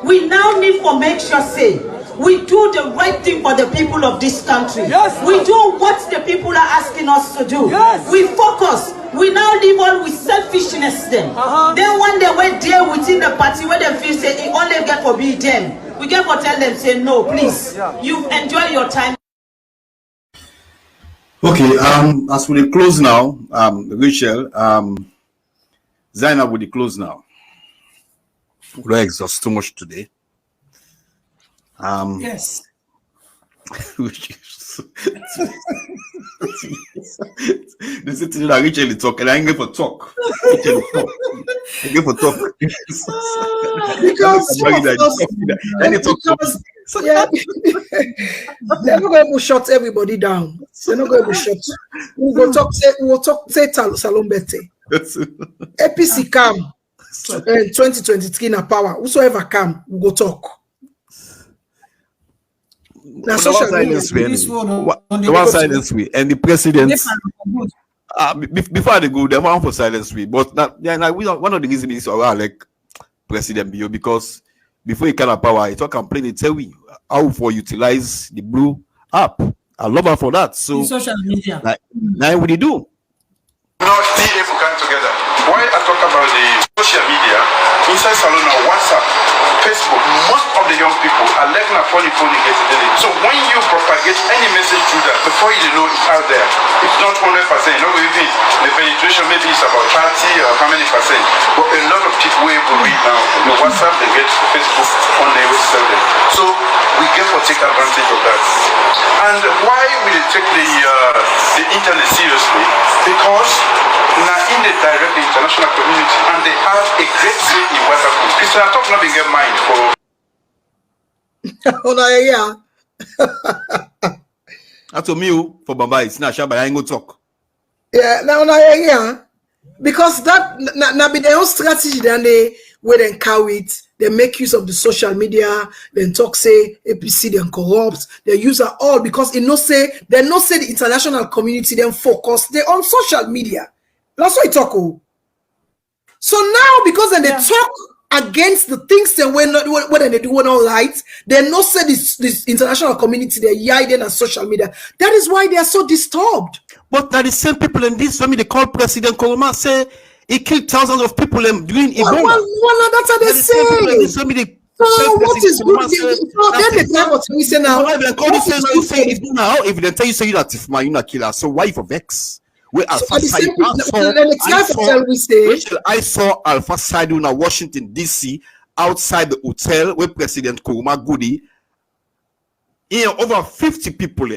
we now need to make sure, say, we do the right thing for the people of this country. Yes. We do what the people are asking us to do. Yes. We focus. We now live on with selfishness then. Then when they were there within the party, where they feel say, it only get for be them. We get for tell them, say, no, please, you enjoy your time. Okay, as we close now, Rachel, Zainab will close now. We don't exhaust too much today. Yes. This is that Rachel talk, and I ain't going for talk. Rachel talk. I ain't for talk. They're not going to shut everybody down. They're not going to shut. We'll talk. Say Salon Bete. APC come 2023 na power. Whosoever come, we go talk. Now, social media, one silence way, and the president. Before they go, they want for silence way, but one of the reasons is like President Bio, because before he can have power, he talk complain, he tell we how for utilize the blue app. I love her for that. So social media. Now what do you do? Not being able to come together. Why I talk about the social media inside Salon or WhatsApp, Facebook, most of the young people are letting a phone get it. So when you propagate any message through that, before you know it's out there, it's not 100%. You know, even the penetration maybe it's about 30 or how many percent. But a lot of people will read now. The WhatsApp, they get Facebook on their way to sell them. So we get to take advantage of that. And why we take the internet seriously? Because now in the direct the international community, and they have a great say in what happens. Christian, I talk not being get mind for. Oh no, yeah. That's me for Baba. It's not Shabba. I ain't gonna talk. Yeah, no, yeah. Because that now be their own strategy. Then they where they carry it. They make use of the social media. Then talk say APC then corrupt. They use it all because it no say they no say the international community then focus. They on social media. That's why I talk. So now because then they talk against the things that when they do all right, they not say this international community they're hiding on social media. That is why they are so disturbed. But now the same people in this family they call President Koroma say he killed thousands of people doing Ebola. Well, that's what they say. So what is good? So then the time what we say now. If they tell you say you that if you not killer, so why you for vex? I saw Alpha Side in Washington DC outside the hotel where President Kuruma Goody. Over 50 people.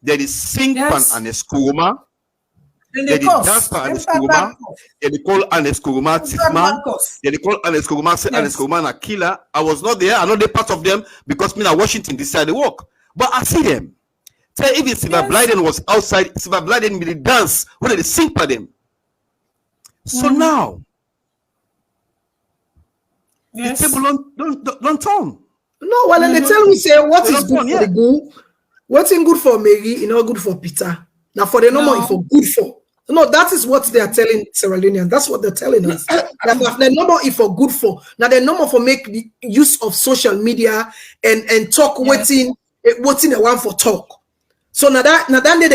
There is sing pan and Eskuruma. There is dance pan and Eskuruma. They call an Eskuruma Tifman. They call an Eskuruma say an Eskuruma a killer. I was not there. I know they part of them because me in Washington decided to walk. But I see them. Tell even Silver Blyden was outside. Silver Blyden made the dance when they sing for them. So now, the table don't turn. No, well, and they tell me say what is good for the good, what's in good for Mary, is not good for Peter. Now for the number, for good for. No, that is what they are telling Sierra Leoneans. That's what they're telling us. That the number is for good for. Now the number for make the use of social media and talk what's in the one for talk. So now that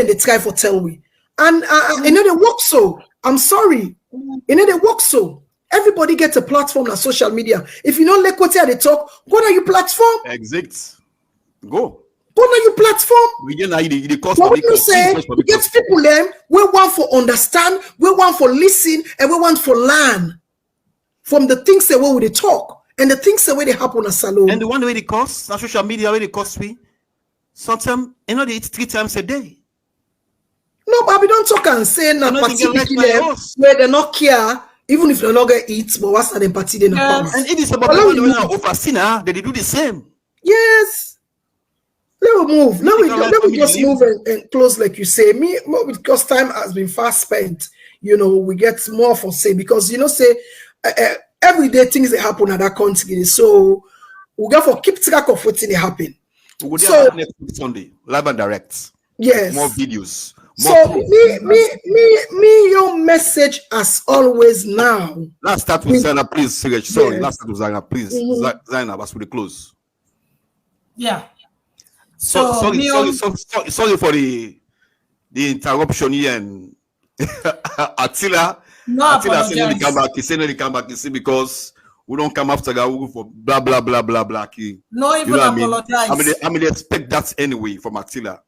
they try for tell we. And you know they work so. I'm sorry. You know they work so. Everybody gets a platform on social media. If you don't like what they talk, go to your platform. Exit. Go. Go to your platform. What you say? You get people them. We want for understand. We want for listen, and we want for learn. from the things that we they talk and the things that they happen at salon. And the one way they cost, on social media, where they cost me, sometimes, they eat 3 times a day. No, but we don't talk and say na party where they not care, even if they not get eat, but what's the party they not. And if it's about the overseer, they do the same. Yes. Let me move. Let me just move and close, like you say. Me, because time has been fast spent. We get more for say because say every day things that happen at that country. So we got for keep track of what's happen. We'll so next Sunday, live and direct. Yes. More videos. So me, your message as always now. Let's start with Zaina, please. Sorry, let's start with Zaina, please. Zaina, as we close. Yeah. Sorry for the interruption here and Atilla. Atilla said he come back. He said he come back. You see, because we don't come after Gawu for blah blah blah blah blah. No, even apologize. I mean, expect that anyway from Atilla.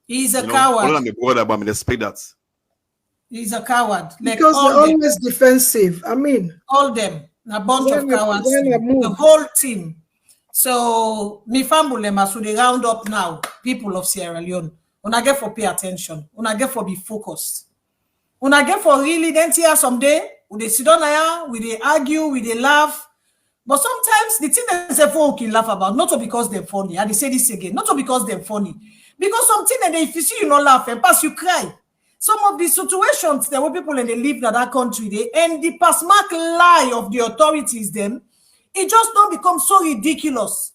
He's a coward. I'm a brother, but I expect that. He's a coward. Like because they're always defensive. I mean, all them, a bunch of cowards. The whole team. So, me family must they round up now. People of Sierra Leone, una get for pay attention. Una get for be focused. Una get for really then here someday. We they sit down here, we they argue, we they laugh. But sometimes the thing that they folk can laugh about, not because they're funny. I they say this again, not because they're funny. Because something that if you see you not laugh and pass you cry. Some of the situations there were people and they live in that country, they and the pass mark lie of the authorities them, it just don't become so ridiculous.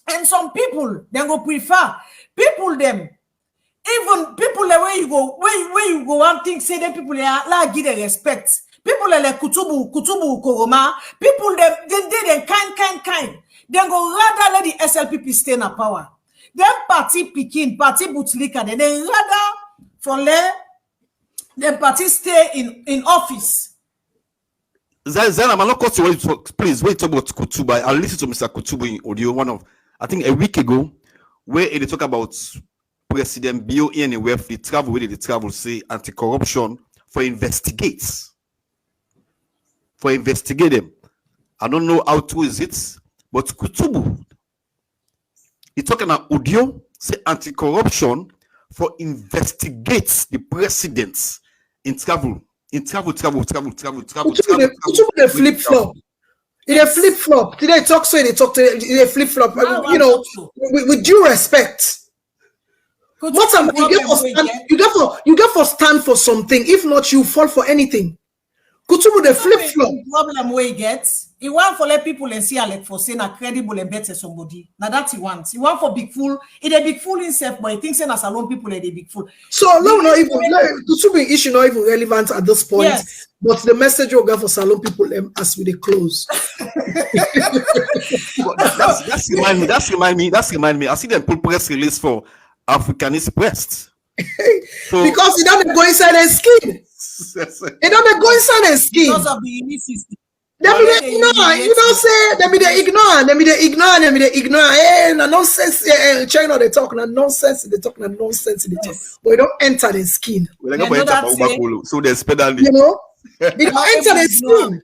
And some people they go prefer people them, even people the way you go, where you go and think say them people they are like give the respect. People like Kutubu Koroma, people they kind. Then go rather let the SLPP stay in power. Then party Pekin, party Butlika, then rather for the party stay in office. Zaina, I'm not cutting you. Please wait about Kutubu. I listened to Mr. Kutubu in audio I think a week ago, where they talk about President BOE and where they travel, where they travel, say anti-corruption for investigates. For investigate them. I don't know how true is it, but Kutubu, he talking about audio, say anti-corruption for investigates the presidents in travel. Kutubu they flip-flop. They flip-flop. Today talk so they talk to they flip-flop. With due respect. You get for stand for something. If not, you fall for anything. Kutubu the flip-flop. Problem where he gets, he want for let people and see like for saying a credible and better somebody. Now that he wants. He want for big fool. He a big fool himself, but he thinks in a salon people are the big fool. So Kutubu issue not even relevant at this point. Yes. But the message will go for salon people as we close. That's remind me. I see them put press release for Africanist press. Because he don't go inside their skin. They don't go inside their skin. Because of the iniquity. They ignore. Hey, nonsense. China they talk nonsense. They talk. But we don't enter the skin. So they spend that. They don't enter the skin.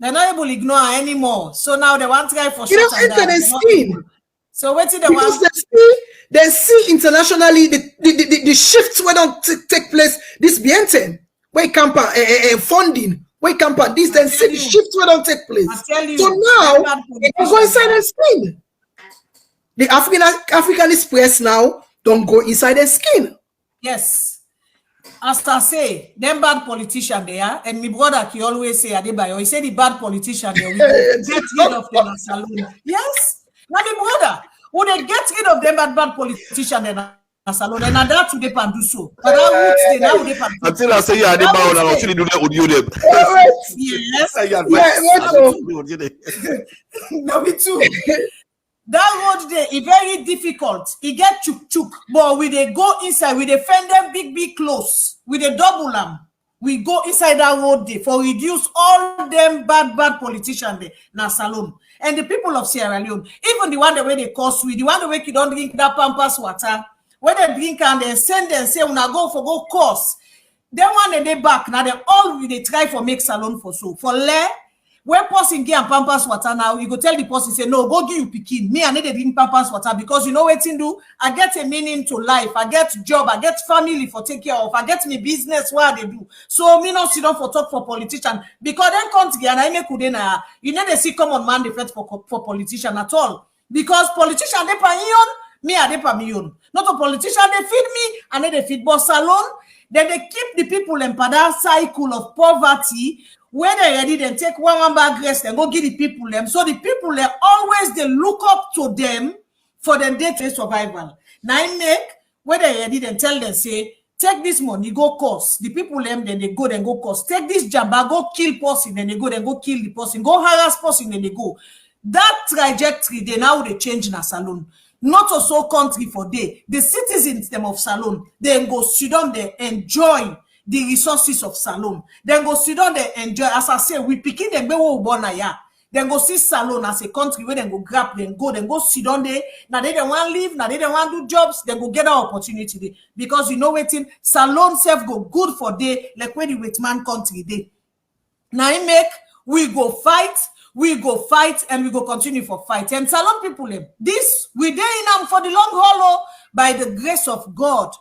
They're not able to ignore anymore. So now they want to try for. They don't enter the skin. So what's it? Because they see internationally the shifts where don't take place. This Bienten, where camper funding. Wake up and this, then see the shifts will don't take place. So now it go inside the skin. The Africanist press now don't go inside the skin. Yes. As I say, them bad politician there, and my brother he always say Adebayo, he said the bad politician there, we get rid of them as saloon. Yes. Now my brother, would they get rid of them bad politician there? Salon and that to the do so. But until I say you are the bound, I'll actually do that with you. Yes. No, me too. That road there is very difficult. It get chuk, but we they go inside, we defend them big close. We they double them. We go inside that road there for reduce all them bad politicians there na salon. And the people of Sierra Leone, even the one the way they cause we, the one the way you don't drink that Pampas water. When they drink and they send them say una go course. Then one they back now they all they try for make salon for so. For When person get pampers water now, you go tell the person, say, no, go give you pikin. Me, I need to drink pampers water because you know what to do? I get a meaning to life. I get job. I get family for take care of. I get me business where they do. So me not sit down for talk for politician because then come together and I make kudena. You know they see common man they fight for politician at all because politician they pay on me I they pay me on. Not a politician they feed me and then they feed boss salon. Then they keep the people in that cycle of poverty. When they ready, then take one bag rest and go give the people them. So the people they always they look up to them for their day-to-day survival. Now I make when they ready, then tell them say, take this money, go cost. The people them then they go cost. Take this jamba, go kill person, then they go kill the person, go harass person, then they go. That trajectory they now they change in a salon. Not also country for day. The citizens them of salon, they go sit down there enjoy the resources of salon. Then go sit down there enjoy. As I say, we picking them born ya. Then go see salon as a country where they go grab, then go sit down there. Now they don't want to leave, now they don't want to do jobs, then go get an opportunity there. Because you know waiting, salon self go good for day, like when the wait man country day. Now I make we go fight, and we go continue for fight. And salon people, this we day in them for the long haul. By the grace of God,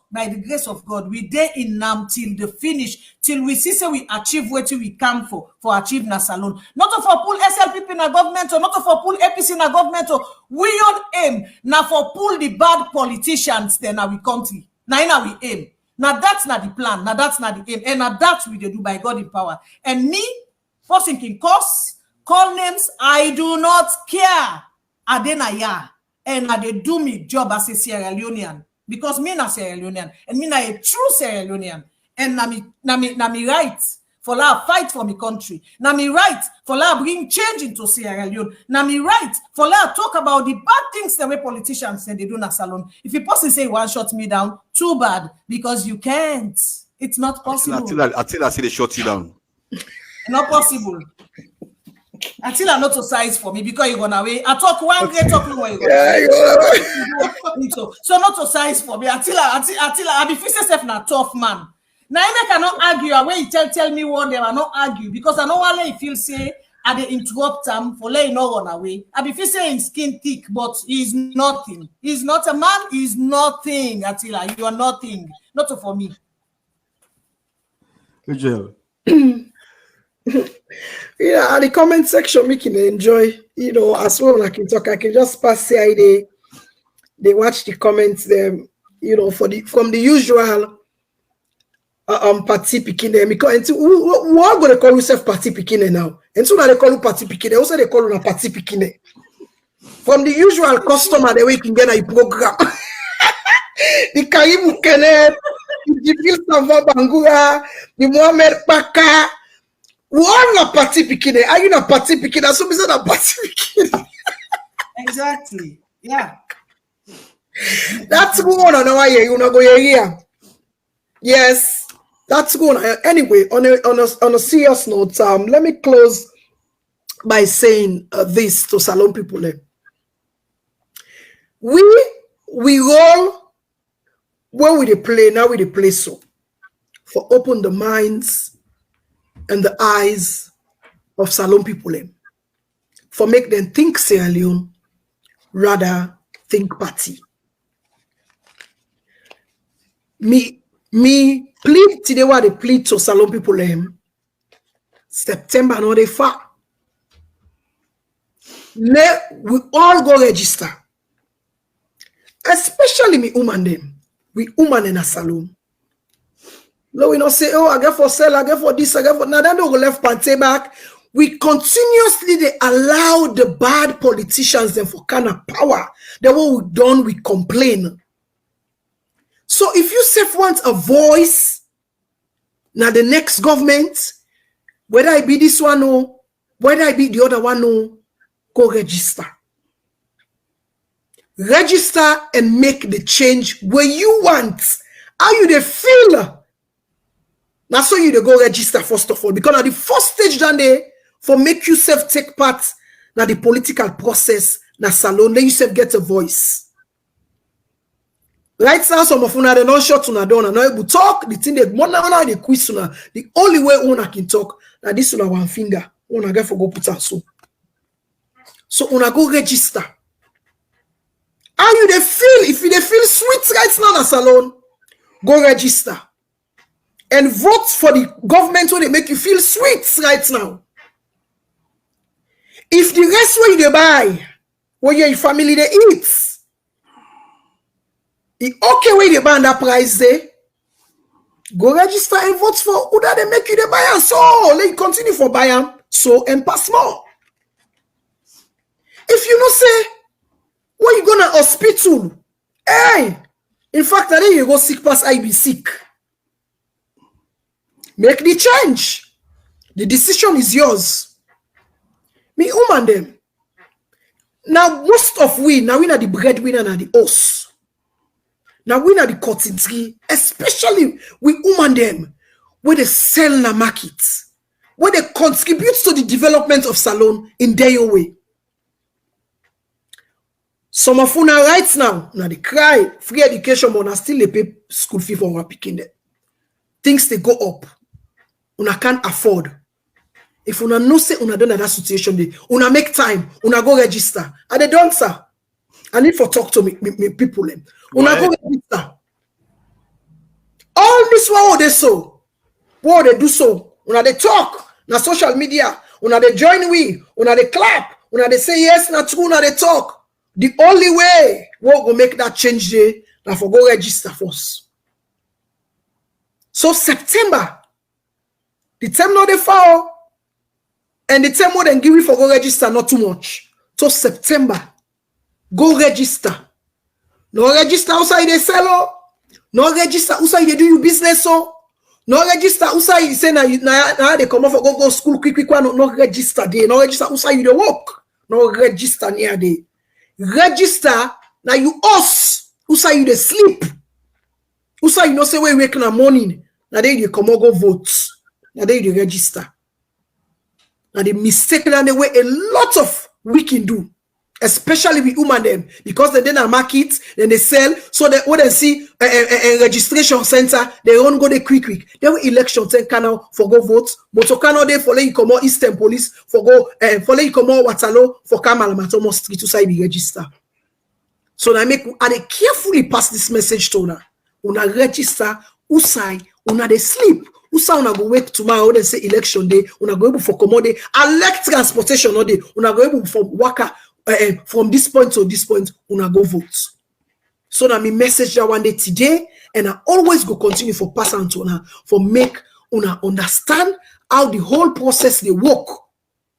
we day in them till the finish, till we see say we achieve what we come for achieve na salon. Not for pull SLPP in a government or not for pull APC in a government or we on aim now for pull the bad politicians then our country. Now we aim. Now that's not the plan. Now that's not the aim. And now that's we do by God in power. And me, first thinking call names, I do not care. Adenaya. And they do me job as a Sierra Leonean because me na Sierra Leonean and me na a true Sierra Leonean and na me right for la fight for me country. Na me right for la bring change into Sierra Leone. Na me right for la talk about the bad things the way politicians say they do na salon. If you person say one shot me down, too bad because you can't. It's not possible. Atilla say they shut you down. Not possible. Attila not to size for me because you gonna away. I talk one great talk where you so not to size for me. Attila, I be feel self na tough man. Now I cannot argue. Away you tell me one them I not argue because I know why he feel say I they interrupt him for letting no run away. I be feel say his skin thick, but he's nothing. He's not a man. He's nothing. Attila, you are nothing. Not for me. Good job. Yeah, the comment section making enjoy, as well. I can talk, I can just pass say they watch the comments them, from the usual party picking them because who are gonna call yourself party picking now? And so now they call you party picking, also they call you a party picking. From the usual customer the way you can get a program. The Karibu Kenneth, the Jibril Sava Bangura, the Mohamed Baka. What na party picking? Are you na party picking? So we said a party picking. Exactly. Yeah. That's going on why you not go here. Yes, that's going on. Anyway, on a serious note, let me close by saying this to salon people. We roll where we they play now. We they play so for open the minds and the eyes of salon people for make them think Sierra Leone rather think party. Me plead today what they plead to salon people September no they far. We all go register. Especially me woman them. We woman in a salon. No, we not say, oh, I get for sale, I get for this, I get for now. Then they go left pante back. We continuously they allow the bad politicians them for kind of power. Then what we done, we complain. So if you self want a voice, now the next government, whether I be this one or whether I be the other one or go register. Register and make the change where you want. How you they feel? Now, so you go register first of all, because at the first stage down there for make yourself take part now the political process na salon, then yourself get a voice. Right now, some of you they not shut una down and not able to talk. The thing they more now they quiz una. The only way una can talk now this una one finger una get for go put am so una go register. How you dey feel? If you dey feel sweet right now na salon, go register and vote for the government wey dey make you feel sweet right now. If the rest wey you dey buy, wey your family dey eat, e okay wey you dey buy that price dey, go register and vote for who that dey make you dey buy am. So let you continue for buy am so and pass more. If you know say when you go to hospital, hey, in fact, I think you go sick pass I be sick. Make the change. The decision is yours. Me woman them. Now most of we now the breadwinner and the host. Now we are the cotton tree, especially we woman them where they sell in the market, where they contribute to the development of salon in their way. Some of una right now, they cry free education, but still they pay school fee for our picking them. Things they go up. Una can't afford. If una no say una done that situation, they una make time, una go register. And they don't, sir. I need for talk to me people. Una go register. All this what they so, what they do so, una they talk, na social media, una they join we, una they clap, una they say yes, na true, una they talk. The only way we will make that change there, na for go register first. So September, the time not the fall, and the time more than give you for go register not too much. So September, go register. No register outside they sell. No register outside they do your business. So no register outside you say now they come off for go school quick. No register there. No register outside you the work. No register near there. Register now you us who say you the sleep, who say you know say we wake in the morning now they come go vote now they register. Now the mistake and the way a lot of we can do, especially with women them, because they then market, then they sell, so they when they see a registration center, they don't go there quick. Then we election canal for go vote, but canal they for let you come out Eastern Police for go for let you come out Waterloo for Kamal Matomo Street to say be register. So I make and they carefully pass this message to una register, usai, una they sleep. Usa una go wake tomorrow, they say election day, una go able for commodity, elect transportation all day, una go able for worker from this point to this point, una go vote. So now me message that one day today, and I always go continue for pass on to una for make una understand how the whole process they work.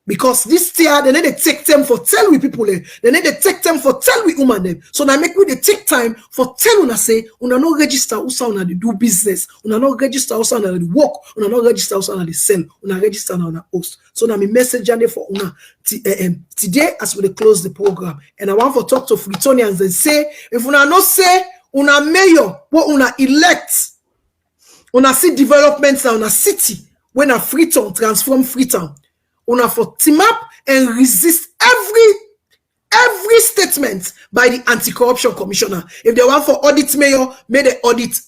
Because this year they need to take time for tell we people they need to take time for tell we woman them. So now make we they take time for tell una say una no register usa una they do business, una no register usa una they work, una no register usa una they sell, una register una host. So now me message and for una today as we close the program, and I want to talk to Fritonians and say if una no say una mayor what una elect, una see developments in una city when a Freetown transform Freetown. Una for team up and resist every statement by the anti-corruption commissioner. If they want for audit mayor, may they audit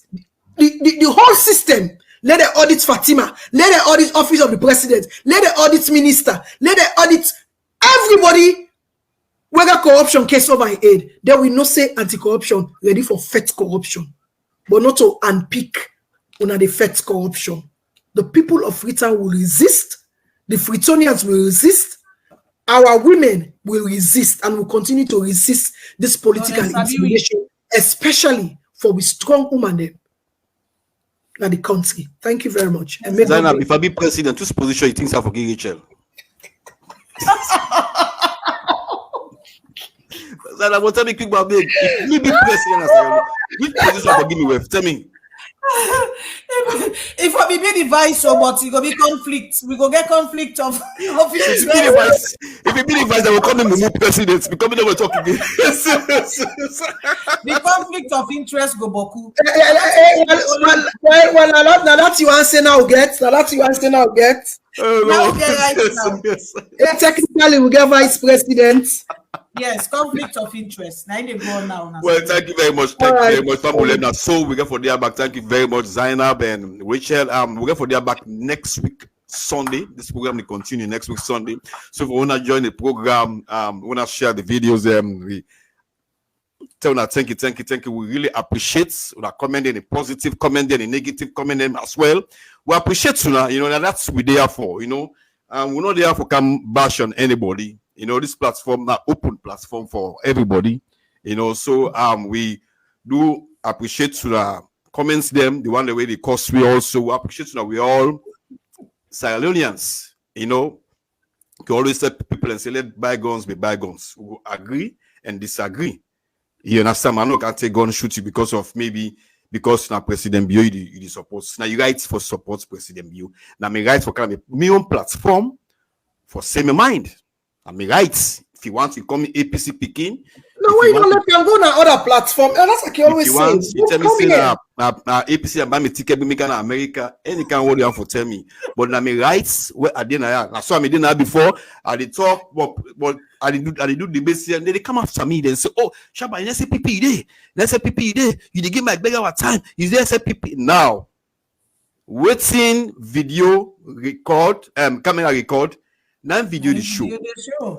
the whole system. Let they audit Fatima. Let they audit office of the president. Let they audit minister. Let they audit everybody. Whether corruption case over in aid, then we not say anti-corruption ready for fed corruption, but not to unpick una the fed corruption. The people of Freetown will resist. The Freetonians will resist. Our women will resist and will continue to resist this political intimidation, especially for we strong women in the country. Thank you very much. And Zainab, if I be president, whose position you think I forgive Rachel? Zainab, tell me quick about me. If me be president, which position I forgive me with? Tell me. If I be the vice, so but it go be conflict. We go get conflict of interest. If you be the vice, they will come in the president. We come in over talking. The conflict of interest go boku. Well, now that you answer now get. Now that you answer now get. Now get right now. Technically, we get vice president. Yes, conflict of interest. Now they go now. Well, thank you very much. Thank you very much. So we get for their back. Thank you very much, Zainab and Rachel. We get for their back next week. Sunday. This program will continue next week Sunday. So if you want to join the program, want to share the videos, we tell you thank you. We really appreciate that comment, any positive comment, any negative comment as well. We appreciate you, and that's what we're there for, we're not there for come bash on anybody. This platform, that open platform for everybody, so we do appreciate the comments them, the one the way they cost we also appreciate that we all Sierra Leoneans, you always say people and say let bygones be bygones. We will agree and disagree. You understand? I'm not gonna take gun shoot you because now President Bio you support. Now you right for support President Bio. Now me right for kind of me own platform for say my mind. And me right. If you want to come APC picking. No, why you don't let them go on other platform? And that's like you always say. You tell me say APC and buy me ticket be making America. Any can hold you for tell me. But now me rights where I didn't have. I saw me didn't have before. I did talk, but I did do the best and they come after me. Then say, oh, Shabba, you say PP there. Let's say PP there. You did give my beg our time. You there say PP now. Waiting video record, camera record. Now video the show.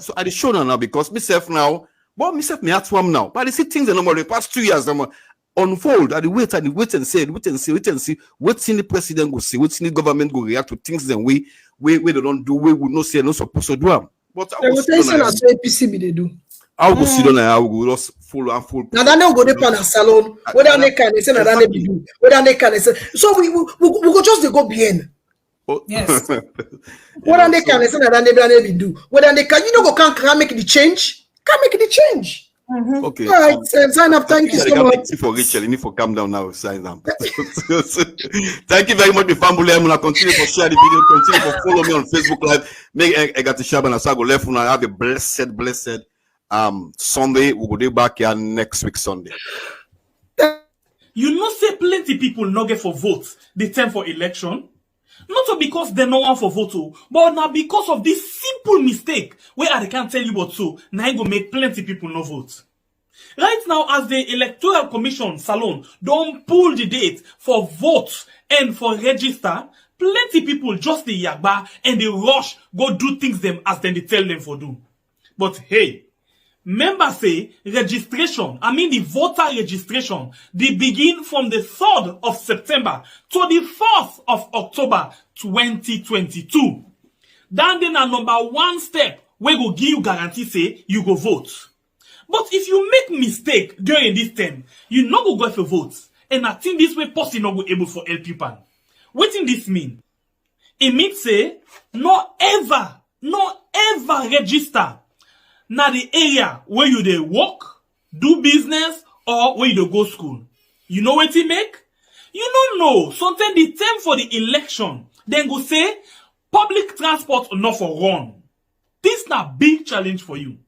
So I the show now because myself now. But myself me at home now. But I see things the past 2 years unfold. I wait and see. Waiting the president go see. Waiting the government go react to things then we they don't do. We would not say no supposed to do them. But I will say as APC they do. I will sit down and I will just follow and full. Now that they go dey pan a salon. Whether they can say that they do. Whether they can say. So we go just they go behind. Yes. Whether they can say that they do. Whether they can can't make the change. Can't make the change. Mm-hmm. Okay. All right, sign up. Thank you so much. For Rachel, you need to calm down now. Sign up. Thank you very much, the family. I'm gonna continue to share the video. Continue to follow me on Facebook Live. Make I got to Shabba and Asago left. And I have a blessed Sunday. We'll go back here next week Sunday. You know, say plenty people not get for votes. They turn for election. Not because they no want for vote, but now because of this simple mistake where I can't tell you what so now I go make plenty people no vote. Right now, as the Electoral Commission Salon don't pull the date for vote and for register, plenty people just the yagba and they rush go do things them as then they tell them for do. But hey, members say registration, the voter registration, they begin from the 3rd of September to the 4th of October 2022. Then a number 1 step we go give you guarantee say you go vote. But if you make mistake during this time, you no go for vote. And I think this way possibly not go able for help people. What in this mean? It means say no ever register now the area where you dey work, do business, or where you dey go school. You know what it make? You don't know. Sometimes the time for the election, then go say, public transport not for run. This na big challenge for you.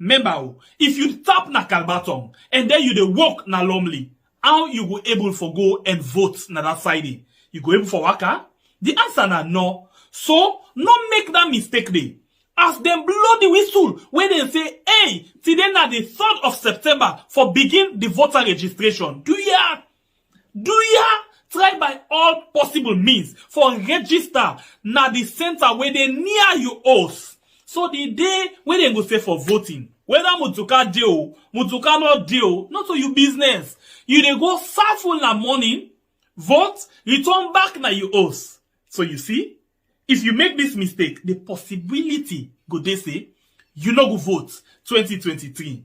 Remember, if you tap na Kalbaton, and then you dey walk na Lomley, how you go able for go and vote na that Friday? You go able for waka? The answer na no. So, not make that mistake there. As them blow the whistle, when they say, hey, today na the 3rd of September for begin the voter registration. Do ya try by all possible means for register na the center where they near you house. So the day when they go say for voting, whether Mutuka deal, Mutuka not deal, not so you business. You they go full na morning, vote, return back na you house. So you see, if you make this mistake, the possibility go they say you no go vote 2023.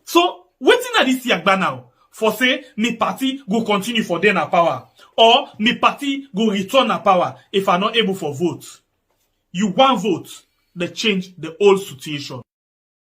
So waiting at this yagba now for say me party go continue for then power or me party go return a power if I'm not able for vote. You want vote, they change the whole situation.